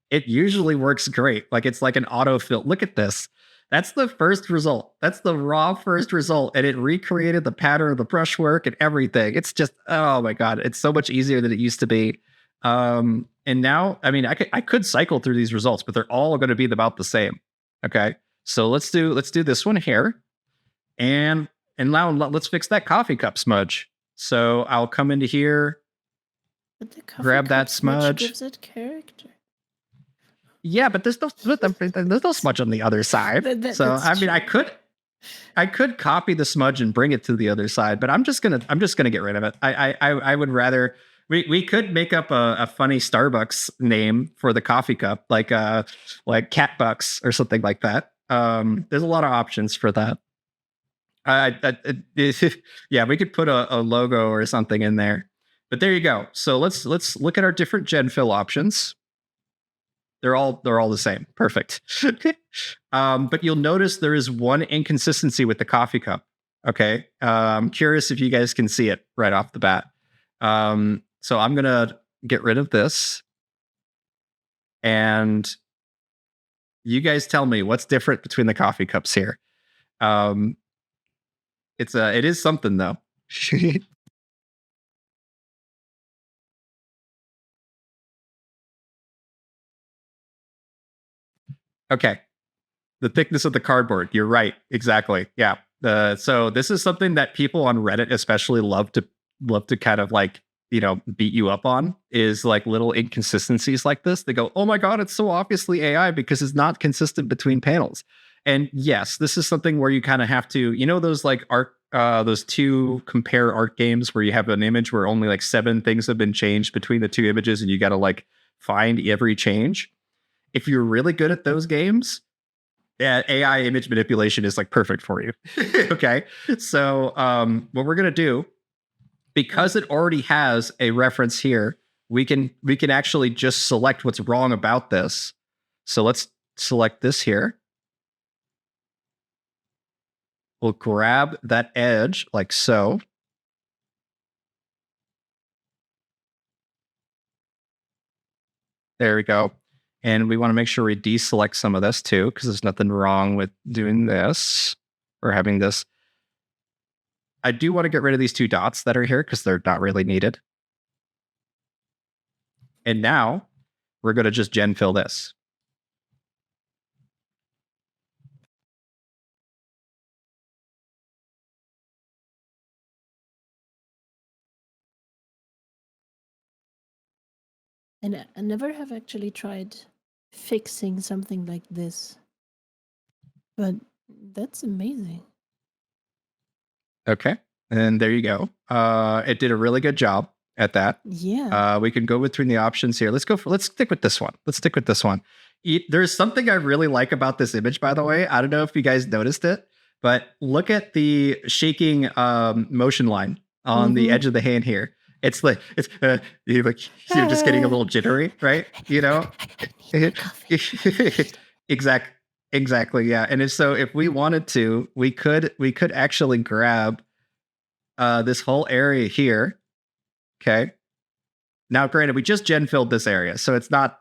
it usually works great. Like it's like an autofill. Look at this. That's the first result. That's the raw first result. And it recreated the pattern of the brushwork and everything. It's just, oh my God, it's so much easier than it used to be. And now, I mean, I could cycle through these results, but they're all going to be about the same. Okay. So let's do this one here. And now let's fix that coffee cup smudge. So I'll come into here, grab that smudge. Gives it character. Yeah, but there's no smudge on the other side. So I mean, true. I could copy the smudge and bring it to the other side, but I'm just gonna get rid of it. I would rather we could make up a funny Starbucks name for the coffee cup, like Cat Bucks or something like that. There's a lot of options for that. Yeah, we could put a logo or something in there. But there you go. So let's look at our different GenFill options. They're all the same. Perfect. But you'll notice there is one inconsistency with the coffee cup. Okay. I'm curious if you guys can see it right off the bat. So I'm going to get rid of this. And you guys tell me what's different between the coffee cups here. It is something though. Okay. The thickness of the cardboard. You're right. Exactly. Yeah. So this is something that people on Reddit especially love to kind of like, beat you up on, is like little inconsistencies like this. They go, oh my God, it's so obviously AI because it's not consistent between panels. And yes, this is something where you kind of have to, those like art, those two compare art games where you have an image where only like 7 things have been changed between the two images and you got to like find every change. If you're really good at those games, yeah, AI image manipulation is like perfect for you. Okay. So what we're going to do, because it already has a reference here, we can actually just select what's wrong about this. So let's select this here. We'll grab that edge like so. There we go. And we want to make sure we deselect some of this too, because there's nothing wrong with doing this or having this. I do want to get rid of these 2 dots that are here because they're not really needed. And now we're going to just GenFill this. And I never have actually tried fixing something like this. But that's amazing. Okay. And there you go. It did a really good job at that. Yeah. We can go between the options here. Let's stick with this one. There's something I really like about this image, by the way. I don't know if you guys noticed it, but look at the shaking motion line on the edge of the hand here. It's like you're just getting a little jittery, right? You know, exactly, yeah. And if we wanted to, we could actually grab this whole area here. Okay. Now, granted, we just gen filled this area, so it's not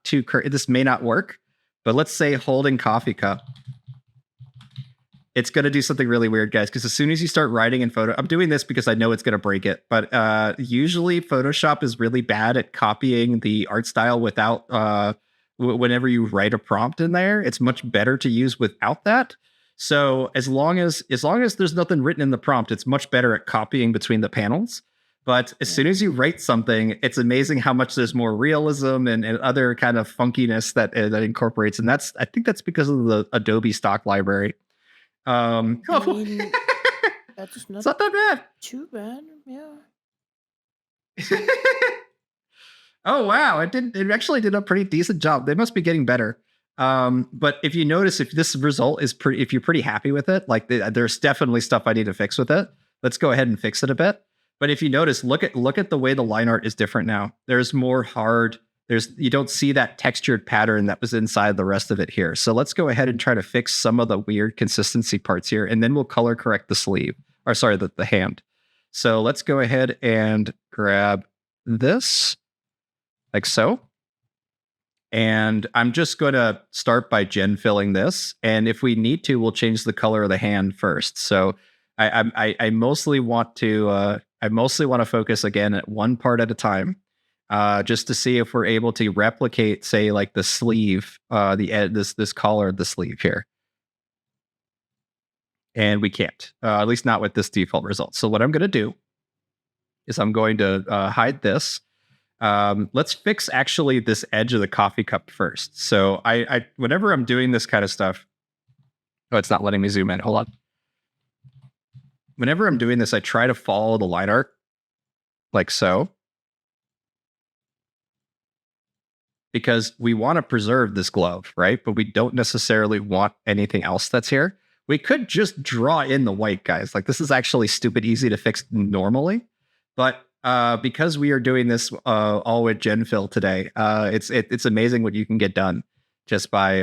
too. This may not work, but let's say holding coffee cup. It's going to do something really weird, guys, because as soon as you start writing in photo, I'm doing this because I know it's going to break it, but usually Photoshop is really bad at copying the art style without, whenever you write a prompt in there, it's much better to use without that. So as long as there's nothing written in the prompt, it's much better at copying between the panels. But as soon as you write something, it's amazing how much there's more realism and other kind of funkiness that incorporates. And I think that's because of the Adobe stock library. I mean, that's it's not that bad. Too bad, yeah. Oh wow, it actually did a pretty decent job. They must be getting better. But if you notice, if this result is if you're pretty happy with it, like there's definitely stuff I need to fix with it. Let's go ahead and fix it a bit. But if you notice, look at the way the line art is different now. There's more hard. You don't see that textured pattern that was inside the rest of it here. So let's go ahead and try to fix some of the weird consistency parts here, and then we'll color correct the sleeve, or sorry, the hand. So let's go ahead and grab this, like so. And I'm just going to start by gen filling this. And if we need to, we'll change the color of the hand first. So I mostly want to focus again at one part at a time. Just to see if we're able to replicate, say, like the sleeve, this collar of the sleeve here. And we can't, at least not with this default result. So what I'm going to do is I'm going to hide this. Let's fix actually this edge of the coffee cup first. So I whenever I'm doing this kind of stuff, oh, it's not letting me zoom in. Hold on. Whenever I'm doing this, I try to follow the line art like so. Because we want to preserve this glove, right? But we don't necessarily want anything else that's here. We could just draw in the white, guys. Like, this is actually stupid easy to fix normally. But because we are doing this all with GenFill today, it's amazing what you can get done just by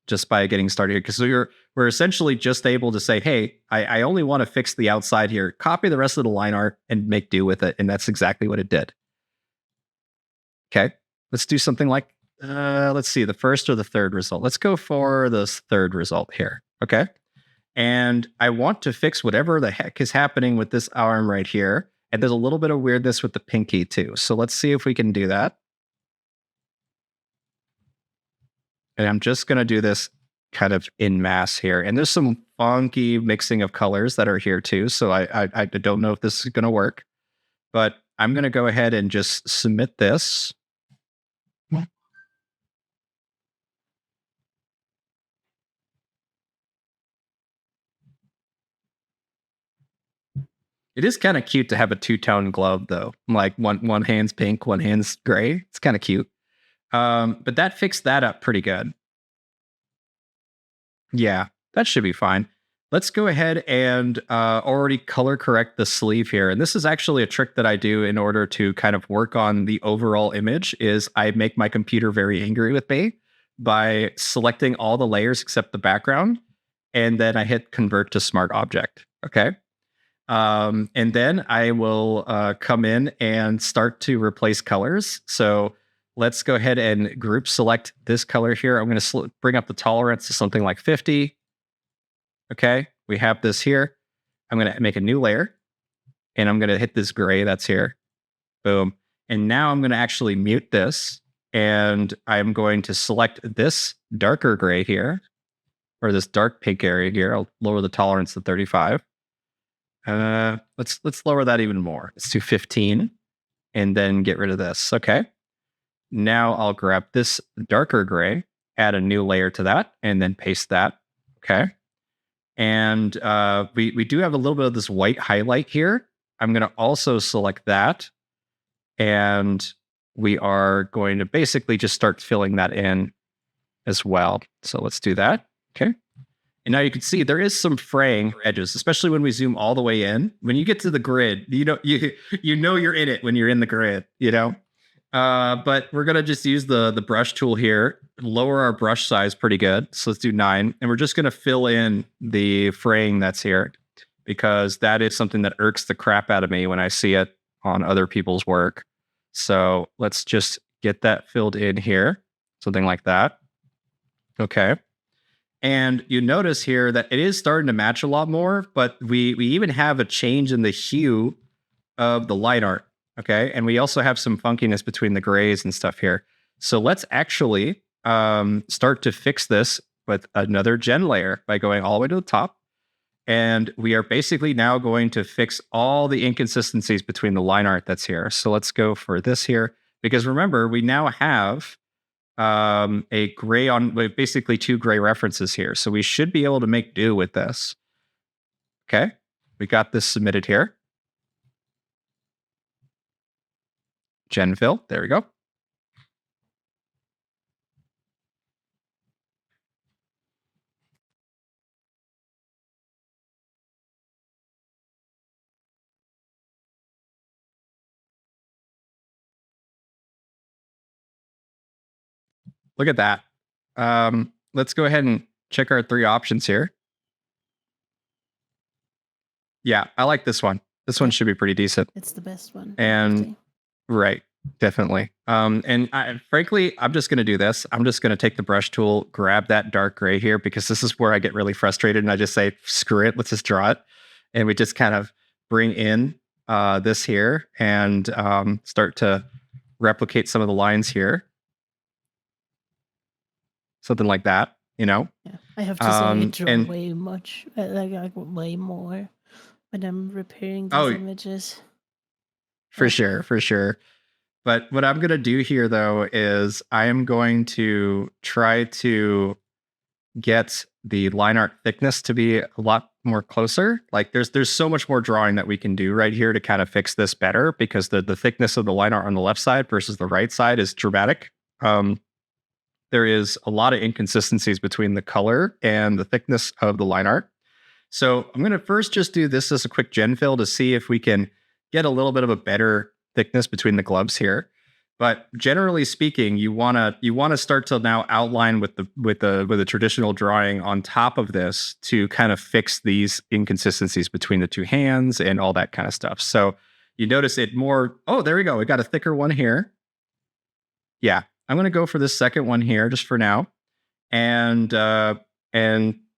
getting started here. Because we're essentially just able to say, hey, I only want to fix the outside here, copy the rest of the line art, and make do with it. And that's exactly what it did. Okay. Let's do something like, let's see, the first or the third result. Let's go for this third result here, okay? And I want to fix whatever the heck is happening with this arm right here. And there's a little bit of weirdness with the pinky too. So let's see if we can do that. And I'm just going to do this kind of in mass here. And there's some funky mixing of colors that are here too. So I don't know if this is going to work. But I'm going to go ahead and just submit this. It is kind of cute to have a two-tone glove, though. Like one hand's pink, one hand's gray. It's kind of cute. But that fixed that up pretty good. Yeah, that should be fine. Let's go ahead and already color correct the sleeve here. And this is actually a trick that I do in order to kind of work on the overall image. Is I make my computer very angry with me by selecting all the layers except the background, and then I hit convert to smart object. Okay. And then I will come in and start to replace colors. So let's go ahead and group select this color here. I'm going to bring up the tolerance to something like 50. Okay, we have this here. I'm going to make a new layer, and I'm going to hit this gray that's here. Boom. And now I'm going to actually mute this, and I'm going to select this darker gray here, or this dark pink area here. I'll lower the tolerance to 35. Let's lower that even more. Let's do 15 and then get rid of this. Okay. Now I'll grab this darker gray, add a new layer to that, and then paste that. Okay. And we do have a little bit of this white highlight here. I'm going to also select that. And we are going to basically just start filling that in as well. So let's do that. Okay. And now you can see there is some fraying edges, especially when we zoom all the way in. When you get to the grid, you know you're in it when you're in the grid, you know. But we're gonna just use the brush tool here, lower our brush size pretty good. So let's do 9, and we're just gonna fill in the fraying that's here, because that is something that irks the crap out of me when I see it on other people's work. So let's just get that filled in here, something like that. Okay. And you notice here that it is starting to match a lot more, but we even have a change in the hue of the line art. Okay. And we also have some funkiness between the grays and stuff here. So let's actually start to fix this with another gen layer by going all the way to the top. And we are basically now going to fix all the inconsistencies between the line art that's here. So let's go for this here, because remember, we now have a gray on basically 2 gray references here. So we should be able to make do with this. Okay. We got this submitted here. Gen fill. There we go. Look at that. Let's go ahead and check our 3 options here. Yeah, I like this one. This one should be pretty decent. It's the best one. And right, definitely. And frankly, I'm just going to do this. I'm just going to take the brush tool, grab that dark gray here, because this is where I get really frustrated, and I just say, screw it, let's just draw it. And we just kind of bring in this here and start to replicate some of the lines here. Something like that, you know? Yeah, I have to say I draw way much, like way more when I'm repairing these images. For sure, for sure. But what I'm going to do here, though, is I am going to try to get the line art thickness to be a lot more closer. Like there's so much more drawing that we can do right here to kind of fix this better, because the thickness of the line art on the left side versus the right side is dramatic. There is a lot of inconsistencies between the color and the thickness of the line art. So I'm going to first just do this as a quick gen fill to see if we can get a little bit of a better thickness between the gloves here. But generally speaking, you want to start to now outline with the traditional drawing on top of this to kind of fix these inconsistencies between the 2 hands and all that kind of stuff. So you notice it more. Oh, there we go. We got a thicker one here. Yeah, I'm going to go for this second one here just for now. And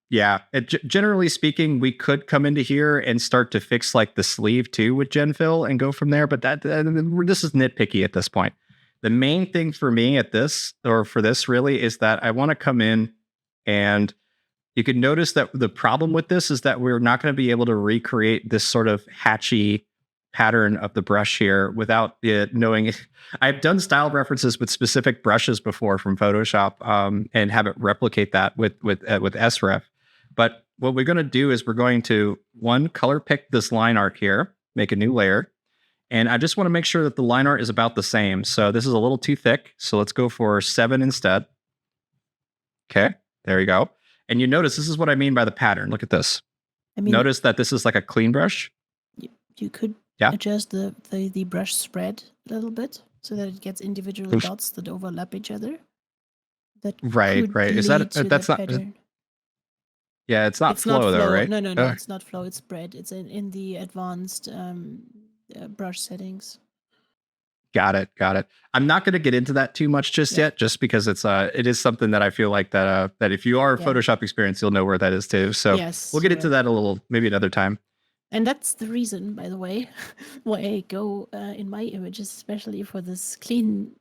yeah, generally speaking, we could come into here and start to fix like the sleeve too with gen fill and go from there. But this is nitpicky at this point. The main thing for me at this, or for this really, is that I want to come in, and you can notice that the problem with this is that we're not going to be able to recreate this sort of hatchy pattern of the brush here without knowing. I've done style references with specific brushes before from Photoshop and have it replicate that with SREF. But what we're going to do is we're going to color pick this line art here, make a new layer. And I just want to make sure that the line art is about the same. So this is a little too thick. So let's go for 7 instead. Okay, there you go. And you notice this is what I mean by the pattern. Look at this. Notice that this is like a clean brush. You could adjust the brush spread a little bit so that it gets individual dots that overlap each other. That right. Is that's not? Yeah, it's not flow though, right? No, it's not flow. It's spread. It's in the advanced brush settings. Got it. I'm not going to get into that too much just yet, just because it is something that I feel like that if you are Photoshop experienced, you'll know where that is too. So we'll get into that a little, maybe another time. And that's the reason, by the way, why I go in my images, especially for this clean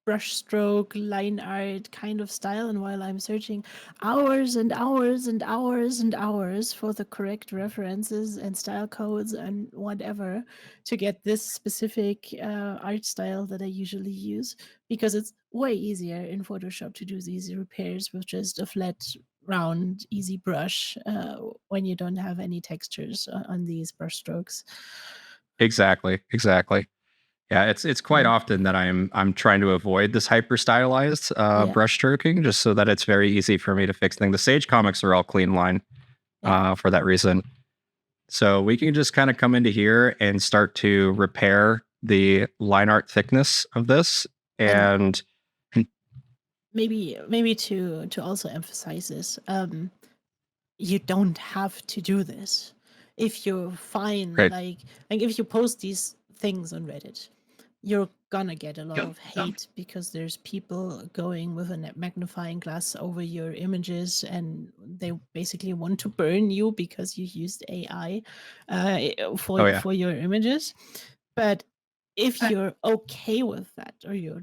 brush stroke, line art kind of style. And while I'm searching hours and hours and hours and hours for the correct references and style codes and whatever to get this specific art style that I usually use, because it's way easier in Photoshop to do these repairs with just a flat round, easy brush when you don't have any textures on these brush strokes. Exactly. Yeah, it's quite Mm. often that I'm trying to avoid this hyper stylized Yeah. brush stroking, just so that it's very easy for me to fix things. The Sage comics are all clean line for that reason. So we can just kind of come into here and start to repair the line art thickness of this, and maybe to also emphasize this, you don't have to do this. If you find Right. like if you post these things on Reddit, you're gonna get a lot of hate because there's people going with a magnifying glass over your images, and they basically want to burn you because you used AI for your images. But if you're okay with that, or you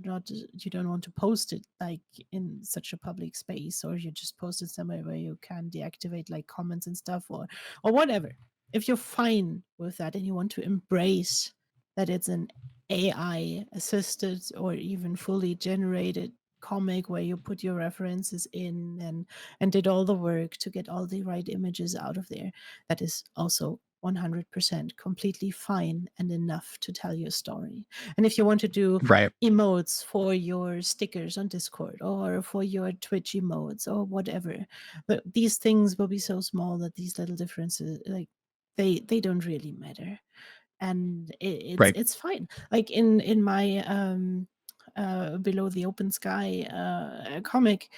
don't want to post it like in such a public space, or you just post it somewhere where you can deactivate like comments and stuff, or whatever, if you're fine with that and you want to embrace that it's an AI assisted or even fully generated comic where you put your references in and did all the work to get all the right images out of there, that is also 100% completely fine and enough to tell your story. And if you want to do emotes for your stickers on Discord or for your Twitch emotes or whatever, but these things will be so small that these little differences, like they don't really matter, and it's fine. Like in my Below the Open Sky comic,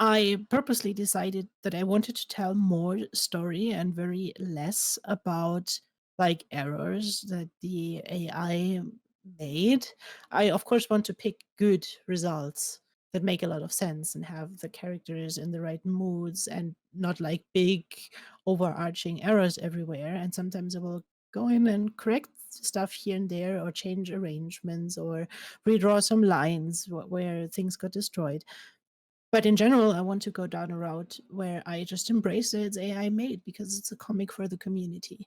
I purposely decided that I wanted to tell more story and very less about like errors that the AI made. I of course want to pick good results that make a lot of sense and have the characters in the right moods and not like big overarching errors everywhere. And sometimes I will go in and correct stuff here and there, or change arrangements, or redraw some lines where things got destroyed. But in general, I want to go down a route where I just embrace that it's AI made because it's a comic for the community.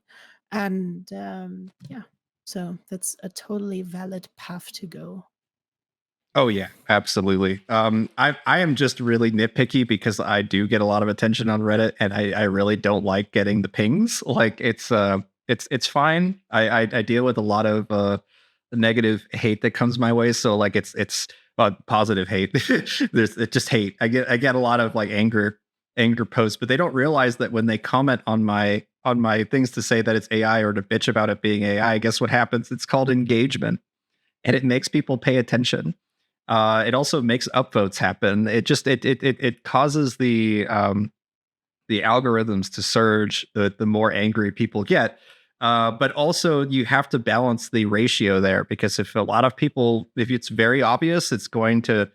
And yeah, so that's a totally valid path to go. Oh yeah, absolutely. I am just really nitpicky because I do get a lot of attention on Reddit, and I really don't like getting the pings. Like it's fine. I deal with a lot of negative hate that comes my way. So like it's positive hate. It's just hate. I get a lot of like anger posts, but they don't realize that when they comment on my things to say that it's AI or to bitch about it being AI, guess what happens? It's called engagement, and it makes people pay attention. It also makes upvotes happen. It causes the algorithms to surge the more angry people get. But also you have to balance the ratio there, because if a lot of people, if it's very obvious, it's going to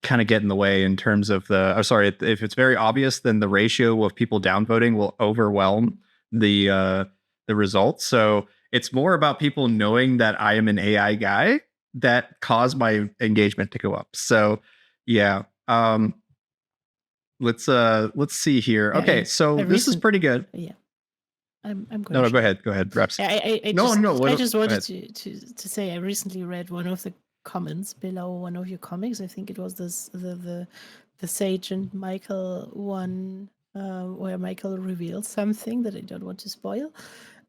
kind of get in the way in terms of if it's very obvious, then the ratio of people downvoting will overwhelm the results. So it's more about people knowing that I am an AI guy that cause my engagement to go up. So yeah. Let's see here. Yeah, okay, so this is pretty good. Yeah. I'm going No, go ahead, Reps. Yeah, I just wanted to say I recently read one of the comments below one of your comics. I think it was the Sage and Michael one, where Michael reveals something that I don't want to spoil.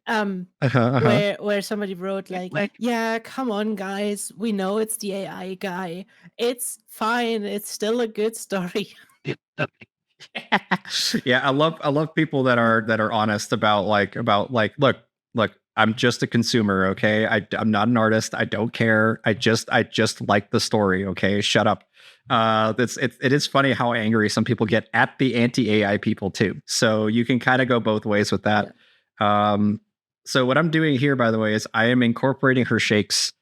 Where somebody wrote like, yeah, come on guys, we know it's the AI guy. It's fine. It's still a good story. Yeah, I love people that are honest about look, I'm just a consumer, okay? I'm not an artist. I don't care. I just like the story, okay? Shut up. It is funny how angry some people get at the anti-AI people too. So you can kind of go both ways with that. Yeah. So what I'm doing here, by the way, is I am incorporating her shakes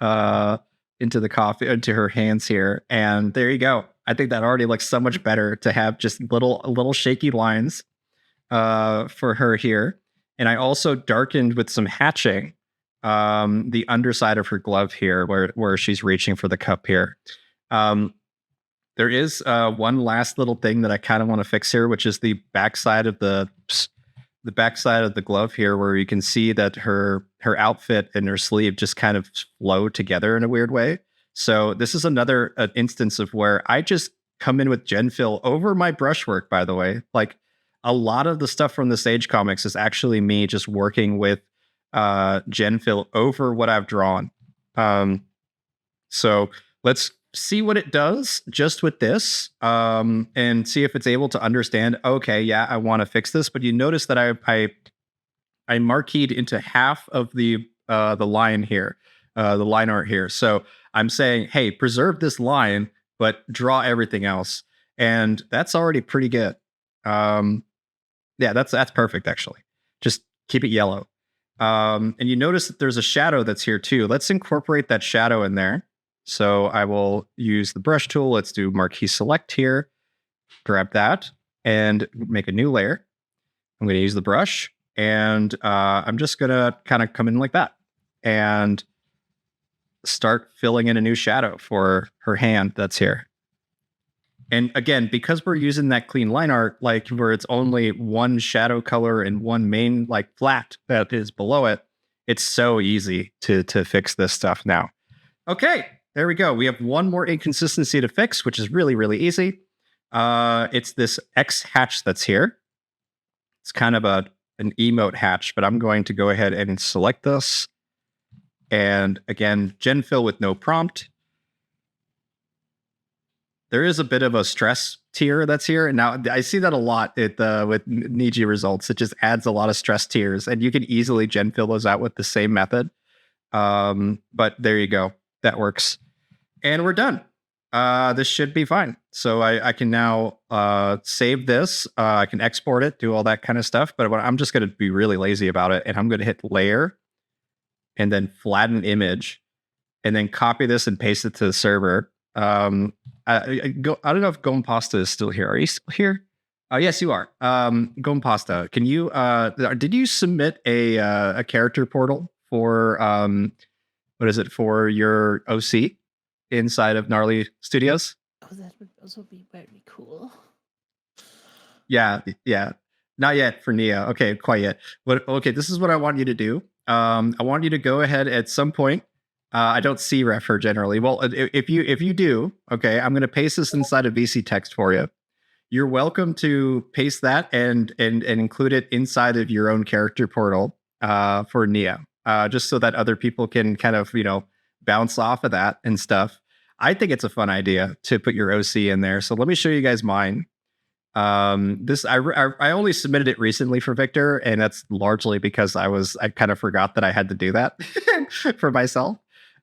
into the coffee, into her hands here, and there you go. I think that already looks so much better to have just little shaky lines for her here. And I also darkened with some hatching the underside of her glove here, where she's reaching for the cup here. There is one last little thing that I kind of want to fix here, which is the backside of the glove here, where you can see that her outfit and her sleeve just kind of flow together in a weird way. So this is another instance of where I just come in with gen fill over my brushwork, by the way. Like a lot of the stuff from the Sage comics is actually me just working with gen fill over what I've drawn. So let's see what it does just with this, and see if it's able to understand, okay, yeah, I want to fix this. But you notice that I marqueed into half of the line here, the line art here. So I'm saying, hey, preserve this line, but draw everything else. And that's already pretty good. Yeah, that's perfect, actually. Just keep it yellow. And you notice that there's a shadow that's here too. Let's incorporate that shadow in there. So I will use the brush tool. Let's do marquee select here. Grab that and make a new layer. I'm going to use the brush, and I'm just going to kind of come in like that and start filling in a new shadow for her hand that's here. And again, because we're using that clean line art, like where it's only one shadow color and one main like flat that is below it, it's so easy to fix this stuff now. Okay, there we go. We have one more inconsistency to fix, which is really, really easy. It's this X hatch that's here. It's kind of an emote hatch, but I'm going to go ahead and select this. And again, gen fill with no prompt. There is a bit of a stress tier that's here. And now I see that a lot with Niji results. It just adds a lot of stress tiers, and you can easily gen fill those out with the same method. But there you go. That works. And we're done. This should be fine. So I can now save this. I can export it, do all that kind of stuff. But I'm just going to be really lazy about it. And I'm going to hit layer and then flatten image and then copy this and paste it to the server. I don't know if Gompasta is still here. Are you still here? Yes, you are. Gompasta, can you? Did you submit a character portal for what is it, for your OC inside of Gnarly Studios? Oh, that would also be very cool. Yeah. Not yet for Nia. Okay, quite yet. But okay, this is what I want you to do. I want you to go ahead at some point. I don't see ref her generally. Well, if you do, okay, I'm going to paste this inside of VC text for you. You're welcome to paste that and include it inside of your own character portal for Nia, just so that other people can kind of bounce off of that and stuff. I think it's a fun idea to put your OC in there. So let me show you guys mine. This I only submitted it recently for Victor, and that's largely because I kind of forgot that I had to do that for myself.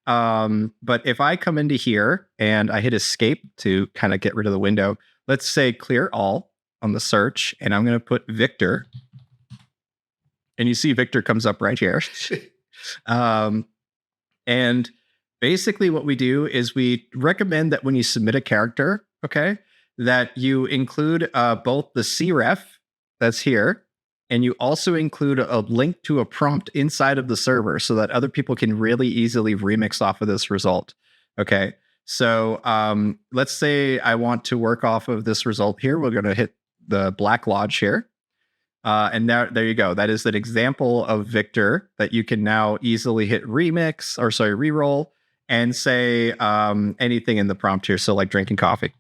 But if I come into here and I hit escape to kind of get rid of the window, let's say clear all on the search, and I'm going to put Victor, and you see Victor comes up right here. And basically what we do is we recommend that when you submit a character, okay, that you include both the cref that's here, and you also include a link to a prompt inside of the server so that other people can really easily remix off of this result. Okay, so let's say I want to work off of this result here. We're going to hit the Black Lodge here. And there you go. That is an example of Victor that you can now easily hit reroll and say anything in the prompt here. So like drinking coffee.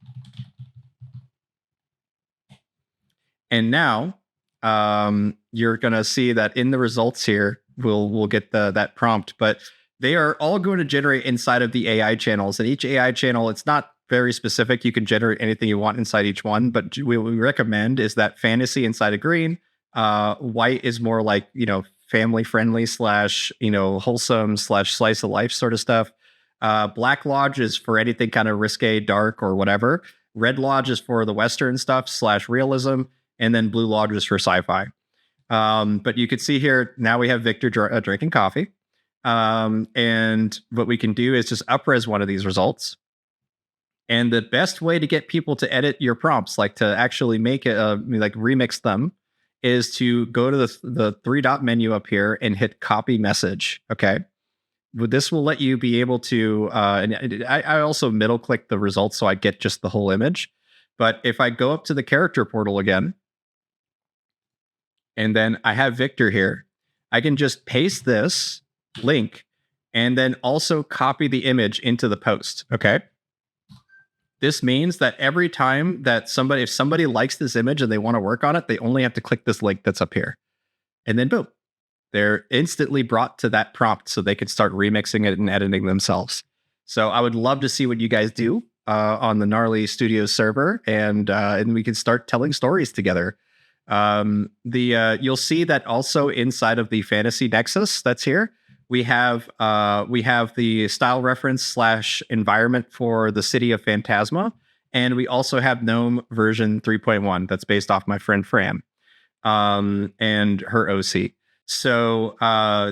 And now you're going to see that in the results here, we'll get that prompt, but they are all going to generate inside of the AI channels. And each AI channel, it's not very specific. You can generate anything you want inside each one, but what we recommend is that fantasy inside of green. White is more like, family friendly / wholesome / slice of life sort of stuff. Black Lodge is for anything kind of risque, dark, or whatever. Red Lodge is for the Western stuff / realism. And then Blue Lodge is for sci-fi. But you can see here, now we have Victor drinking coffee. And what we can do is just up-res one of these results. And the best way to get people to edit your prompts, like to actually make it, like remix them, is to go to the 3-dot menu up here and hit copy message. Okay. This will let you be able to, and I also middle click the results so I get just the whole image. But if I go up to the character portal again, and then I have Victor here, I can just paste this link and then also copy the image into the post. Okay. this means that every time that if somebody likes this image and they want to work on it, they only have to click this link that's up here. And then boom, they're instantly brought to that prompt so they can start remixing it and editing themselves. So I would love to see what you guys do on the Gnarly Studios server, and we can start telling stories together. You'll see that also inside of the Fantasy Nexus that's here, we have the style reference / environment for the city of Phantasma, and we also have GNOME version 3.1 that's based off my friend Fran and her OC. So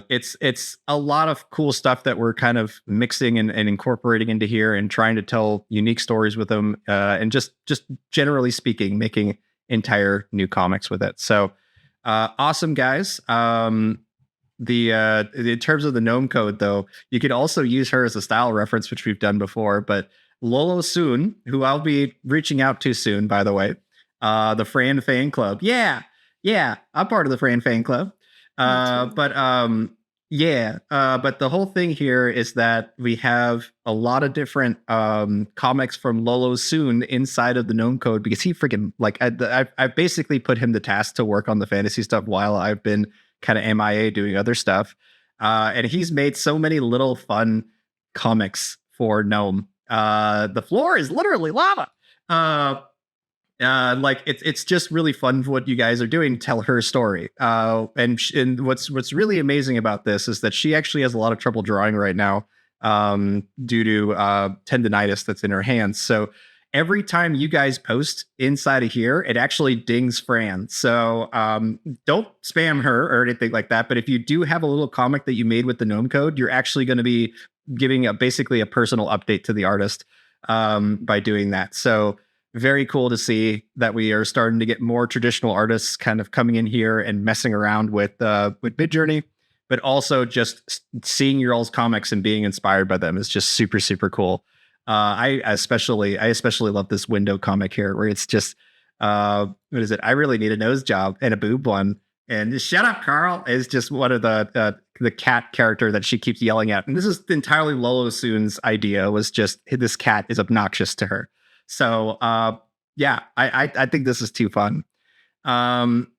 it's a lot of cool stuff that we're kind of mixing and incorporating into here and trying to tell unique stories with them, and just generally speaking, making entire new comics with it. So awesome, guys. In terms of the GNOME code, though, you could also use her as a style reference, which we've done before. But Lolo Soon, who I'll be reaching out to soon, by the way, the Fran fan club. Yeah, I'm part of the Fran fan club. But the whole thing here is that we have a lot of different comics from Lolo Soon inside of the GNOME code, because he freaking I've basically put him to task to work on the fantasy stuff while I've been kind of MIA doing other stuff, and he's made so many little fun comics for GNOME. The floor is literally lava. It's just really fun what you guys are doing. Tell her story. And what's really amazing about this is that she actually has a lot of trouble drawing right now, due to tendonitis that's in her hands. So every time you guys post inside of here, it actually dings Fran. So don't spam her or anything like that. But if you do have a little comic that you made with the GNOME code, you're actually going to be giving basically a personal update to the artist by doing that. So very cool to see that we are starting to get more traditional artists kind of coming in here and messing around with Midjourney, but also just seeing your all's comics and being inspired by them is just super, super cool. I especially love this window comic here, where it's just what is it? I really need a nose job and a boob one. And just shut up, Carl, is just one of the cat character that she keeps yelling at. And this is entirely Lolo Soon's idea, was just this cat is obnoxious to her. So I think this is too fun.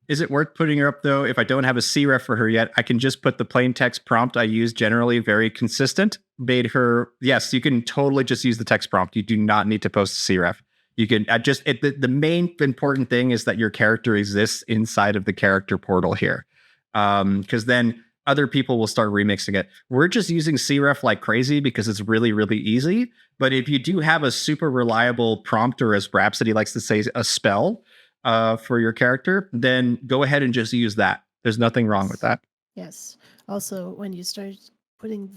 Is it worth putting her up, though? If I don't have a CREF for her yet, I can just put the plain text prompt I use, generally very consistent. Made her, yes, you can totally just use the text prompt. You do not need to post a CREF. You can the main important thing is that your character exists inside of the character portal here. Because then other people will start remixing it. We're just using CREF like crazy because it's really, really easy. But if you do have a super reliable prompt, or as Rhapsody likes to say, a spell for your character, then go ahead and just use that. There's nothing wrong with that. Yes. Also, when you start putting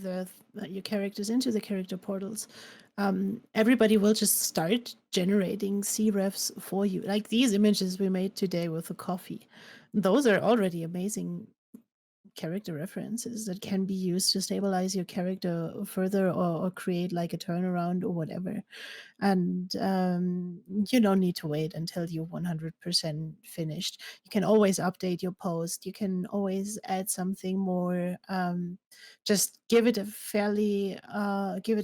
your characters into the character portals, everybody will just start generating CREFs for you. Like these images we made today with the coffee. Those are already amazing character references that can be used to stabilize your character further, or create like a turnaround or whatever. And you don't need to wait until you're 100% finished. You can always update your post. You can always add something more. Just give it a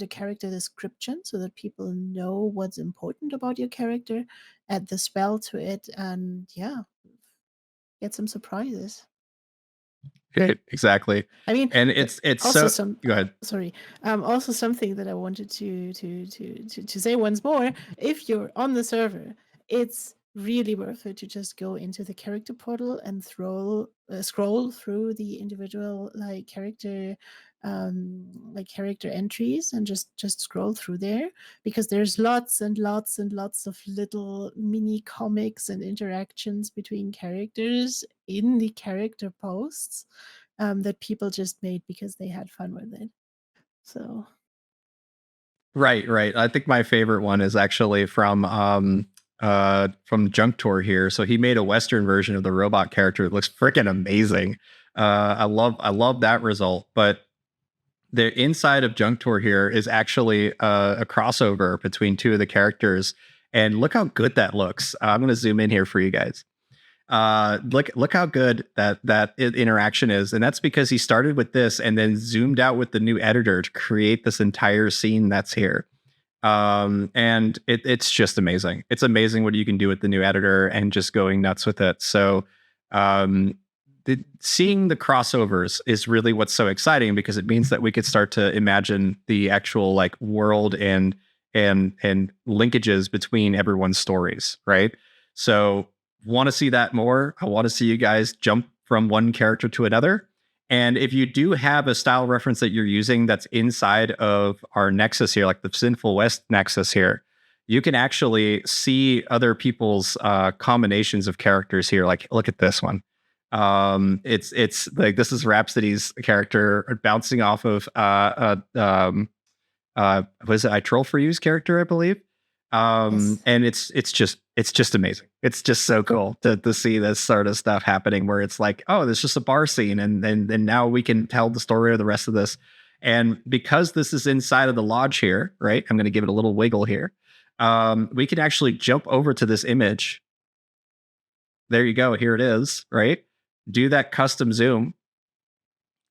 character description so that people know what's important about your character. Add the spell to it, and get some surprises. Exactly. I mean, and it's also so go ahead. Sorry. Also something that I wanted to say once more. If you're on the server, it's really worth it to just go into the character portal and scroll through the individual character entries, and just scroll through there, because there's lots and lots and lots of little mini comics and interactions between characters in the character posts that people just made because they had fun with it. So Right. I think my favorite one is actually from Junk Tour here. So he made a Western version of the robot character. It looks freaking amazing. I love that result. But the inside of Junk Tour here is actually a crossover between two of the characters, and look how good that looks. I'm going to zoom in here for you guys. Look how good that interaction is, and that's because he started with this and then zoomed out with the new editor to create this entire scene that's here. And it's just amazing. It's amazing what you can do with the new editor and just going nuts with it. So seeing the crossovers is really what's so exciting, because it means that we could start to imagine the actual like world and linkages between everyone's stories, right? So want to see that more. I want to see you guys jump from one character to another. And if you do have a style reference that you're using that's inside of our nexus here, like the Sinful West nexus here, you can actually see other people's combinations of characters here. Like, look at this one. It's like, this is Rhapsody's character bouncing off of was it I Troll for You's character, I believe. Yes. And it's just amazing. It's just so cool to see this sort of stuff happening, where it's like, oh, there's just a bar scene, and now we can tell the story of the rest of this. And because this is inside of the lodge here, right? I'm going to give it a little wiggle here. We can actually jump over to this image. There you go. Here it is, right? Do that custom zoom.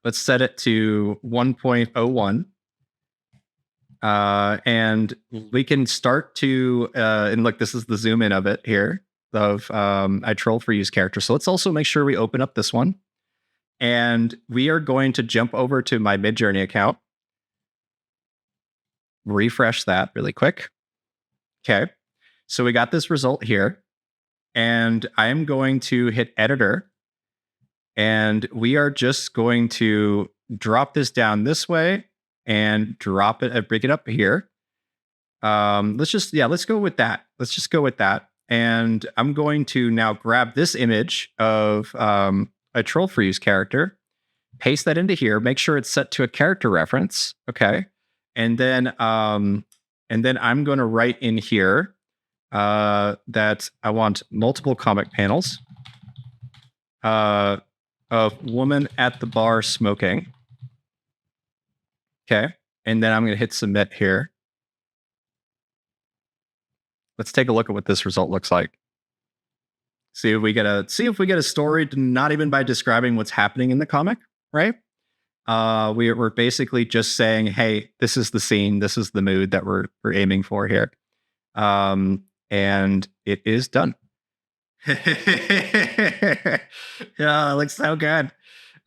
Let's set it to 1.01. And we can start to and look, this is the zoom in of it here of I Troll for You's character. So let's also make sure we open up this one, and we are going to jump over to my Midjourney account, refresh that really quick. Okay, so we got this result here, and I am going to hit editor, and we are just going to drop this down this way and drop it, bring it up here. Let's go with that. Let's just go with that. And I'm going to now grab this image of a Troll for You's character, paste that into here, make sure it's set to a character reference. Okay. And then I'm going to write in here that I want multiple comic panels of woman at the bar smoking. Okay. And then I'm going to hit submit here. Let's take a look at what this result looks like. See if we get a story, not even by describing what's happening in the comic, right? We're basically just saying, hey, this is the scene, this is the mood that we're aiming for here. And it is done. Yeah, it looks so good.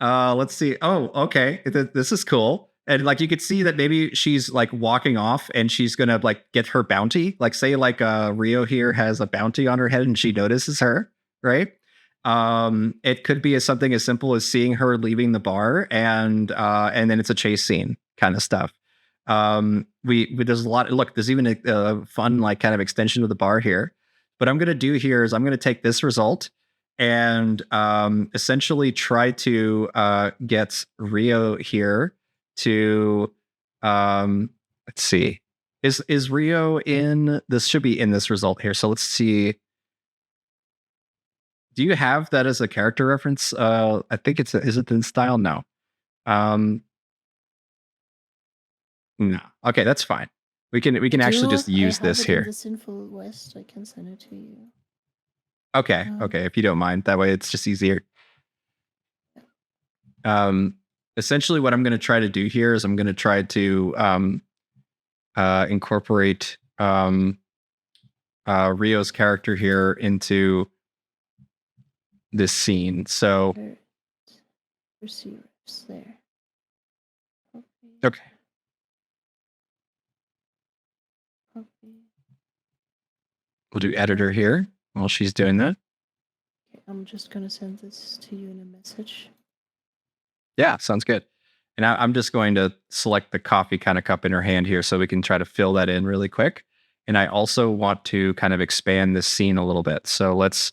Let's see. Oh, okay. This is cool. And like, you could see that maybe she's like walking off and she's gonna like get her bounty. Like, say like Rio here has a bounty on her head and she notices her, right? It could be something as simple as seeing her leaving the bar, and then it's a chase scene kind of stuff. There's a lot. Look, there's even a fun like kind of extension of the bar here. What I'm gonna do here is I'm gonna take this result and essentially try to get Rio here to let's see, is Rio in this? Should be in this result here. So let's see, do you have that as a character reference? I think is it in style? No. No. Okay, that's fine. We can actually just use this here. In the Sinful West, I can send it to you. Okay, if you don't mind, that way it's just easier. Essentially what I'm going to try to do here is I'm going to try to incorporate Rio's character here into this scene. So receivers there. Okay. We'll do editor here while she's doing that. I'm just going to send this to you in a message. Yeah, sounds good. And I'm just going to select the coffee kind of cup in her hand here so we can try to fill that in really quick. And I also want to kind of expand this scene a little bit. So let's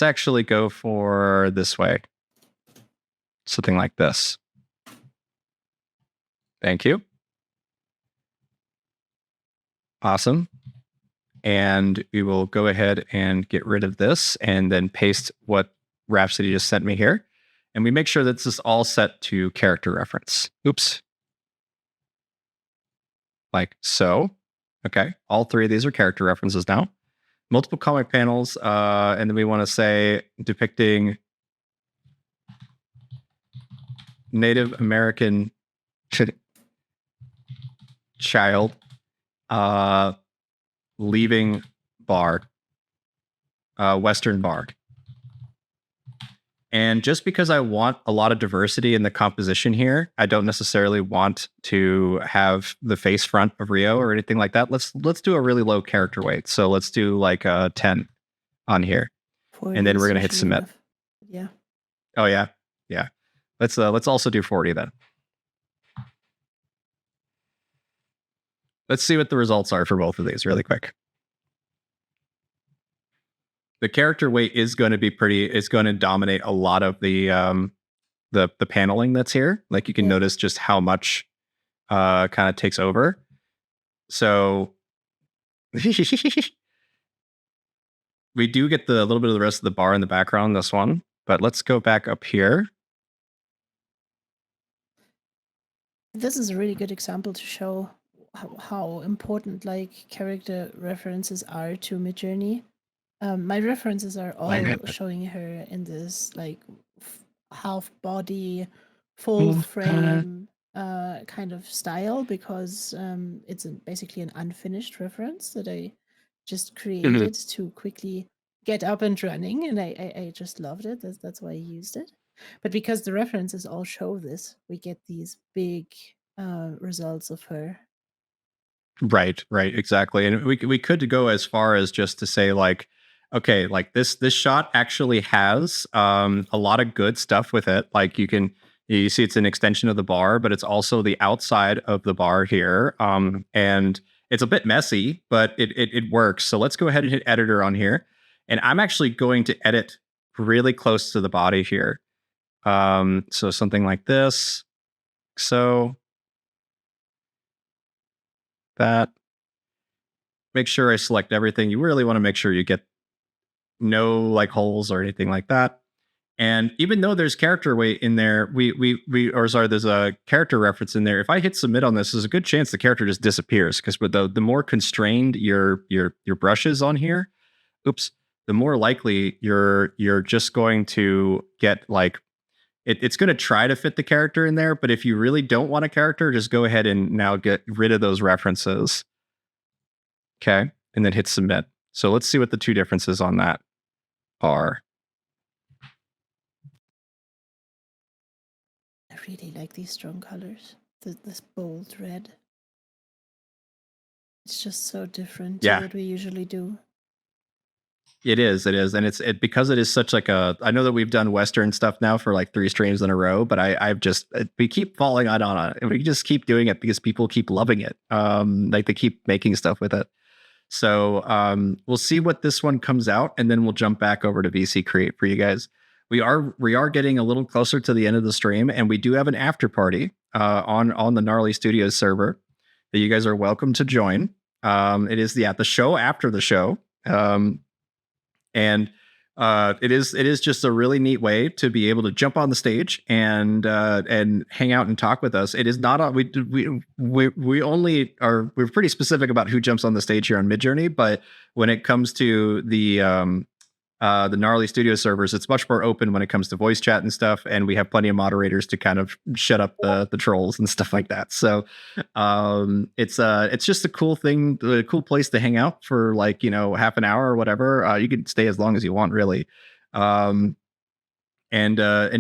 actually go for this way. Something like this. Thank you. Awesome. And we will go ahead and get rid of this and then paste what Rhapsody just sent me here. And we make sure that this is all set to character reference. Oops. Like so. Okay. All three of these are character references now. Multiple comic panels. And then we want to say depicting Native American child leaving bar, Western bar. And just because I want a lot of diversity in the composition here, I don't necessarily want to have the face front of Rio or anything like that. Let's do a really low character weight. So let's do like a 10 on here. 40 And then is we're gonna hit usually submit. enough. Yeah. Oh yeah. Yeah. Let's also do 40 then. Let's see what the results are for both of these really quick. The character weight is going to be it's going to dominate a lot of the paneling that's here. Like you can notice just how much kind of takes over. So we do get the little bit of the rest of the bar in the background, this one, but let's go back up here. This is a really good example to show how important like character references are to Midjourney. My references are all showing her in this like half body, full frame kind of style, because it's basically an unfinished reference that I just created to quickly get up and running, and I just loved it. That's why I used it. But because the references all show this, we get these big results of her. Right, exactly. And we could go as far as just to say like, okay, like this shot actually has a lot of good stuff with it. Like you see it's an extension of the bar, but it's also the outside of the bar here. And it's a bit messy, but it works. So let's go ahead and hit editor on here. And I'm actually going to edit really close to the body here. So something like this. So that. Make sure I select everything. You really want to make sure you get no like holes or anything like that. And even though there's character weight in there, there's a character reference in there. If I hit submit on this, there's a good chance the character just disappears, because with the more constrained your brush is on here, the more likely you're just going to get like it's going to try to fit the character in there. But if you really don't want a character, just go ahead and now get rid of those references. Okay, and then hit submit. So let's see what the two differences on that are. I really like these strong colors. This bold red. It's just so different to what we usually do. It is, and it's because it is such like a. I know that we've done Western stuff now for like 3 streams in a row, but we keep falling on it. We just keep doing it because people keep loving it. Like they keep making stuff with it. So we'll see what this one comes out, and then we'll jump back over to VC Create for you guys. We are getting a little closer to the end of the stream, and we do have an after party on the Gnarly Studios server that you guys are welcome to join. It is the show after the show, and it is just a really neat way to be able to jump on the stage and hang out and talk with us. It is not we only are, we're pretty specific about who jumps on the stage here on Midjourney, but when it comes to the Gnarly Studio servers, it's much more open when it comes to voice chat and stuff, and we have plenty of moderators to kind of shut up the trolls and stuff like that. So it's just a cool thing, a cool place to hang out for like, half an hour or whatever. You can stay as long as you want, really. And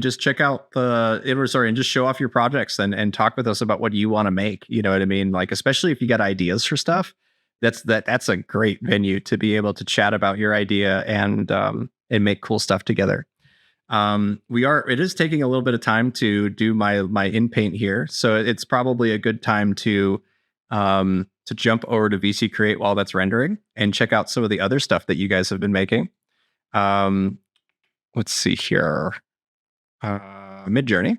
just check out and just show off your projects and talk with us about what you want to make. You know what I mean? Like, especially if you got ideas for stuff, that's a great venue to be able to chat about your idea and make cool stuff together. It is taking a little bit of time to do my in paint here, so it's probably a good time to jump over to VC Create while that's rendering and check out some of the other stuff that you guys have been making. Let's see here. Midjourney.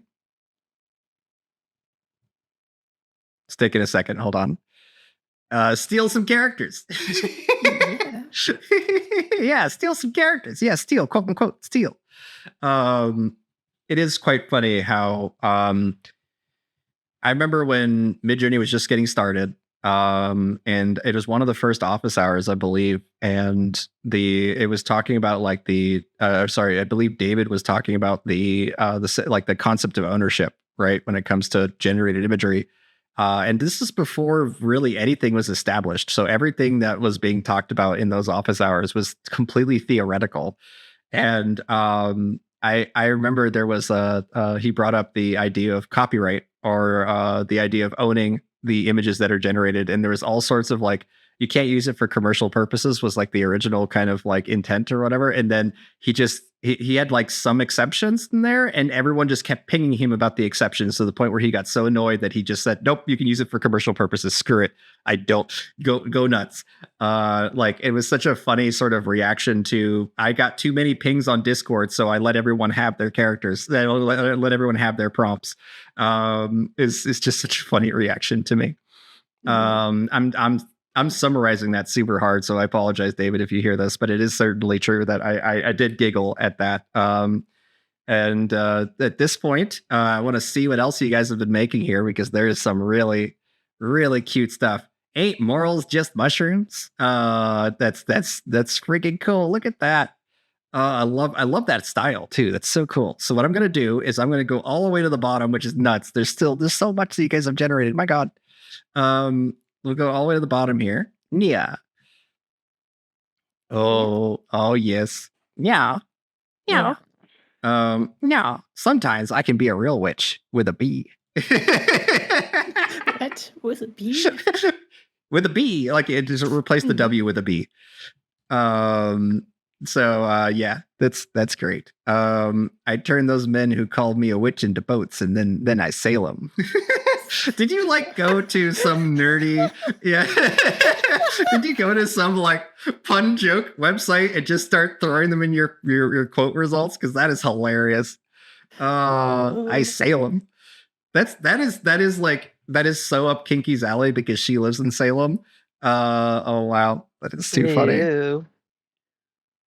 It's taking a second. Hold on. Steal some characters. Yeah, steal some characters. Yeah, steal, quote unquote, steal. It is quite funny how I remember when Midjourney was just getting started, and it was one of the first office hours, I believe, and it was talking about like I believe David was talking about the concept of ownership, right, when it comes to generated imagery. And this is before really anything was established. So everything that was being talked about in those office hours was completely theoretical. And I remember there was he brought up the idea of copyright or the idea of owning the images that are generated, and there was all sorts of like, you can't use it for commercial purposes was like the original kind of like intent or whatever. And then he had like some exceptions in there, and everyone just kept pinging him about the exceptions to the point where he got so annoyed that he just said, nope, you can use it for commercial purposes. Screw it. I don't. Go nuts. Like it was such a funny sort of reaction to, I got too many pings on Discord, so I let everyone have their characters. I let everyone have their prompts. It's just such a funny reaction to me. I'm summarizing that super hard, so I apologize, David, if you hear this, but it is certainly true that I did giggle at that. And at this point, I want to see what else you guys have been making here, because there is some really, really cute stuff. Ain't morals just mushrooms? That's freaking cool. Look at that. I love that style too. That's so cool. So what I'm gonna do is I'm gonna go all the way to the bottom, which is nuts. There's so much that you guys have generated. My God. We'll go all the way to the bottom here. Yeah. Oh yes. Yeah. Yeah. Yeah. Sometimes I can be a real witch with a B. What? With a B? With a B, like it just replace the W with a B. So yeah, that's great. I turn those men who called me a witch into boats, and then I sail them. Did you like go to some nerdy? Yeah. Did you go to some like pun joke website and just start throwing them in your quote results? Because that is hilarious. I Salem. That is so up Kinky's alley because she lives in Salem. Oh wow, that is too funny. Ew.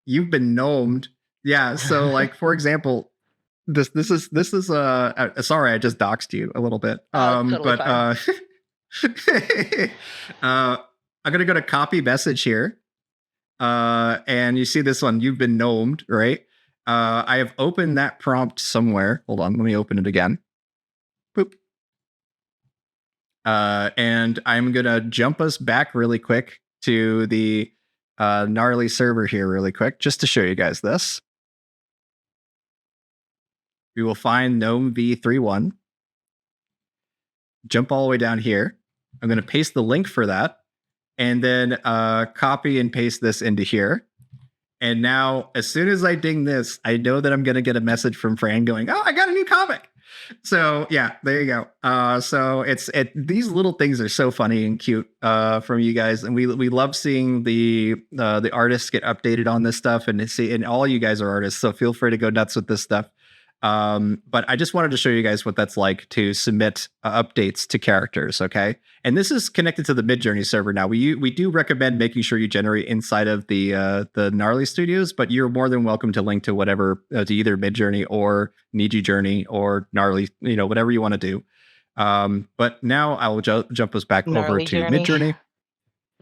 You've been gnomed. Yeah. So like for example. This is sorry, I just doxed you a little bit. Totally but I'm gonna go to copy message here. And you see this one, you've been gnomed, right? I have opened that prompt somewhere. Hold on, let me open it again. Boop. And I'm gonna jump us back really quick to the gnarly server here really quick, just to show you guys this. We will find Gnome V31. Jump all the way down here. I'm going to paste the link for that. And then copy and paste this into here. And now, as soon as I ding this, I know that I'm going to get a message from Fran going, oh, I got a new comic. So yeah, there you go. So these little things are so funny and cute from you guys, and we love seeing the artists get updated on this stuff, and all you guys are artists, so feel free to go nuts with this stuff. But I just wanted to show you guys what that's like to submit updates to characters. Okay. And this is connected to the Midjourney server. Now we do recommend making sure you generate inside of the Gnarly Studios, but you're more than welcome to link to whatever, to either Midjourney or Niji Journey or Gnarly, whatever you want to do. But now I will jump us back over to Midjourney.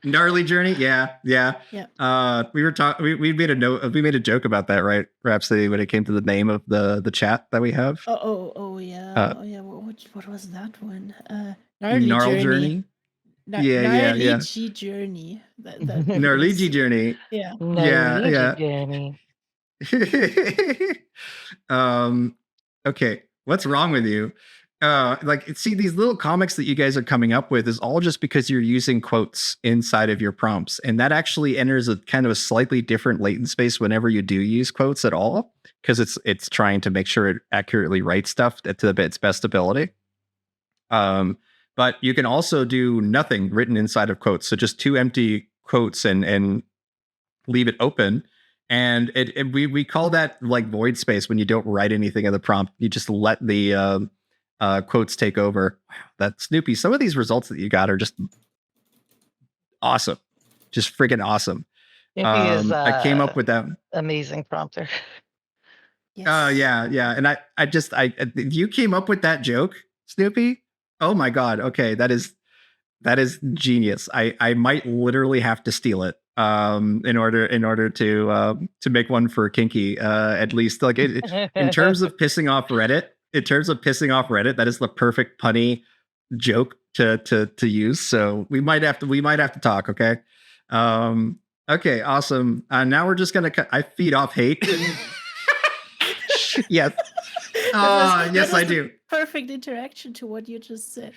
Gnarly Journey, yeah. We were talking. We made a joke about that, right, Rhapsody, when it came to the name of the chat that we have. Oh yeah. What was that one? Gnarly Journey. Gnarly Journey. Gnarly Journey. Yeah. Journey. Okay, what's wrong with you? See, these little comics that you guys are coming up with is all just because you're using quotes inside of your prompts. And that actually enters a kind of a slightly different latent space whenever you do use quotes at all, because it's trying to make sure it accurately writes stuff to its best ability. But you can also do nothing written inside of quotes. So just two empty quotes and leave it open. And we call that like void space when you don't write anything in the prompt. You just let the quotes take over. Wow, that's Snoopy. Some of these results that you got are just awesome. Just freaking awesome. I came up with that. Amazing prompter. Yes. Yeah. And you came up with that joke, Snoopy? Oh my God. Okay. That is genius. I might literally have to steal it in order to make one for Kinky, at least like in terms of pissing off Reddit. In terms of pissing off Reddit, that is the perfect punny joke to use. So we might have to talk. Okay. Okay. Awesome. Now we're just gonna. I feed off hate. Yes. Yes, I do. Perfect interaction to what you just said.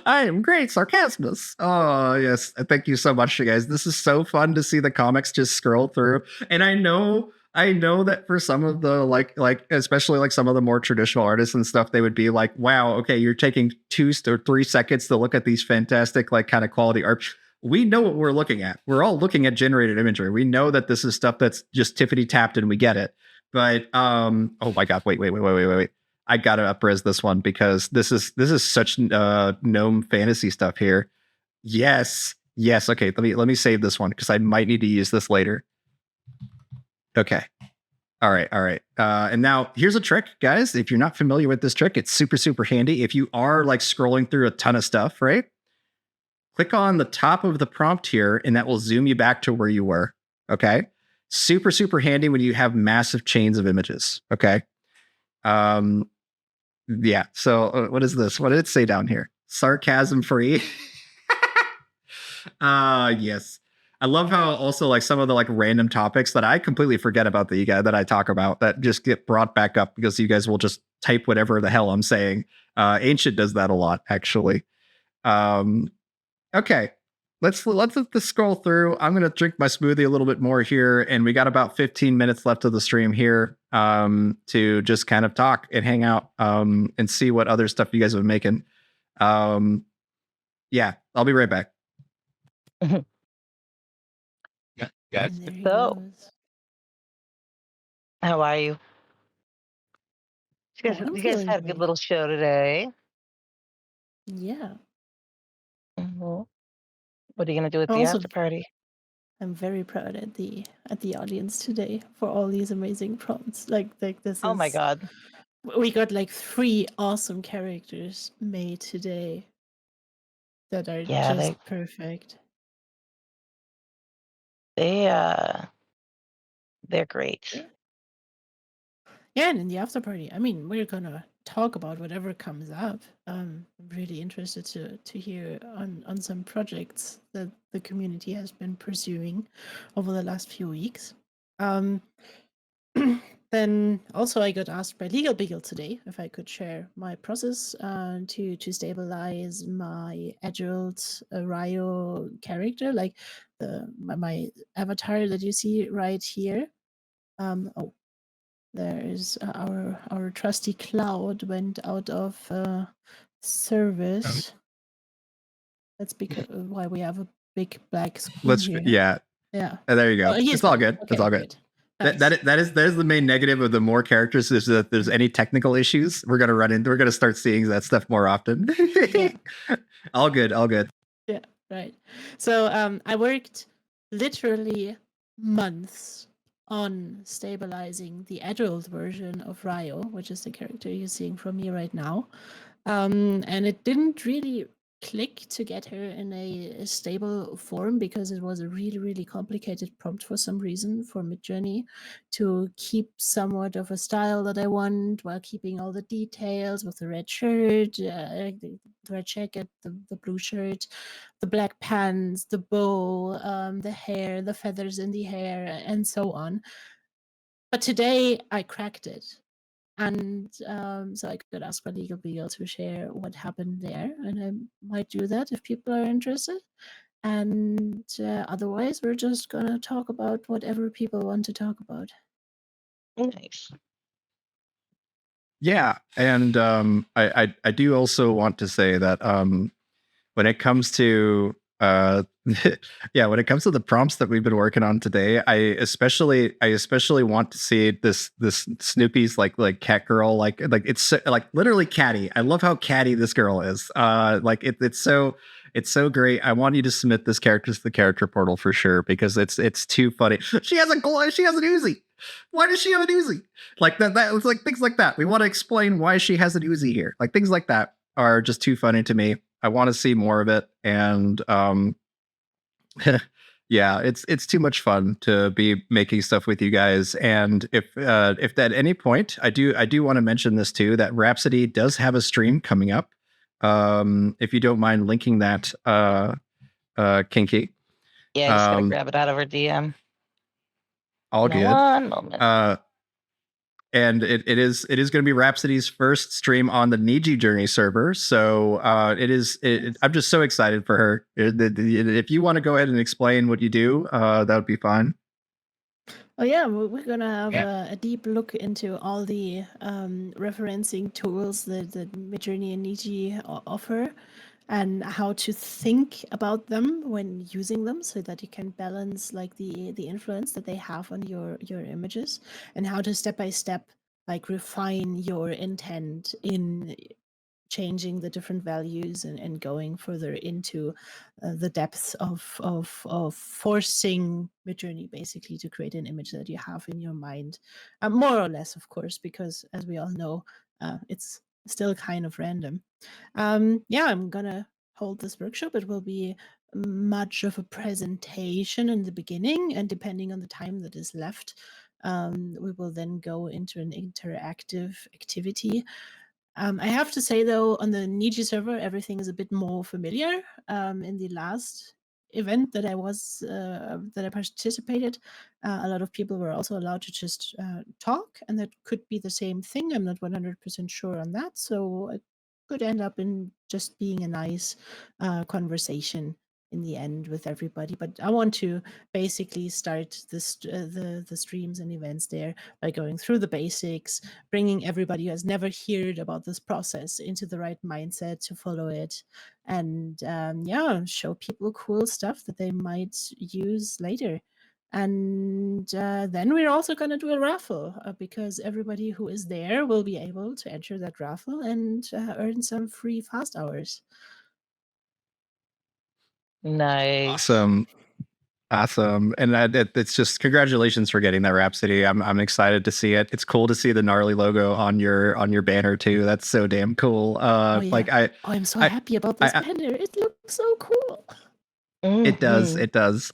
I am great, Sarcasmus. Oh, yes. Thank you so much, you guys. This is so fun to see the comics just scroll through. And I know that for some of the like especially like some of the more traditional artists and stuff, they would be like, wow, okay, you're taking 2 or 3 seconds to look at these fantastic, like kind of quality art. We know what we're looking at. We're all looking at generated imagery. We know that this is stuff that's just tippity tapped and we get it. But oh my god, wait. I gotta upres this one because this is such gnome fantasy stuff here. Yes. Okay, let me save this one because I might need to use this later. Okay. All right. And now here's a trick, guys. If you're not familiar with this trick, it's super handy. If you are like scrolling through a ton of stuff, right? Click on the top of the prompt here, and that will zoom you back to where you were. Okay. Super handy when you have massive chains of images. Okay. Yeah. So what is this? What did it say down here? Sarcasm free. Yes. I love how also like some of the like random topics that I completely forget about that I talk about that just get brought back up because you guys will just type whatever the hell I'm saying. Ancient does that a lot, actually. Okay. Let's scroll through. I'm gonna drink my smoothie a little bit more here, and we got about 15 minutes left of the stream here to just kind of talk and hang out and see what other stuff you guys have been making. Yeah, I'll be right back. Guys. There he So- goes. How are you? You I'm guys feeling had a good great. little show today. Yeah. Mhm. What are you gonna do at I'm the also after party? I'm very proud at the audience today for all these amazing prompts. Like this Oh my is god. we got like 3 awesome characters made today that are Yeah, just perfect. they're great. Yeah, and in the after party, I mean, we're gonna talk about whatever comes up. I'm really interested to hear on some projects that the community has been pursuing over the last few weeks. Then also I got asked by Legal Beagle today if I could share my process to stabilize my adult Ryo character, like my avatar that you see right here. Oh, there is our trusty cloud went out of service. That's because why we have a big black screen here. Yeah. There you go. It's all good. Okay, it's all good. Nice. That is the main negative of the more characters is that there's any technical issues we're gonna start seeing that stuff more often. Yeah. All good. Yeah, right. So I worked literally months on stabilizing the adult version of Ryo, which is the character you're seeing from me right now. And it didn't really click to get her in a stable form because it was a really complicated prompt for some reason for Midjourney to keep somewhat of a style that I want while keeping all the details with the red shirt, the red jacket, the blue shirt, the black pants, the bow, the hair, the feathers in the hair, and so on. But today I cracked it. And so I could ask my Legal Beagle to share what happened there, and I might do that if people are interested. And otherwise, we're just gonna talk about whatever people want to talk about. Nice. Yeah, and I do also want to say that when it comes to when it comes to the prompts that we've been working on today, I especially want to see this Snoopy's like cat girl like it's like literally catty. I love how catty this girl is. Like it's so great. I want you to submit this character to the character portal for sure because it's too funny. She has an Uzi. Why does she have an Uzi? Like that it's like things like that. We want to explain why she has an Uzi here. Like things like that are just too funny to me. I want to see more of it, and Yeah, it's too much fun to be making stuff with you guys. And if at any point I do want to mention this too, that Rhapsody does have a stream coming up. If you don't mind linking that, Kinky. Yeah, I just gotta grab it out of her DM. All No, good. one moment. And it is going to be Rhapsody's first stream on the Niji Journey server. So I'm just so excited for her. If you want to go ahead and explain what you do, that would be fine. Oh yeah, we're gonna have a deep look into all the referencing tools that Midjourney and Niji offer, and how to think about them when using them, so that you can balance like the influence that they have on your images, and how to step by step like refine your intent in changing the different values and going further into the depths of forcing Midjourney basically to create an image that you have in your mind, more or less, of course, because as we all know, it's still kind of random. Yeah, I'm gonna hold this workshop. It will be much of a presentation in the beginning, and depending on the time that is left, we will then go into an interactive activity. I have to say though, on the Niji server, everything is a bit more familiar. In the last event that I participated, a lot of people were also allowed to just talk, and that could be the same thing. I'm not 100% sure on that, so it could end up in just being a nice conversation in the end with everybody. But I want to basically start the streams and events there by going through the basics, bringing everybody who has never heard about this process into the right mindset to follow it, and yeah, show people cool stuff that they might use later. And then we're also going to do a raffle, because everybody who is there will be able to enter that raffle and earn some free fast hours. Nice. Awesome. And it's just congratulations for getting that Rhapsody. I'm excited to see it. It's cool to see the gnarly logo on your banner too. That's so damn cool. Oh yeah. Like I'm so I- happy about this banner. It looks so cool. It does. Mhm. It does.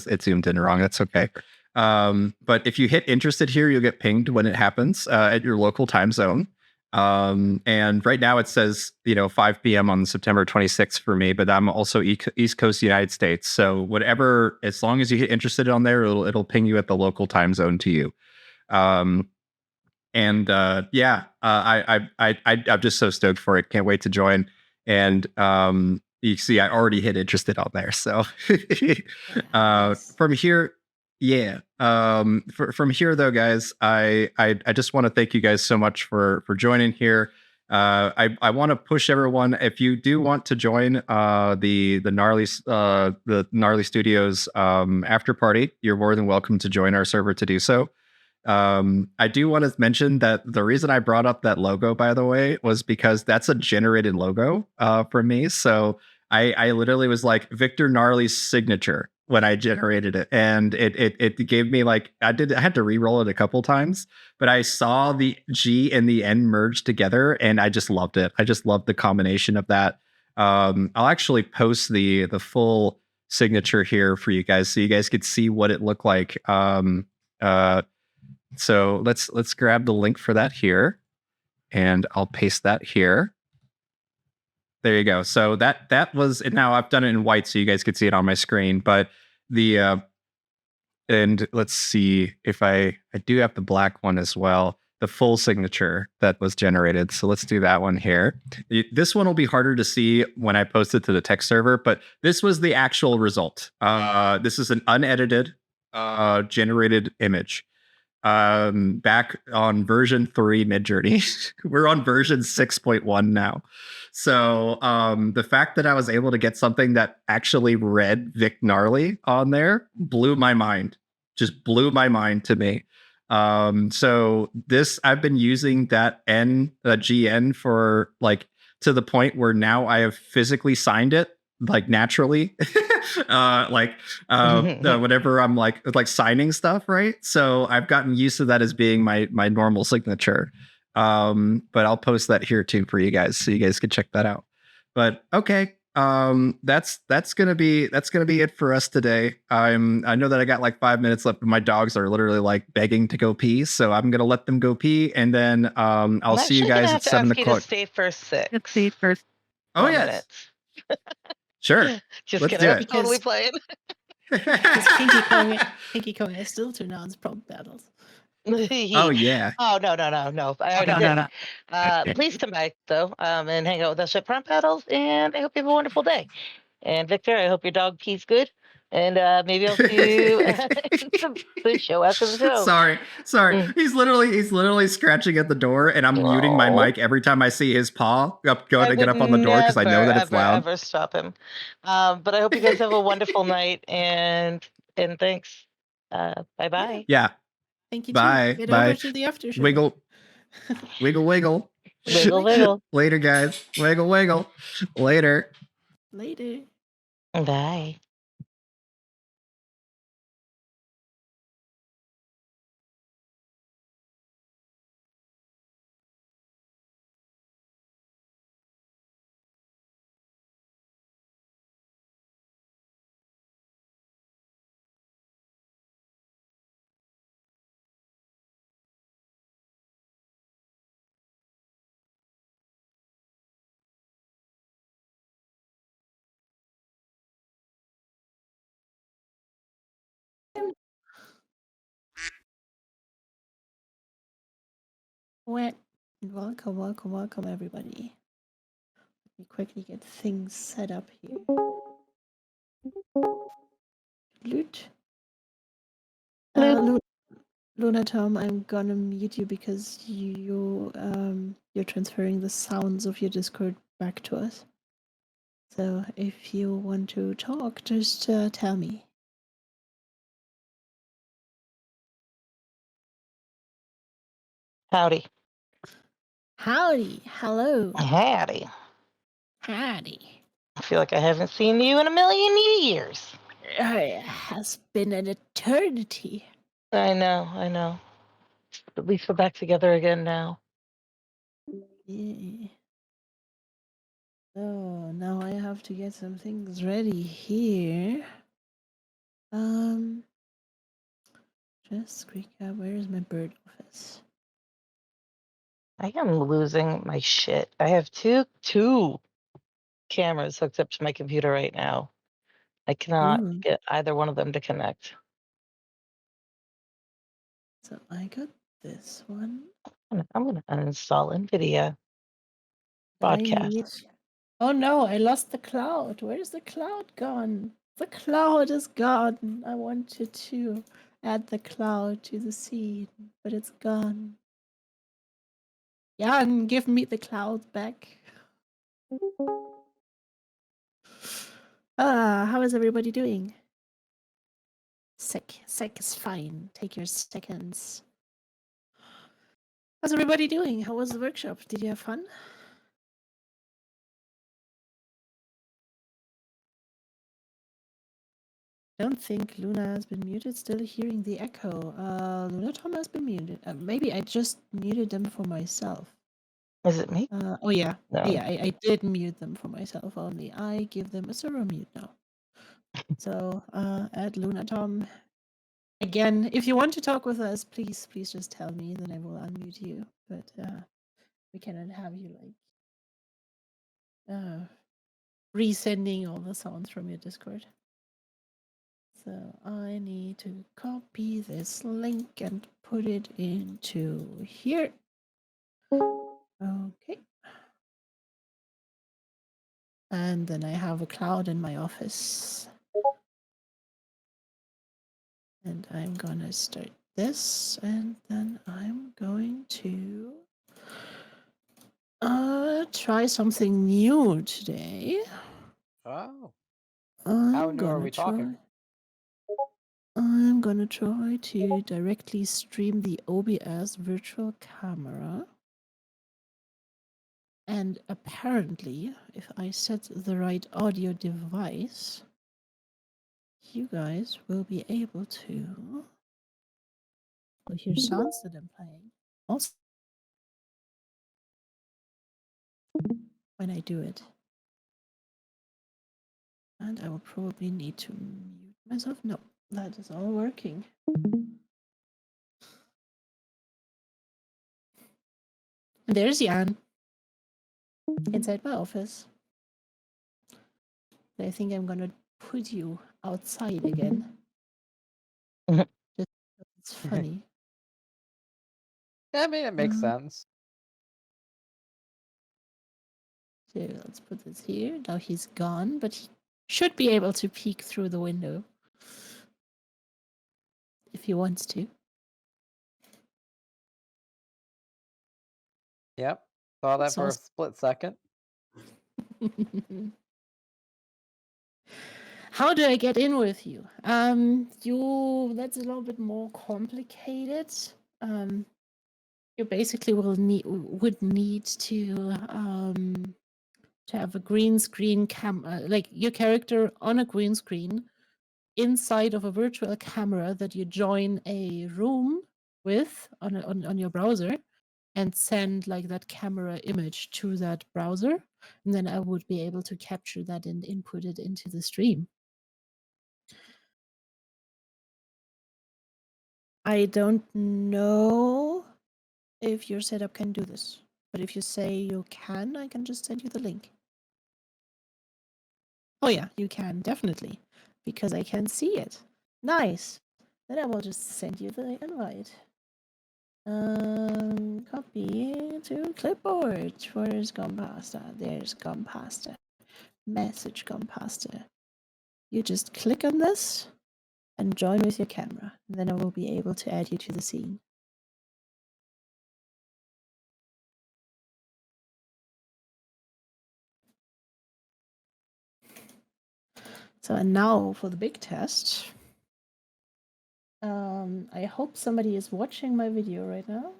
It zoomed in wrong. That's okay. But if you hit interested here, you'll get pinged when it happens at your local time zone. And right now it says 5 p.m. on September 26th for me, but I'm also East Coast United States. So whatever, as long as you hit interested on there, it'll ping you at the local time zone to you. I'm just so stoked for it. Can't wait to join. And you see, I already hit interested on there. So Nice. from here, yeah. From here though, guys, I just want to thank you guys so much for joining here. I want to push everyone. If you do want to join the gnarly studios after party, you're more than welcome to join our server to do so. I do want to mention that the reason I brought up that logo, by the way, was because that's a generated logo for me. So I literally was like Victor Gnarly's signature when I generated it, and it gave me like I had to re-roll it a couple times, but I saw the G and the N merge together, and I just loved it. I just loved the combination of that. I'll actually post the full signature here for you guys, so you guys could see what it looked like. So let's grab the link for that here, and I'll paste that here. There you go. So that was, and now I've done it in white so you guys could see it on my screen. But and let's see if I do have the black one as well, the full signature that was generated. So let's do that one here. This one will be harder to see when I post it to the text server, but this was the actual result. This is an unedited generated image. Back on version 3 Midjourney. We're on version 6.1 now. So the fact that I was able to get something that actually read Vic Gnarly on there blew my mind. Just blew my mind to me. So this, I've been using that GN for like to the point where now I have physically signed it like naturally. Whenever I'm like signing stuff, right? So I've gotten used to that as being my normal signature. But I'll post that here too for you guys, so you guys can check that out. But okay, That's gonna be it for us today. I know that I got like 5 minutes left, but my dogs are literally like begging to go pee, so I'm gonna let them go pee, and then I'll I'm see you actually gonna guys have at to 7 ask you to o'clock. stay for Let's see first. Oh more yes, minutes. sure. Just Let's kidding. do I'm it. totally Because- playing. Because Kinky Kong has still to announce prompt battles. Oh yeah. Oh no. I already No, did. no, no. Please come back though, and hang out with us at Prompt Battles. And I hope you have a wonderful day. And Victor, I hope your dog pees good. And maybe I'll see you at the show after the show. Sorry. Mm. He's literally scratching at the door, and I'm muting my Oh. mic every time I see his paw go I to get would up on the door because I know that it's ever, loud. ever stop him. But I hope you guys have a wonderful night, and thanks. Bye bye. Yeah. Thank you Bye. too. Get Bye. over to the after show. Wiggle. Wiggle. Wiggle wiggle. Later, guys. Wiggle. Later. Later. Bye. Welcome, everybody. Let me quickly get things set up here. Loot. Luna Tom, I'm gonna mute you because you're transferring the sounds of your Discord back to us. So if you want to talk, just tell me. Howdy. Howdy. Hello. Howdy. Howdy. I feel like I haven't seen you in a million years. It has been an eternity. I know. At least we're back together again now. Yeah. So now I have to get some things ready here. Just recap. Where is my bird office? I am losing my shit. I have two cameras hooked up to my computer right now. I cannot Ooh. get either one of them to connect. So I got this one. I'm gonna uninstall NVIDIA I broadcast. need. Oh no, I lost the cloud. Where's the cloud gone? The cloud is gone. I wanted to add the cloud to the scene, but it's gone. Jan, give me the cloud back. How is everybody doing? Sec is fine. Take your seconds. How's everybody doing? How was the workshop? Did you have fun? Don't think Luna has been muted. Still hearing the echo. Luna Tom has been muted. Maybe I just muted them for myself. Is it me? Oh yeah, No. yeah. I did mute them for myself only. I give them a server mute now. So add Luna Tom. Again, if you want to talk with us, please just tell me. Then I will unmute you. But we cannot have you like resending all the sounds from your Discord. So I need to copy this link and put it into here. Okay. And then I have a cloud in my office. And I'm gonna start this, and then I'm going to try something new today. Oh. I'm new are gonna we talking? I'm gonna try to directly stream the OBS virtual camera. And apparently, if I set the right audio device, you guys will be able to hear sounds that I'm playing. Also, when I do it. And I will probably need to mute myself. No, that is all working. And there's Jan inside my office. I think I'm gonna put you outside again. Mhm. Just because it's funny. Yeah, I mean, it makes Mm. sense. So let's put this here. Now he's gone, but he should be able to peek through the window if he wants to. Yep. Saw that That's for a awesome. split second. How do I get in with you? That's a little bit more complicated. You basically would need to have a green screen camera, like your character on a green screen inside of a virtual camera that you join a room with on your browser and send like that camera image to that browser, and then I would be able to capture that and input it into the stream. I don't know if your setup can do this, but if you say you can, I can just send you the link. Oh yeah, you can, definitely, because I can see it. Nice. Then I will just send you the invite. Copy to clipboard. Where's Gompasta? There's Gompasta. Message Gompasta. You just click on this and join with your camera. Then I will be able to add you to the scene. So, and now for the big test. I hope somebody is watching my video right now.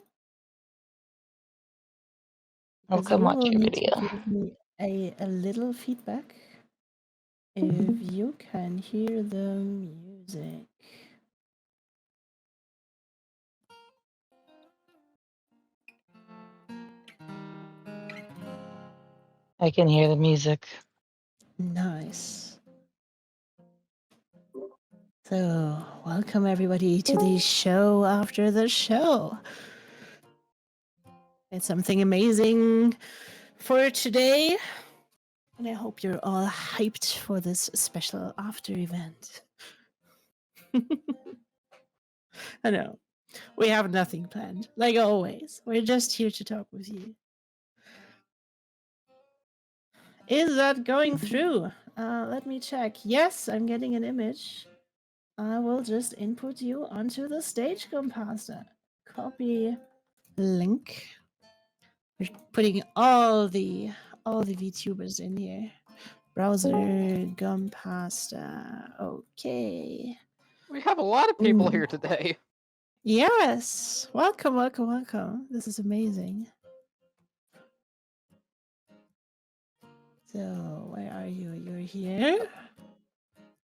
I'll Because come you watch will your need to video. give me a little feedback if you can hear the music. I can hear the music. Nice. So, welcome everybody to the show after the show. It's something amazing for today, and I hope you're all hyped for this special after event. I know, we have nothing planned, like always. We're just here to talk with you. Is that going through? Let me check. Yes, I'm getting an image. I will just input you onto the stage, Gompasta. Copy link. We're putting all the VTubers in here. Browser, Gompasta. Okay. We have a lot of people Ooh. here today. Yes. Welcome, welcome, welcome. This is amazing. So, where are you? You're here.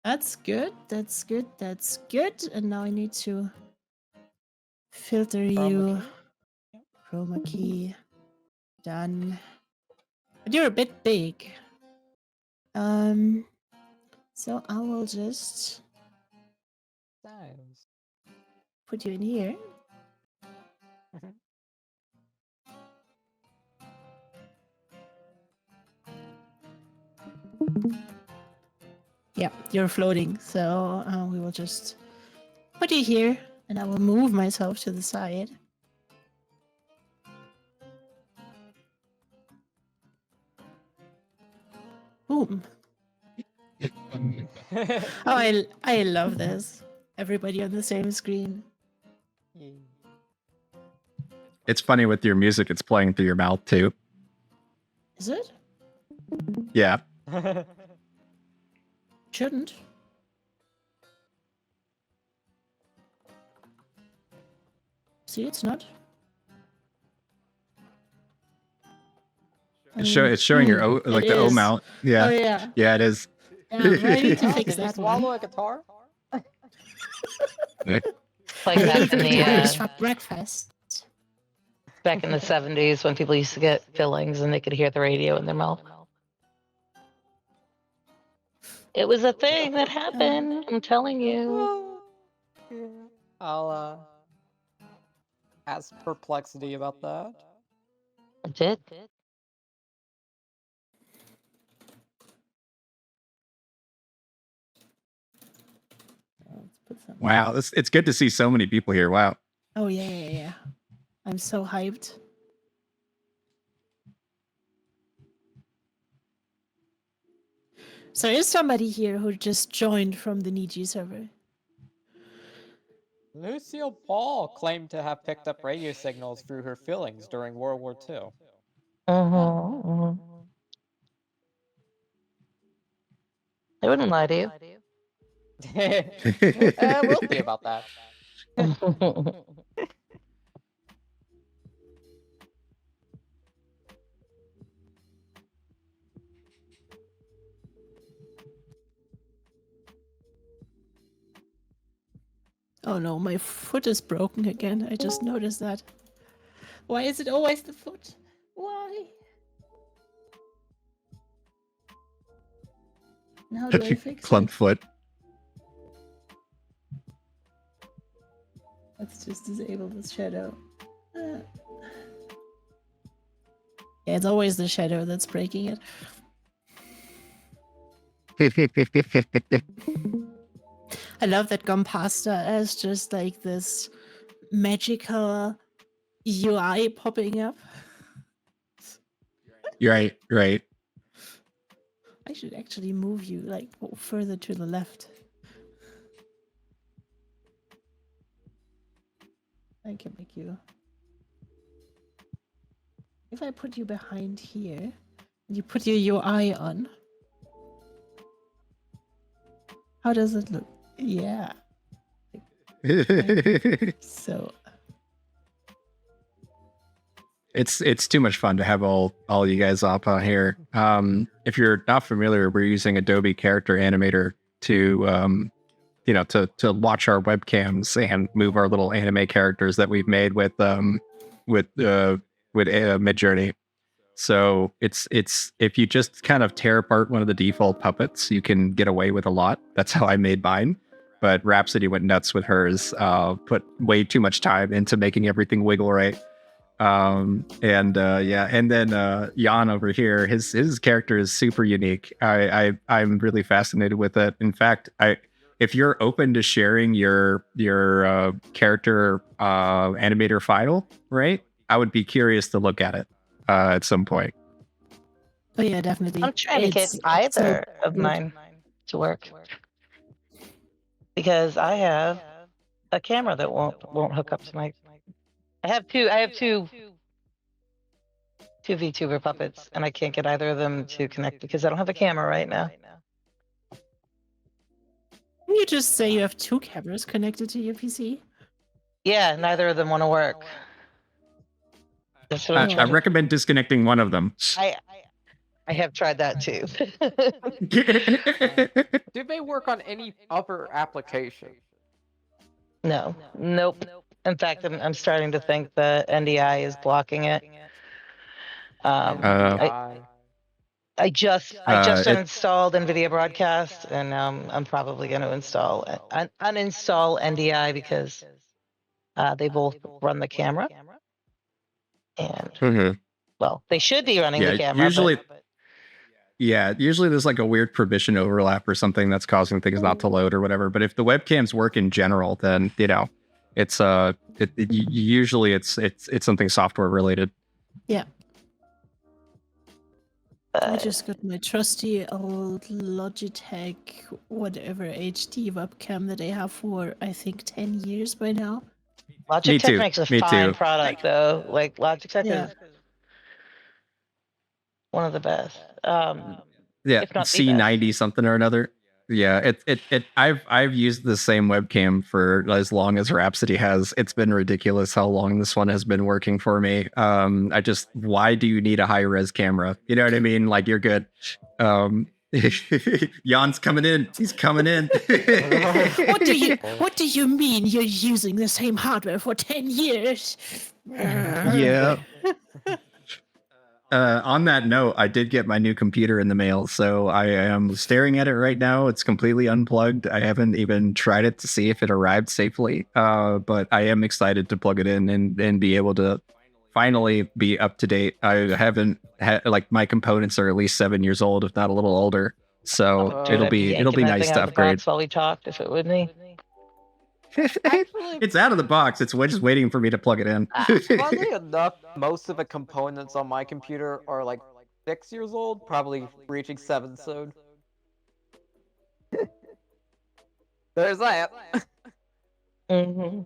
That's good. That's good. That's good. And now I need to filter Chroma you. key. Chroma key. Done. But you're a bit big. So I will just Nice. put you in here. Mhm. Yeah, you're floating. So we will just put you here, and I will move myself to the side. Boom. Oh, I love this. Everybody on the same screen. Yay. It's funny with your music; it's playing through your mouth too. Is it? Yeah. Shouldn't. See, it's not. I mean, It's showing your O, like it the O is. mount. Yeah. Oh yeah. Yeah, it is. Yeah, but I need to Oh, fix did you that swallow one. a guitar? Like I back ate in the guitars for breakfast. back in the 70s when people used to get fillings and they could hear the radio in their mouth. It was a thing that happened. I'm telling you. Yeah. I'll ask Perplexity about that. I did. Let's put some. Wow, it's good to see so many people here. Wow. Oh yeah. I'm so hyped. So is somebody here who just joined from the Niji server? Lucille Ball claimed to have picked up radio signals through her fillings during World War II. Mm-hmm. I wouldn't lie to you. We'll see about that. Oh no, my foot is broken again. I just noticed that. Why is it always the foot? Why? And how do I fix Clump it? foot. Let's just disable this shadow. Yeah, it's always the shadow that's breaking it. I love that Gompasta has just like this magical UI popping up. Right. I should actually move you like further to the left. I can make you. If I put you behind here, and you put your UI on, how does it look? Yeah. So It's too much fun to have all you guys up on here. If you're not familiar, we're using Adobe Character Animator to to watch our webcams and move our little anime characters that we've made with Midjourney. So it's if you just kind of tear apart one of the default puppets, you can get away with a lot. That's how I made mine. But Rhapsody went nuts with hers. Put way too much time into making everything wiggle right. And then Jan over here, his character is super unique. I'm really fascinated with it. In fact, if you're open to sharing your character animator file, right, I would be curious to look at it at some point. oh yeah, definitely. I'm trying to get It's either so of good. mine to work because I have a camera that won't hook up to my. I have two VTuber puppets, and I can't get either of them to connect because I don't have a camera right now. Can you just say you have two cameras connected to your PC? Yeah, neither of them want to work. That's what I'm I trying to. recommend disconnecting one of them. I have tried that too. Do they work on any other application? No, nope. In fact, I'm starting to think the NDI is blocking it. NDI. I just it- uninstalled NVIDIA Broadcast, and I'm probably going to uninstall NDI because they both run the camera, and Mhm. well, they should be running Yeah, the camera. usually- but Yeah, usually there's like a weird permission overlap or something that's causing things not to load or whatever. But if the webcams work in general, then it's usually it's something software related. Yeah. I just got my trusty old Logitech whatever HD webcam that I have for I think 10 years by now. Logitech too, makes a me fine too. product, though. Like Logitech Yeah. is one of the best. Yeah, if not the C90 something or another. Yeah, I've used the same webcam for as long as Rhapsody has. It's been ridiculous how long this one has been working for me. Why do you need a high res camera? You know what I mean? Like, you're good. Jan's coming in. He's coming in. What do you mean you're using the same hardware for 10 years? Yeah. On that note, I did get my new computer in the mail, so I am staring at it right now. It's completely unplugged. I haven't even tried it to see if it arrived safely, but I am excited to plug it in and be able to finally be up to date. I haven't had like my components are at least 7 years old, if not a little older. So Oh, it'll I'd be be yanking that nice thing to out of the upgrade. box while we talked, if it would me. Actually, It's out of the box. It's just waiting for me to plug it in. funny enough, most of the components on my computer are like 6 years old, probably reaching 7 soon. There's that. Mm-hmm.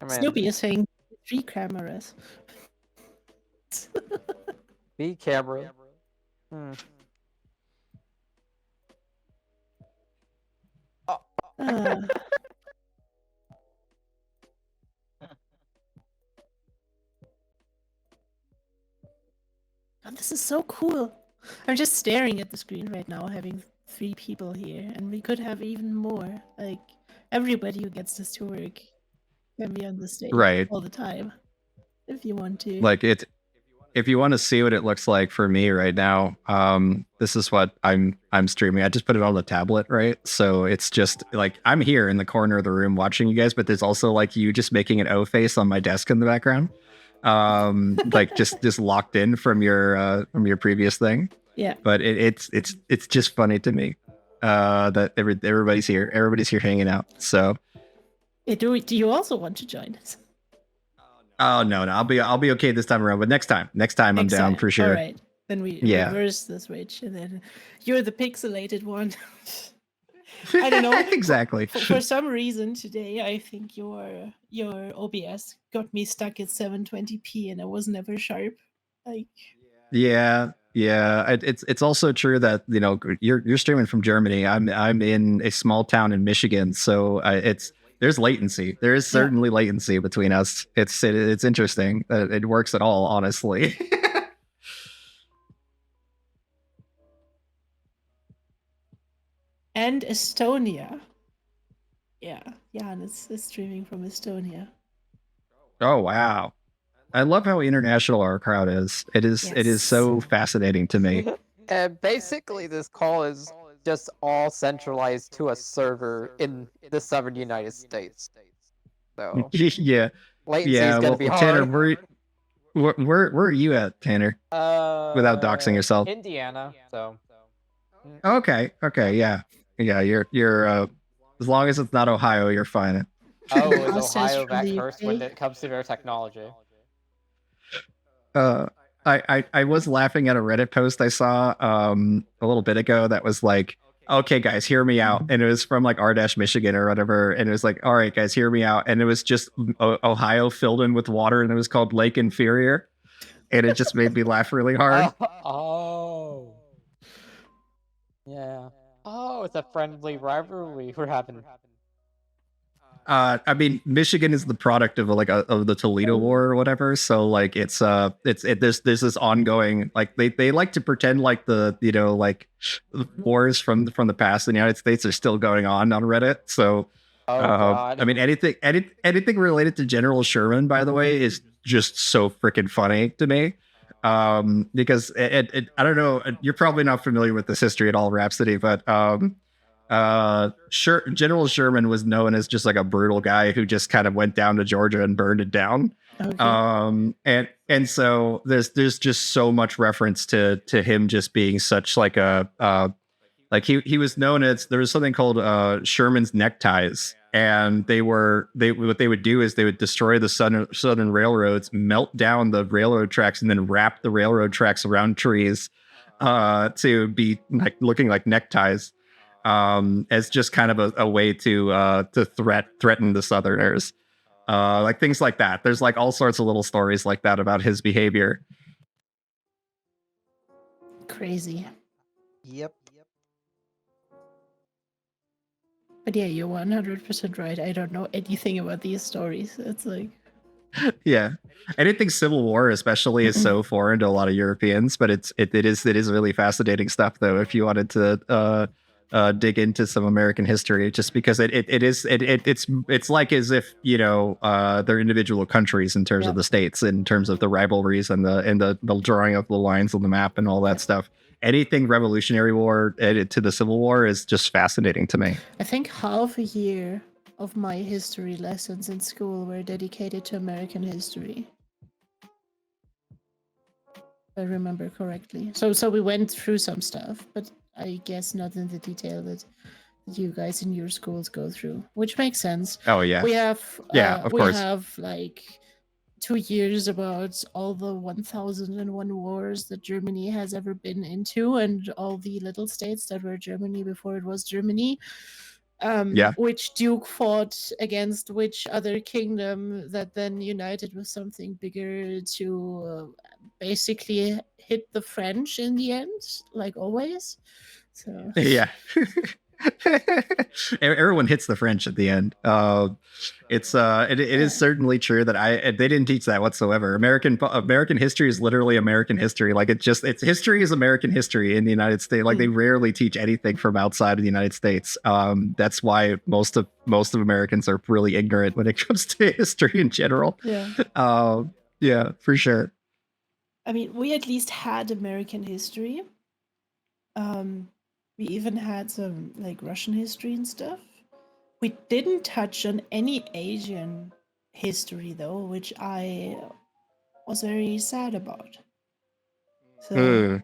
I mean, Snoopy is saying 3 cameras. B camera. Hmm. Uh, God, this is so cool. I'm just staring at the screen right now, having 3 people here, and we could have even more. Like, everybody who gets this to work can be on the stage Right. all the time, if you want to. Like it, if you want to see what it looks like for me right now, this is what I'm streaming. I just put it on the tablet, right? So it's just like I'm here in the corner of the room watching you guys, but there's also like you just making an O face on my desk in the background. Like just locked in from your previous thing. Yeah. But it's just funny to me that everybody's here hanging out. So Do you also want to join us? oh no, I'll be okay this time around, but next time I'm Next down time. for sure. All right. Then we Yeah. reverse the switch, and then you're the pixelated one. I don't know. Exactly. For some reason today, I think your OBS got me stuck at 720p, and I was never sharp. Like, Yeah. It's also true that you're streaming from Germany. I'm in a small town in Michigan, so there's latency. There is certainly latency between us. It's interesting that it works at all, honestly. and Estonia. Yeah, Jan is streaming from Estonia. Oh wow. I love how international our crowd is. It is so fascinating to me. And basically, this call is just all centralized to a server in the southern United States. So Yeah. latency is Yeah. gonna Well, be Tanner, hard. where are you at, Tanner? Without doxing yourself. Indiana. So. Okay. Yeah. You're as long as it's not Ohio, you're fine. Oh, is Gompasta is Ohio from back the first UK? when it comes to their technology? I was laughing at a Reddit post I saw a little bit ago that was like, okay guys, hear me out, and it was from like R-Dash Michigan or whatever, and it was like, all right guys, hear me out, and it was just Ohio filled in with water, and it was called Lake Inferior, and it just made me laugh really hard. Oh. Yeah. Oh, it's a friendly rivalry we're having. I mean, Michigan is the product of of the Toledo War or whatever. So like there's this ongoing, like they like to pretend like the wars from the past in the United States are still going on Reddit. So Oh God. I mean anything related to General Sherman, by the way, is just so freaking funny to me. Because I don't know, you're probably not familiar with this history at all, Rhapsody, but General Sherman was known as just like a brutal guy who just kind of went down to Georgia and burned it down. Okay. And so there's just so much reference to him just being such like a like he was known as, there was something called Sherman's neckties, and what they would do is they would destroy the southern railroads, melt down the railroad tracks, and then wrap the railroad tracks around trees to be like looking like neckties, as just kind of a way to threaten the Southerners, like things like that. There's like all sorts of little stories like that about his behavior. Crazy. Yep. But yeah, you're 100% right. I don't know anything about these stories. It's like, Yeah, anything Civil War especially is so foreign to a lot of Europeans, but it is really fascinating stuff though, if you wanted to dig into some American history, just because it's like as if they're individual countries in terms of the states, in terms of the rivalries and the drawing of the lines on the map and all that stuff. Anything Revolutionary War to the Civil War is just fascinating to me. I think half a year of my history lessons in school were dedicated to American history. If I remember correctly. So we went through some stuff, but I guess not in the detail that you guys in your schools go through, which makes sense. Oh yeah. We have of course. have like 2 years about all the 1001 wars that Germany has ever been into, and all the little states that were Germany before it was Germany. Which duke fought against which other kingdom that then united with something bigger to basically hit the French in the end, like always. So Yeah. Everyone hits the French at the end. It is certainly true that they didn't teach that whatsoever. American history is literally American history. Like it's history is American history in the United States. Like they rarely teach anything from outside of the United States. That's why most of Americans are really ignorant when it comes to history in general. Yeah. Yeah, for sure. I mean, we at least had American history. We even had some like Russian history and stuff. We didn't touch on any Asian history though, which I was very sad about. So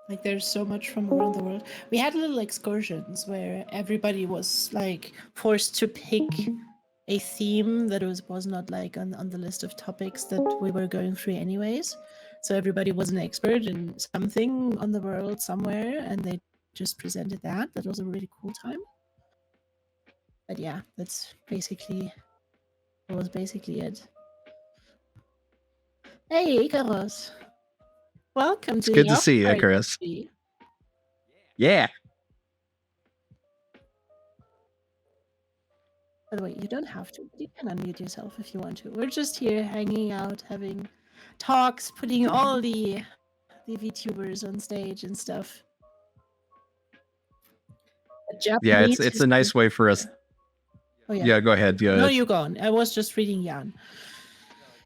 like there's so much from around the world. We had little excursions where everybody was like forced to pick a theme that was not like on the list of topics that we were going through anyways. So everybody was an expert in something on the world somewhere, and they just presented that. That was a really cool time. But yeah, that was basically it. Hey, Icarus. Welcome to good to see you, Icarus. Yeah. By the way, you don't have to, but you can unmute yourself if you want to. We're just here hanging out, having talks, putting all the VTubers on stage and stuff. Yeah, it's a nice way for us. Oh, yeah. Yeah, go ahead. No, you go on. I was just reading Jan.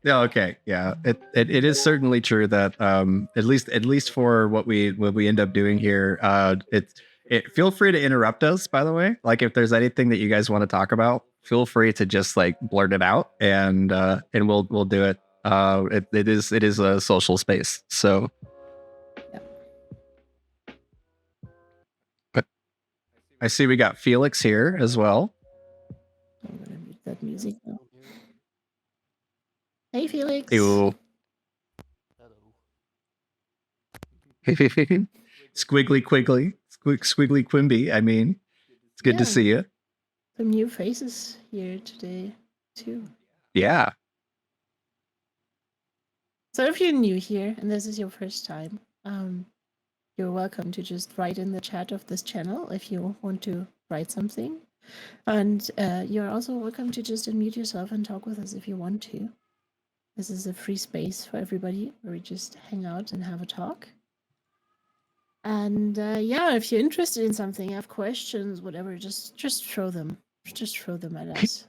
Yeah, okay. Yeah. It is certainly true that at least for what we end up doing here, feel free to interrupt us, by the way. Like if there's anything that you guys want to talk about, feel free to just like blurt it out and we'll do it. It is a social space. So but I see we got Felix here as well. I'm gonna mute that music now. Hey, Felix. Ew. Squiggly Quiggly. Squiggly Quimby, I mean. It's good to see you. Some new faces here today, too. Yeah. So if you're new here and this is your first time, you're welcome to just write in the chat of this channel if you want to write something. And you're also welcome to just unmute yourself and talk with us if you want to. This is a free space for everybody where we just hang out and have a talk. And yeah, if you're interested in something, have questions, whatever, just throw them. Just throw them at us.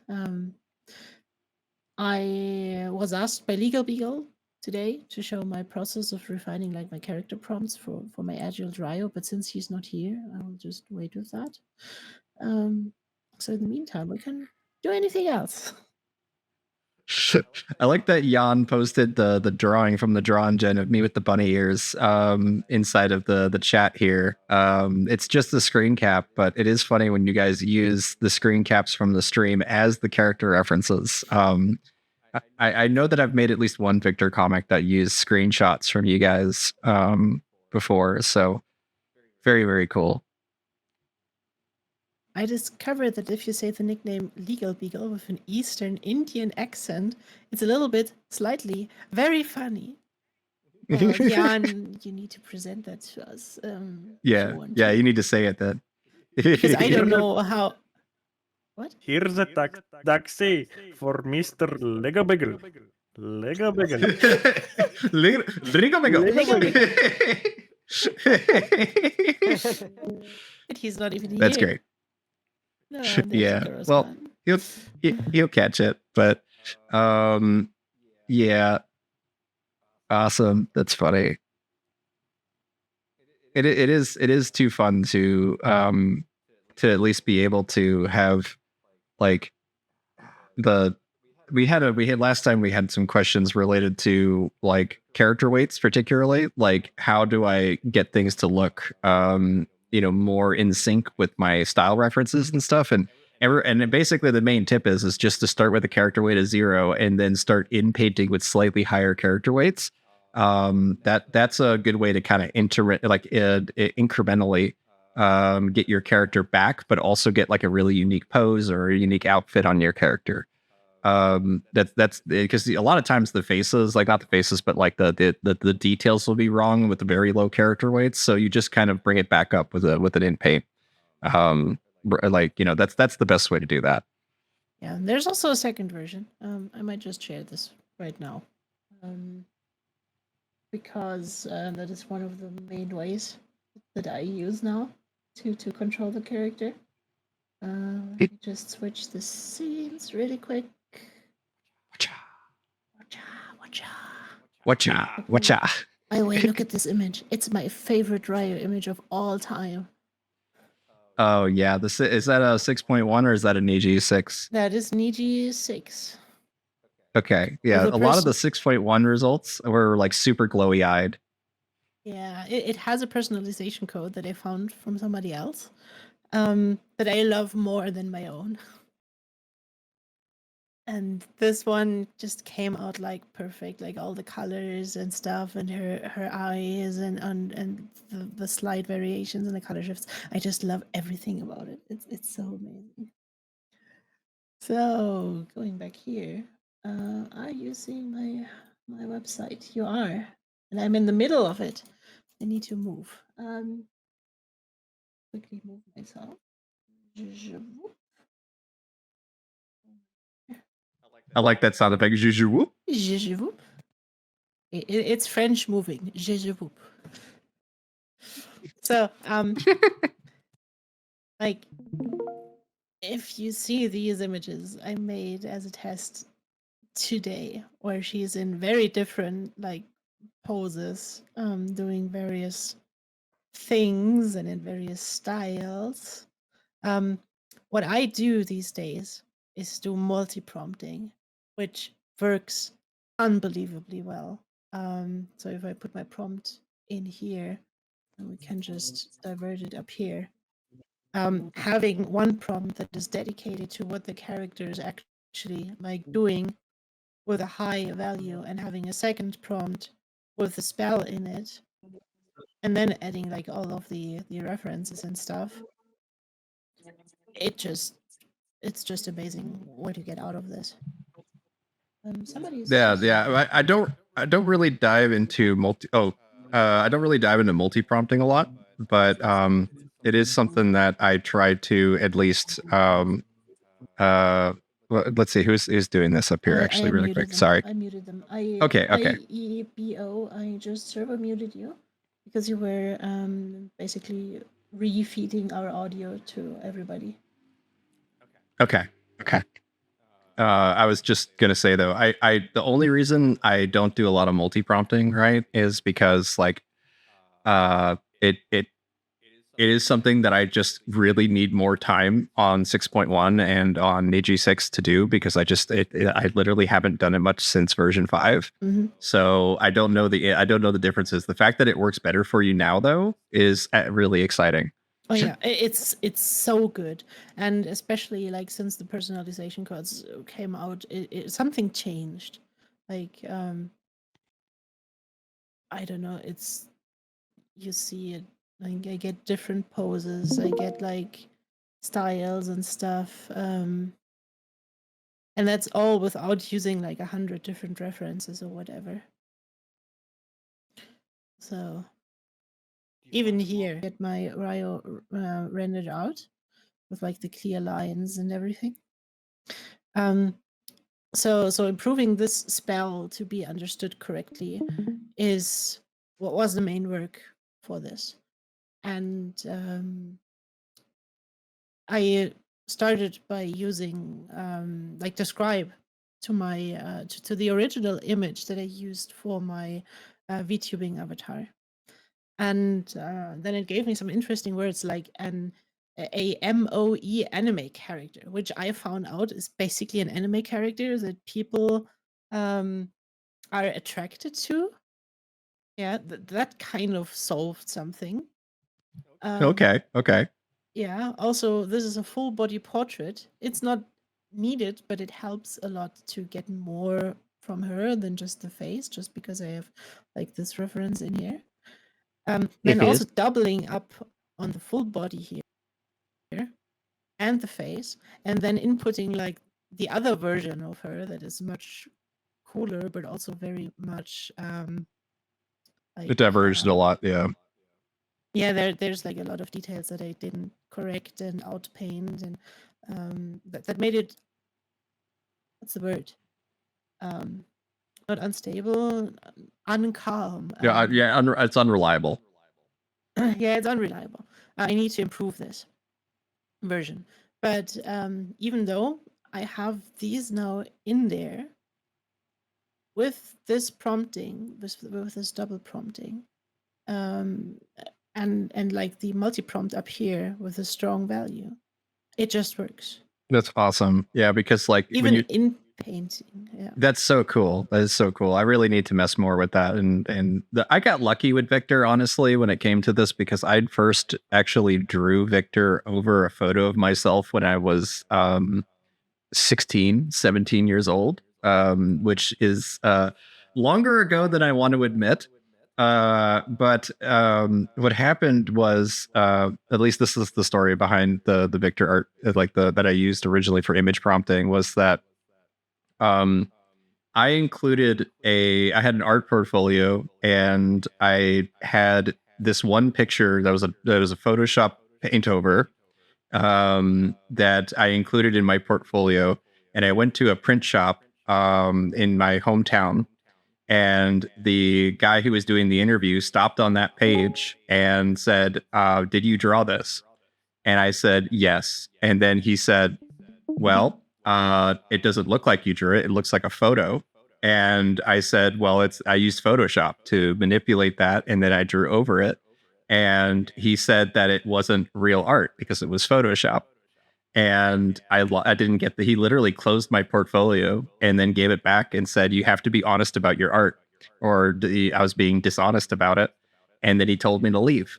I was asked by Legal Beagle today to show my process of refining like my character prompts for my Agile Dryo, but since he's not here, I will just wait with that. So in the meantime, we can do anything else. I like that Jan posted the drawing from the draw engine of me with the bunny ears inside of the chat here. It's just a screen cap, but it is funny when you guys use the screen caps from the stream as the character references. I know that I've made at least one Victor comic that used screenshots from you guys before, so very, very cool. I discovered that if you say the nickname Legal Beagle with an Eastern Indian accent, it's a little bit, slightly, very funny. Jan, you need to present that to us. Yeah, you need to say it then. Because I don't know how... What? Here's a taxi for Mr. Lego Beagle. Lego Beagle. Lego Beagle. But he's not even here. That's great. No, there's Yeah. Ikaros Well, gone. he'll catch it, but yeah. Awesome. That's funny. It is too fun to at least be able to have like we had last time we had some questions related to like character weights, particularly like how do I get things to look more in sync with my style references and stuff. And basically the main tip is just to start with a character weight of 0 and then start in painting with slightly higher character weights. That's a good way to kind of incrementally get your character back, but also get like a really unique pose or a unique outfit on your character. That's because a lot of times the faces, like not the faces, but like the details will be wrong with the very low character weights. So you just kind of bring it back up with an in paint. That's the best way to do that. Yeah, there's also a second version. I might just share this right now, because that is one of the main ways that I use now to control the character. Let me just switch the scenes really quick. Watcha. By the way, look at this image. It's my favorite Ryo image of all time. Oh yeah, is that a 6.1 or is that an EG6? That is Niji 6. Okay, yeah, a lot of the 6.1 results were like super glowy eyed. Yeah, it has a personalization code that I found from somebody else, that I love more than my own. And this one just came out like perfect, like all the colors and stuff, and her eyes and the slight variations and the color shifts. I just love everything about it. It's so amazing. So going back here, are you seeing my website? You are, and I'm in the middle of it. I need to move. Quickly move myself. I like that sound effect. Juju. It's French moving. So, like, if you see these images I made as a test today, where she's in very different like poses, doing various things and in various styles. What I do these days is do multi-prompting, which works unbelievably well. So if I put my prompt in here, and we can just divert it up here. Having one prompt that is dedicated to what the character is actually like doing with a high value, and having a second prompt with a spell in it, and then adding like all of the references and stuff. It's just amazing what you get out of this. Yeah. I don't really dive into I don't really dive into multi-prompting a lot, but it is something that I try to at least let's see who's doing this up here actually really quick. Them. Sorry. I muted them. Okay. I just server muted you because you were basically refeeding our audio to everybody. Okay. I was just gonna say though, I the only reason I don't do a lot of multi-prompting, right, is because like it is something that I just really need more time on 6.1 and on Niji 6 to do, because I literally haven't done it much since version 5. Mm-hmm. So I don't know the differences. The fact that it works better for you now though is really exciting. Oh yeah, it's so good, and especially like since the personalization codes came out, something changed. Like I don't know, you see it. Like I get different poses, I get like styles and stuff, and that's all without using like 100 different references or whatever. So even here, get my Ryo rendered out with like the clear lines and everything. So improving this spell to be understood correctly is what was the main work for this. And I started by using like describe to my to the original image that I used for my VTubing avatar. And then it gave me some interesting words like a MOE anime character, which I found out is basically an anime character that people are attracted to. Yeah, that kind of solved something. Okay. Yeah, also, this is a full body portrait. It's not needed, but it helps a lot to get more from her than just the face, just because I have like this reference in here. Then also doubling up on the full body here and the face, and then inputting like the other version of her that is much cooler, but also very much It diverged a lot. Yeah. yeah, there's like a lot of details that I didn't correct and outpaint, and that made it, what's the word? Not unstable, uncalm. Yeah. It's unreliable. Yeah, it's unreliable. I need to improve this version. But even though I have these now in there with this prompting, with this double prompting, and like the multi-prompt up here with a strong value, it just works. That's awesome. Yeah, because like Even in painting, yeah. That's so cool. That is so cool. I really need to mess more with that. And I got lucky with Victor, honestly, when it came to this, because I first actually drew Victor over a photo of myself when I was 16, 17 years old, which is longer ago than I want to admit. But what happened was, at least this is the story behind the Victor art, like that I used originally for image prompting, was that I included I had an art portfolio, and I had this one picture that was a Photoshop paint over that I included in my portfolio. And I went to a print shop in my hometown, and the guy who was doing the interview stopped on that page and said, "Did you draw this?" And I said, "Yes." And then he said, "Well, it doesn't look like you drew it. It looks like a photo." And I said, "Well, I used Photoshop to manipulate that, and then I drew over it." And he said that it wasn't real art because it was Photoshop. And I didn't get he literally closed my portfolio and then gave it back and said, "You have to be honest about your art," or I was being dishonest about it. And then he told me to leave.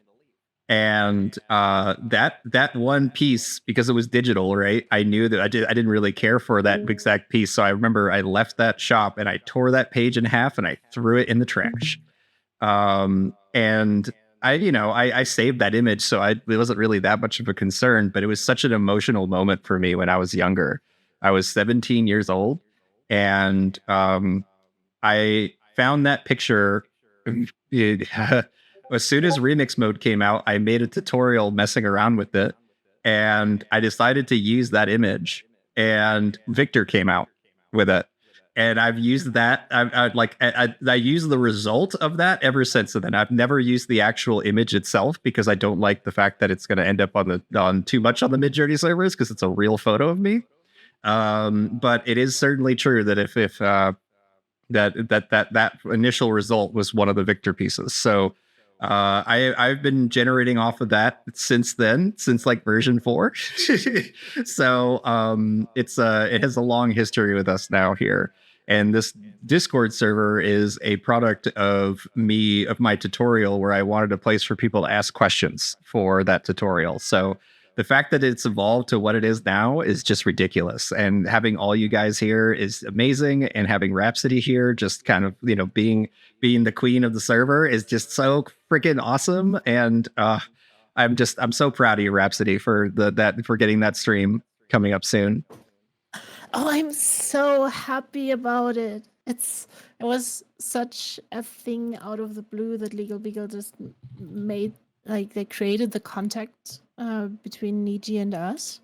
And that one piece, because it was digital, right? I knew that I didn't really care for that exact piece. So I remember I left that shop and I tore that page in half and I threw it in the trash. And I saved that image, so it wasn't really that much of a concern, but it was such an emotional moment for me when I was younger. I was 17 years old, and I found that picture. As soon as remix mode came out, I made a tutorial messing around with it, and I decided to use that image, and Victor came out with it. And I've used that. I use the result of that ever since then. I've never used the actual image itself because I don't like the fact that it's going to end up on too much on the Midjourney servers, because it's a real photo of me. But it is certainly true that if that initial result was one of the Victor pieces. So I've been generating off of that since then, since like version 4. So it has a long history with us now here. And this Discord server is a product of my tutorial, where I wanted a place for people to ask questions for that tutorial. So the fact that it's evolved to what it is now is just ridiculous. And having all you guys here is amazing. And having Rhapsody here, just kind of, being the queen of the server, is just so freaking awesome. And I'm so proud of you, Rhapsody, for for getting that stream coming up soon. Oh, I'm so happy about it. It was such a thing out of the blue that Legal Beagle just made, like they created the contact between Niji and us.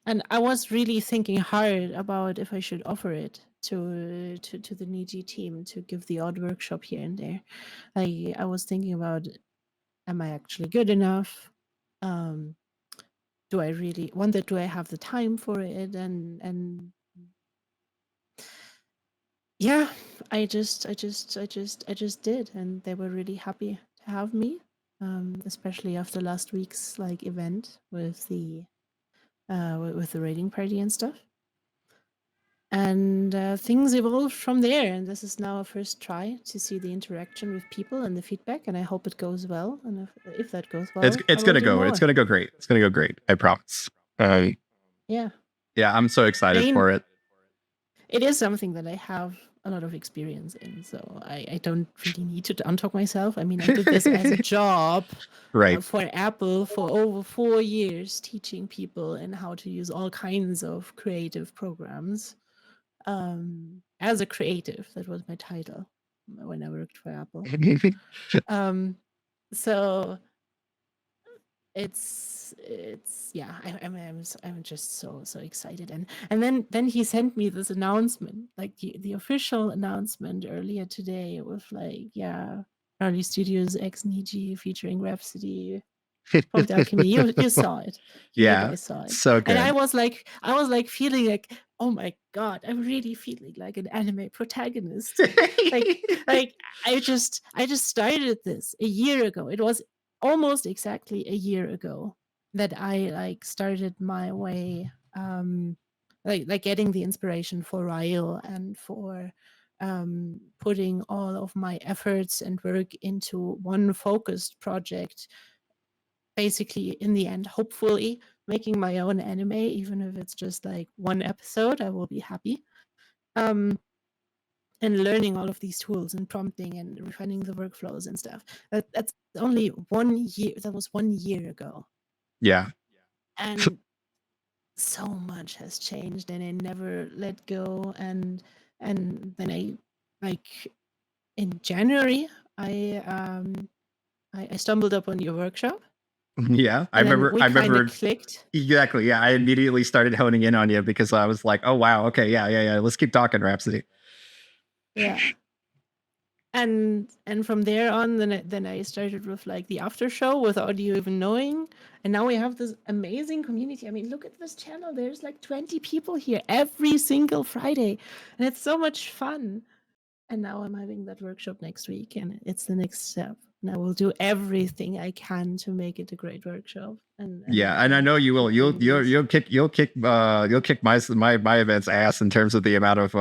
And I was really thinking hard about if I should offer it to the Niji team to give the odd workshop here and there. I was thinking about am I actually good enough? Do I really want it? Do I have the time for it? And yeah, I just did, and they were really happy to have me, especially after last week's like event with the raiding party and stuff. And things evolved from there, and this is now a first try to see the interaction with people and the feedback, and I hope it goes well. And if that goes well, It's gonna go. It's gonna go great. It's gonna go great. I promise. Yeah. Yeah, I'm so excited for it. It is something that I have a lot of experience in, so I don't really need to untalk myself. I mean, I did this as a job Right. for Apple for over 4 years, teaching people and how to use all kinds of creative programs. As a creative, that was my title when I worked for Apple. So it's yeah, I'm just so excited. And then he sent me this announcement, like the official announcement earlier today with like, yeah, Rally Studios Ex Niji featuring Rhapsody, Prompt Alchemy. You saw it. You guys saw it. So good. And I was like feeling like, oh my god, I'm really feeling like an anime protagonist. like I just started this a year ago. It was almost exactly a year ago that I like started my way, like getting the inspiration for Ryle and for putting all of my efforts and work into one focused project. Basically, in the end, hopefully making my own anime, even if it's just like one episode, I will be happy. And learning all of these tools and prompting and refining the workflows and stuff. That's only 1 year. That was 1 year ago. Yeah. And so much has changed, and I never let go. And then I, like, in January, I stumbled upon your workshop. Yeah, I And then remember. we I kinda remember clicked. exactly. Yeah, I immediately started honing in on you because I was like, "Oh wow, okay, yeah. Let's keep talking, Rhapsody." Yeah. And from there on, then I started with like the after show without you even knowing, and now we have this amazing community. I mean, look at this channel. There's like 20 people here every single Friday, and it's so much fun. And now I'm having that workshop next week, and it's the next step. And I will do everything I can to make it a great workshop. And I know you will. You'll kick my event's ass in terms of the amount of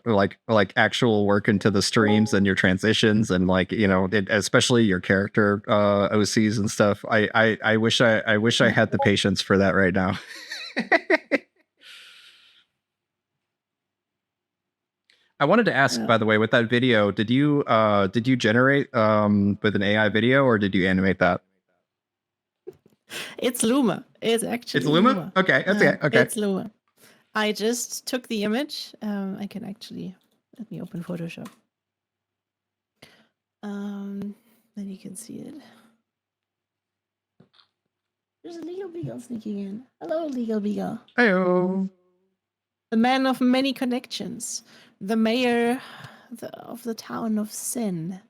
like actual work into the streams and your transitions and like especially your character OCs and stuff. I wish I had the patience for that right now. I wanted to ask, by the way, with that video, did you generate with an AI video or did you animate that? It's Luma. It's actually Luma. Okay, okay. It's Luma. I just took the image. I can actually let me open Photoshop. Then you can see it. There's a legal beagle sneaking in. Hello, legal beagle. Heyo. The man of many connections. The mayor of the town of Sin.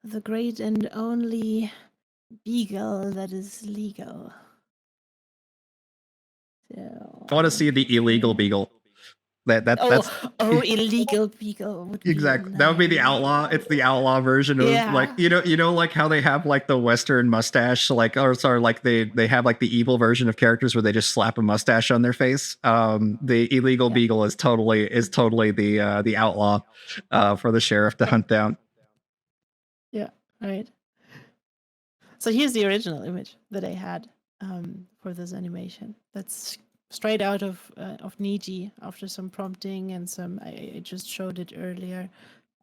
The great and only beagle that is legal. So, I want to see the illegal beagle. That's illegal beagle would exactly be that would be the nice. outlaw. It's the outlaw version of like like how they have like the Western mustache, like or sorry, like they have like the evil version of characters where they just slap a mustache on their face. The illegal beagle is totally the outlaw for the sheriff to hunt down. Yeah, right. So here's the original image that I had for this animation. That's straight out of Niji after some prompting and some. I just showed it earlier.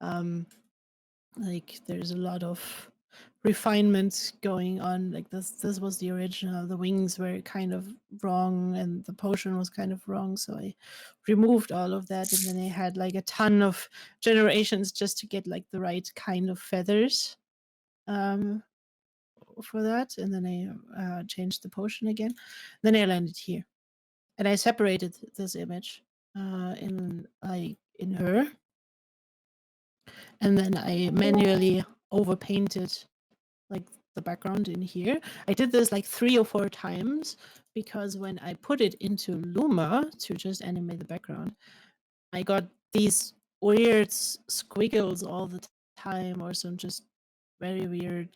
Like there's a lot of refinement going on. Like this was the original. The wings were kind of wrong and the potion was kind of wrong. So I removed all of that, and then I had like a ton of generations just to get like the right kind of feathers. For that, and then I changed the potion again. Then I landed here, and I separated this image in her, and then I manually overpainted like the background in here. I did this like 3 or 4 times because when I put it into Luma to just animate the background, I got these weird squiggles all the time, or some just very weird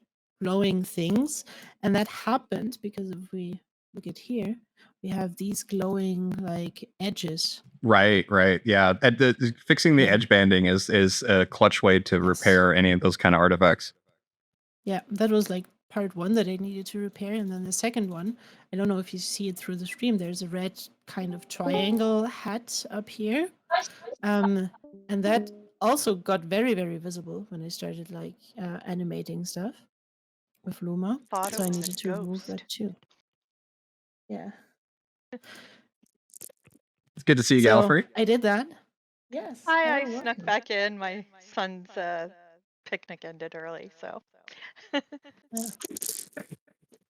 glowing things. And that happened because if we look at here, we have these glowing like edges. Right. Yeah. Fixing the Yeah. edge banding is a clutch way to Yes. repair any of those kind of artifacts. Yeah, that was like part 1 that I needed to repair. And then the second one, I don't know if you see it through the stream, there's a red kind of triangle hat up here. And that also got very, very visible when I started like animating stuff with Luma. Thought So it I was needed a to remove ghost. that too. Yeah. It's good to see you, So Gallifrey. I did that. Yes. Hi, I hello, snuck welcome. back in. My son's picnic ended early, so Yeah.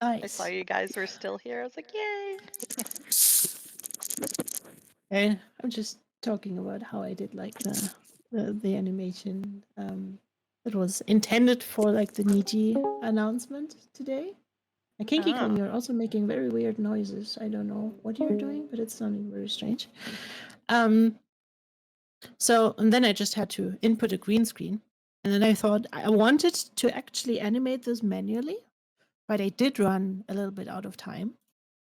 I saw Nice. you guys were still here. I was like, yay! And I'm just talking about how I did like the animation that was intended for like the Niji announcement today. And Kinky-kun, Ah. you're also making very weird noises. I don't know what you're doing, but it's sounding very strange. So, and then I just had to input a green screen. And then I thought I wanted to actually animate this manually, but I did run a little bit out of time.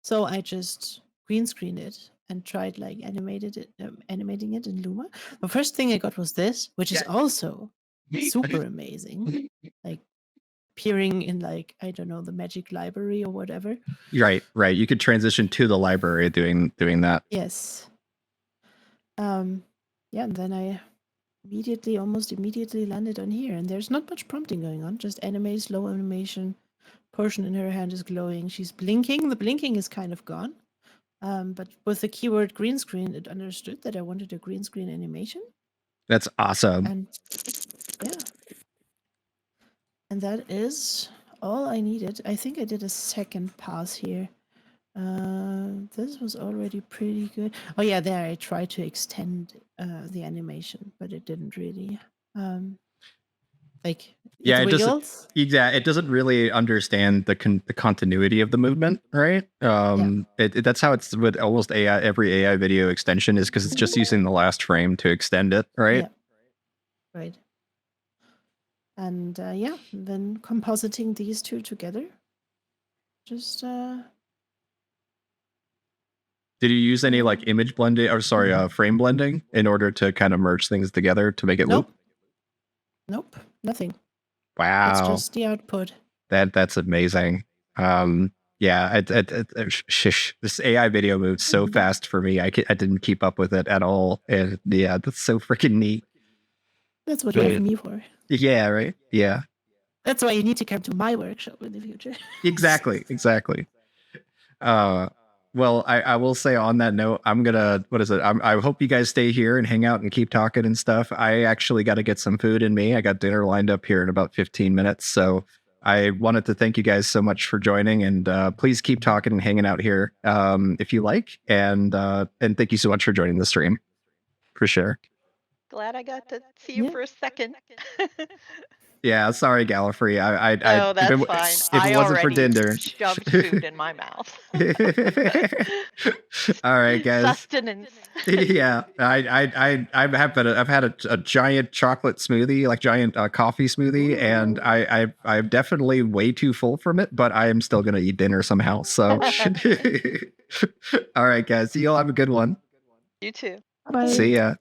So I just green screened it and tried like animating it in Luma. The first thing I got was this, which is also super amazing. Like appearing in like, I don't know, the magic library or whatever. Right. You could transition to the library doing that. Yes. Yeah, and then I almost immediately landed on here, and there's not much prompting going on, just anime, slow animation, portion in her hand is glowing, she's blinking, the blinking is kind of gone. But with the keyword green screen, it understood that I wanted a green screen animation. That's awesome. And yeah. And that is all I needed. I think I did a second pass here. This was already pretty good. Oh yeah, there I tried to extend the animation, but it didn't really. Like Yeah, it wiggles. it doesn't really understand the continuity of the movement, right? That's how it's with almost every AI video extension is because it's just using the last frame to extend it, right? Yeah. Right. And yeah, then compositing these two together. Just Did you use any like image blending or frame blending in order to kind of merge things together to make it loop? Nope, nothing. Wow. It's just the output. That's amazing. Yeah, shish. This AI video moved so fast for me. I didn't keep up with it at all. And yeah, that's so freaking neat. That's what you have me for. Yeah, right. Yeah. That's why you need to come to my workshop in the future. Exactly. Well, I will say on that note, I'm gonna, I hope you guys stay here and hang out and keep talking and stuff. I actually got to get some food in me. I got dinner lined up here in about 15 minutes. So I wanted to thank you guys so much for joining, and please keep talking and hanging out here if you like. And thank you so much for joining the stream. For sure. Glad I got to see you for a second. Yeah, sorry, Gallifrey. No, that's fine. If it wasn't for dinner, shoved food in my mouth. All right, guys. Sustenance. Yeah, I've had a giant chocolate smoothie, like giant coffee smoothie, and I'm definitely way too full from it, but I am still gonna eat dinner somehow. So, all right, guys. You all have a good one. You too. Bye. See ya.